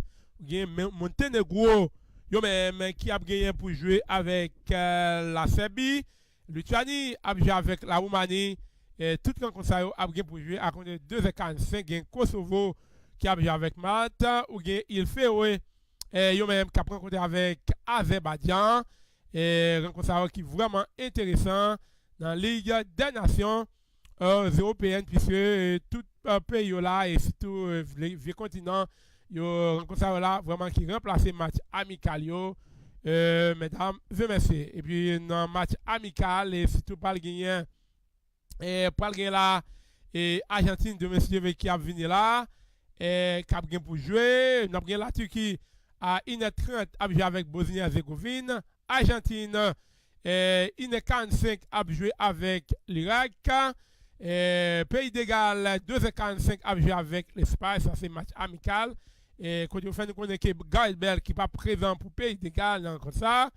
Monténégro yo même qui a gagné pour jouer avec la Serbie, Lituanie a joué avec la Roumanie et tout le monde ça a gagné pour jouer à compter de 2h45 gain Kosovo qui a joué avec Malte ou gain il fait Yo même qui a rencontré avec Azerbaïdjan. Rencontre ça qui est vraiment intéressant dans la Ligue des Nations européennes, puisque tout pays là et surtout les vieux continents, yo rencontre ça là vraiment qui remplace match amical yo. Mesdames et messieurs. Et puis dans le match amical, et surtout pas le gagner, pas le gagner là, et Argentine de monsieur qui a venu là, et qui a gagné pour jouer. Nous avons gagné la Turquie à 1h30 à jouer avec Bosnie-Herzégovine. Argentine, 1h45 à jouer avec l'Irak. Pays d'égal, 2h45 à jouer avec l'Espagne. Ça c'est match amical. Et quand vous faites nous connaître que Gareth Bale qui n'est pas présent pour pays d'égal, comme ça.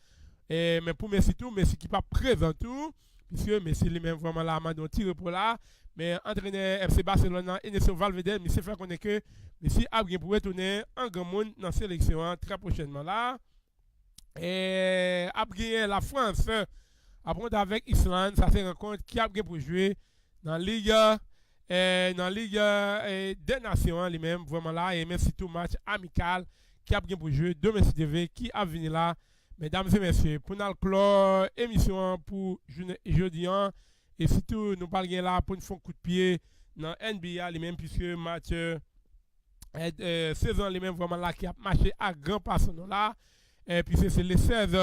Mais pour Messi tout, Messi qui n'est pas présent tout. Puisque Messi lui-même vraiment là, m'a donné tiré pour là. Mais entraîneur FC Barcelone, Enesio Valverde, Messi fait connaître que Messi a bien pour retourner en grand monde dans la sélection très prochainement là. Et a gagné la France après avec Islande, ça c'est une rencontre qui a bien pour jouer dans la Ligue des Nations lui-même vraiment là et même surtout match amical qui a bien pour jouer de Messi TV qui a venu là. Mesdames et messieurs, pour nous clore émission pour jeudi et surtout nous parlons là pour nous faire un coup de pied dans NBA lui-même puisque match saison lui-même vraiment là qui a marché à grand pas là et puis c'est le 16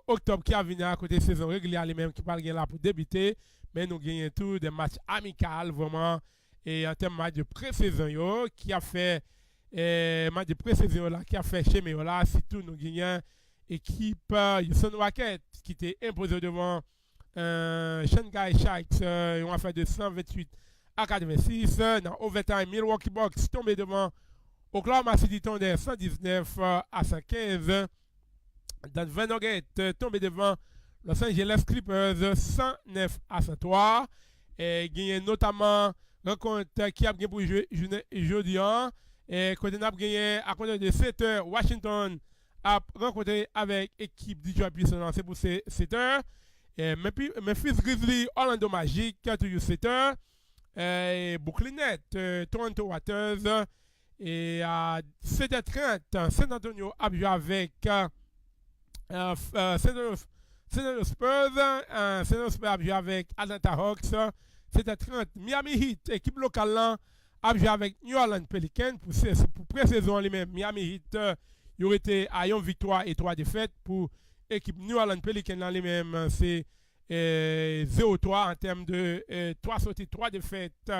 octobre qui a venu à côté saison régulière lui-même qui parle là pour débuter mais nous gagnons tout des matchs amicaux vraiment et en termes de match de pré-saison qui a fait match de pré-saison là qui a fait chez Méo là surtout nous gagnons équipe Houston Rockets qui était imposé devant Shanghai Sharks ils ont fait de 128 à 86 dans overtime Milwaukee Bucks tombé devant Oklahoma City Thunder 119 à 115 Denver Nuggets tombé devant Los Angeles Clippers 109 à 103 et gagné notamment rencontre qui a gagné pour jouer jeudi et quand on a gagné à compter de 7h Washington a rencontré avec équipe Detroit Pistons c'est pour 7h et Memphis Grizzlies Orlando Magic toujours 7h et Brooklyn Nets Toronto Raptors et à 7h30 San Antonio a joué avec San Antonio Spurs a joué avec Atlanta Hawks 7h30 Miami Heat équipe locale là a joué avec New Orleans Pelicans pour pré-saison lui-même Miami Heat il aurait été à 1 victoire et 3 défaites pour équipe New Orleans Pelicans là lui-même c'est 0-3 en termes de 3 sorties 3 défaites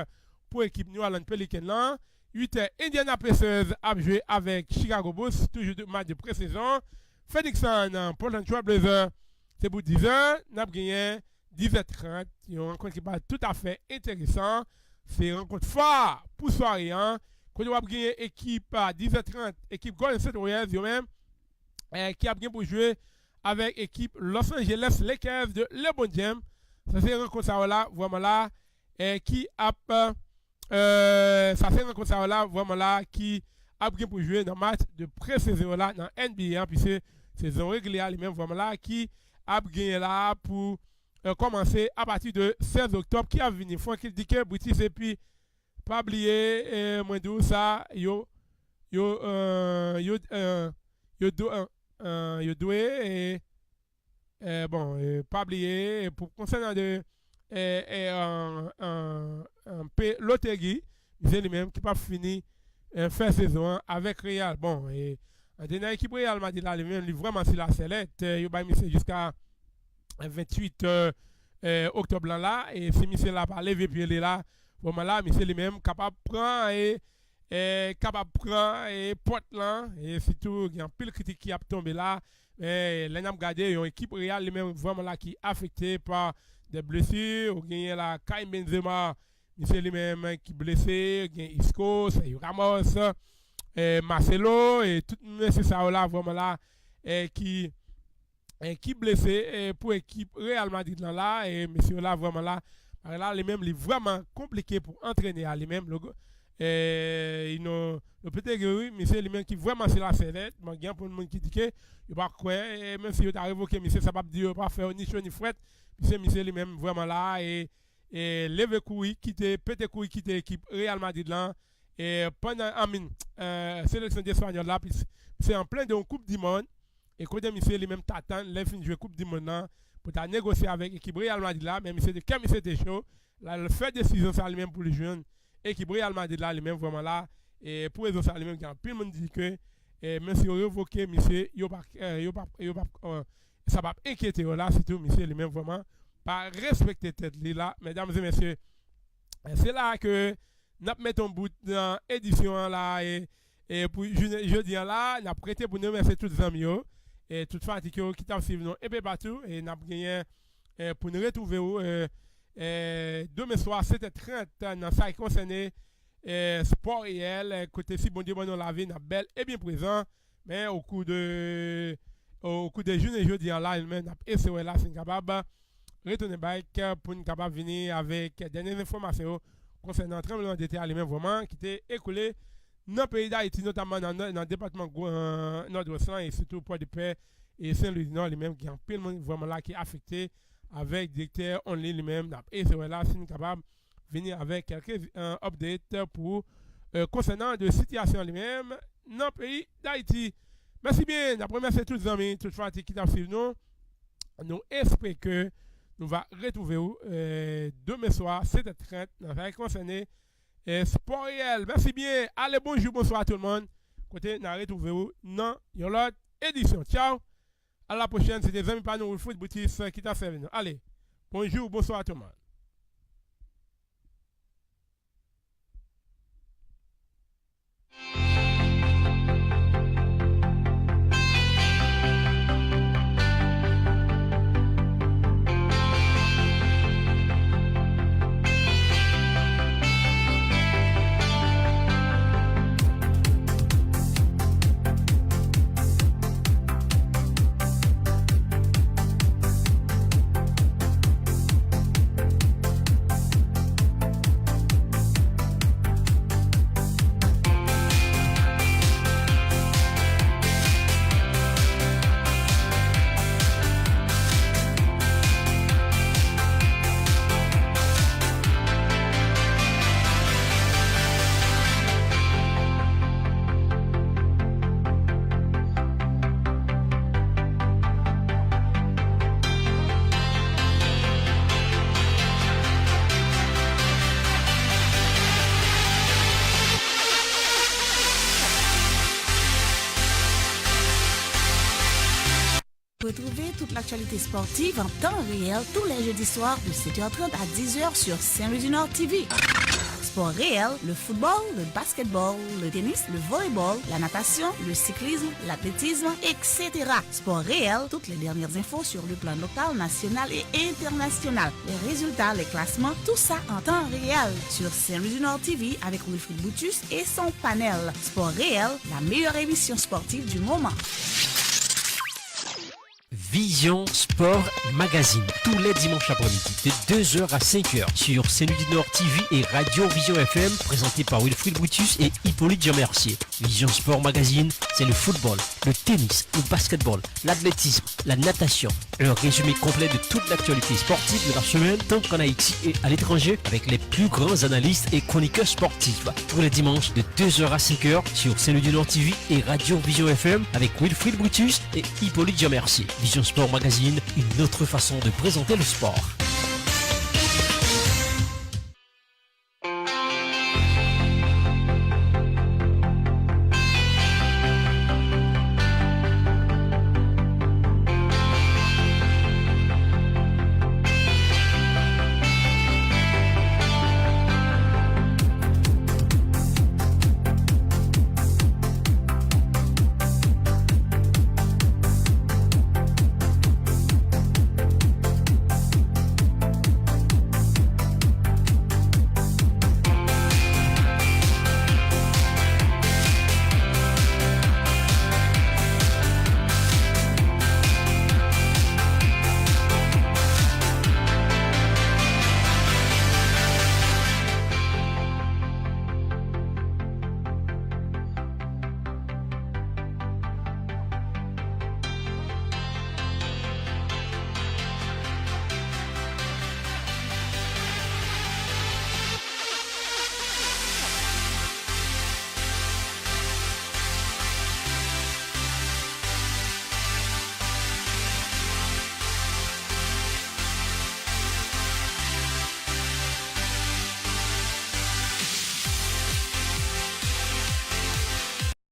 pour équipe New Orleans Pelicans là 8h Indiana Pacers a joué avec Chicago Bulls toujours de match de pré-saison Phoenix Suns Portland Trail Blazers c'est pour 10h nous avons gagné 10h30 une rencontre qui n'est pas tout à fait intéressant c'est une rencontre phare pour soirée quand nous avons gagné équipe à 10h30 équipe Golden State Warriors même qui a bien pour jouer avec équipe Los Angeles Lakers de LeBron James ça c'est une rencontre ça là vraiment là qui a ça c'est une rencontre ça là vraiment là qui a bien pour jouer dans le match de pré-saison là dans NBA puisque saison régulière lui-même vraiment là qui a gagné là pour commencer à partir de 16 octobre qui a venu faut qu'il dit que British et puis pas oublier moi d'où ça yo doué et bon pas oublier pour concernant de un Lotegui c'est lui-même qui pas fini faire saison avec Real bon et en dernière équipe Real m'a dit là lui-même vraiment c'est la sellette il va misser jusqu'à 28 octobre là et si monsieur là pas lever pied là vraiment là monsieur lui-même capable prendre et capable prendre et porte là et surtout il y a un pile critique qui a tombé là et là n'a regardé une équipe Real lui-même vraiment là qui affecté par des blessures ou gagné la Karim Benzema monsieur lui-même qui blessé gagne Isco c'est Ramos Marcelo et tout monsieur ça là vraiment là qui blessé pour équipe Real Madrid là et monsieur là vraiment là lui-même il est vraiment compliqué pour entraîner à lui-même le peut-être oui monsieur lui-même qui vraiment c'est la sellette mais il y a pour le monde qui dit que il pas quoi même si il a révoqué monsieur ça pas dire pas faire ni chaud ni fret monsieur lui-même vraiment là et lever couille quitter peut-être couille quitter équipe Real Madrid là Et pendant sélection d'Espagnol là, c'est en plein de Coupe du Monde. Et quand monsieur lui-même t'attend, les fin jouer Coupe du Monde là, pour négocier avec l'équipe Real Madrid là, mais monsieur de quand monsieur était chaud, là le fait décision ça lui-même pour le jeune, équipe Real Madrid là lui-même vraiment là, et pour raison ça lui-même quand tout le monde dit que monsieur révoqué monsieur, ça va inquiéter là, c'est tout monsieur lui-même vraiment pas respecter tête là, mesdames et messieurs. C'est là que nous mettons bout dans l'édition là et pour jeudi là, nous avons prêté pour nous remercier tous les amis et toutes les fatigues qui t'ont suivi nous et bien partout et nous avons gagné pour nous retrouver demain soir 7h30 dans ça qui concerne sport réel côté si bon Dieu bon nous la vie nous belle et bien présent mais au cours de jeudi là nous avons essayé là c'est capable retourner back pour nous capable venir avec des dernières informations concernant le tremblement de terre lui-même vraiment qui était écoulé dans le pays d'Haïti, notamment dans le département nord-ouest et surtout Port-de-Paix et Saint-Louis-Nord lui-même qui est un peu vraiment là qui est affecté avec directeur en ligne lui-même et c'est là si nous capable venir avec quelques updates pour concernant de situation lui-même dans le pays d'Haïti. Merci bien, nous remercions tous les amis, toutes les fatigues qui t'ont suivi nous espérons que nous va retrouver demain soir 7h30 dans la concernée sport réel. Merci bien. Allez, bonjour, bonsoir à tout le monde. Côté, nous retrouvons dans une autre édition. Ciao. À la prochaine. C'est des amis par nous, Foot Boutis qui t'a servi. Allez, bonjour, bonsoir à tout le monde. Retrouvez toute l'actualité sportive en temps réel tous les jeudis soirs de 7h30 à 10h sur Saint-Louis-du-Nord TV. Sport réel, le football, le basketball, le tennis, le volleyball, la natation, le cyclisme, l'athlétisme, etc. Sport réel, toutes les dernières infos sur le plan local, national et international. Les résultats, les classements, tout ça en temps réel sur Saint-Louis-du-Nord TV avec Wilfried Boutus et son panel. Sport réel, la meilleure émission sportive du moment. Vision Sport Magazine, tous les dimanches après-midi, de 2h à 5h, sur Saint-Louis-du-Nord TV et Radio Vision FM, présenté par Wilfried Boutus et Hippolyte Jean-Mercier. Vision Sport Magazine, c'est le football, le tennis, le basketball, l'athlétisme, la natation. Un résumé complet de toute l'actualité sportive de la semaine, tant qu'en Haïti et à l'étranger, avec les plus grands analystes et chroniqueurs sportifs. Tous les dimanches, de 2h à 5h, sur Saint-Louis-du-Nord TV et Radio Vision FM, avec Wilfried Boutus et Hippolyte Jean-Mercier. Vision Sport Magazine, une autre façon de présenter le sport.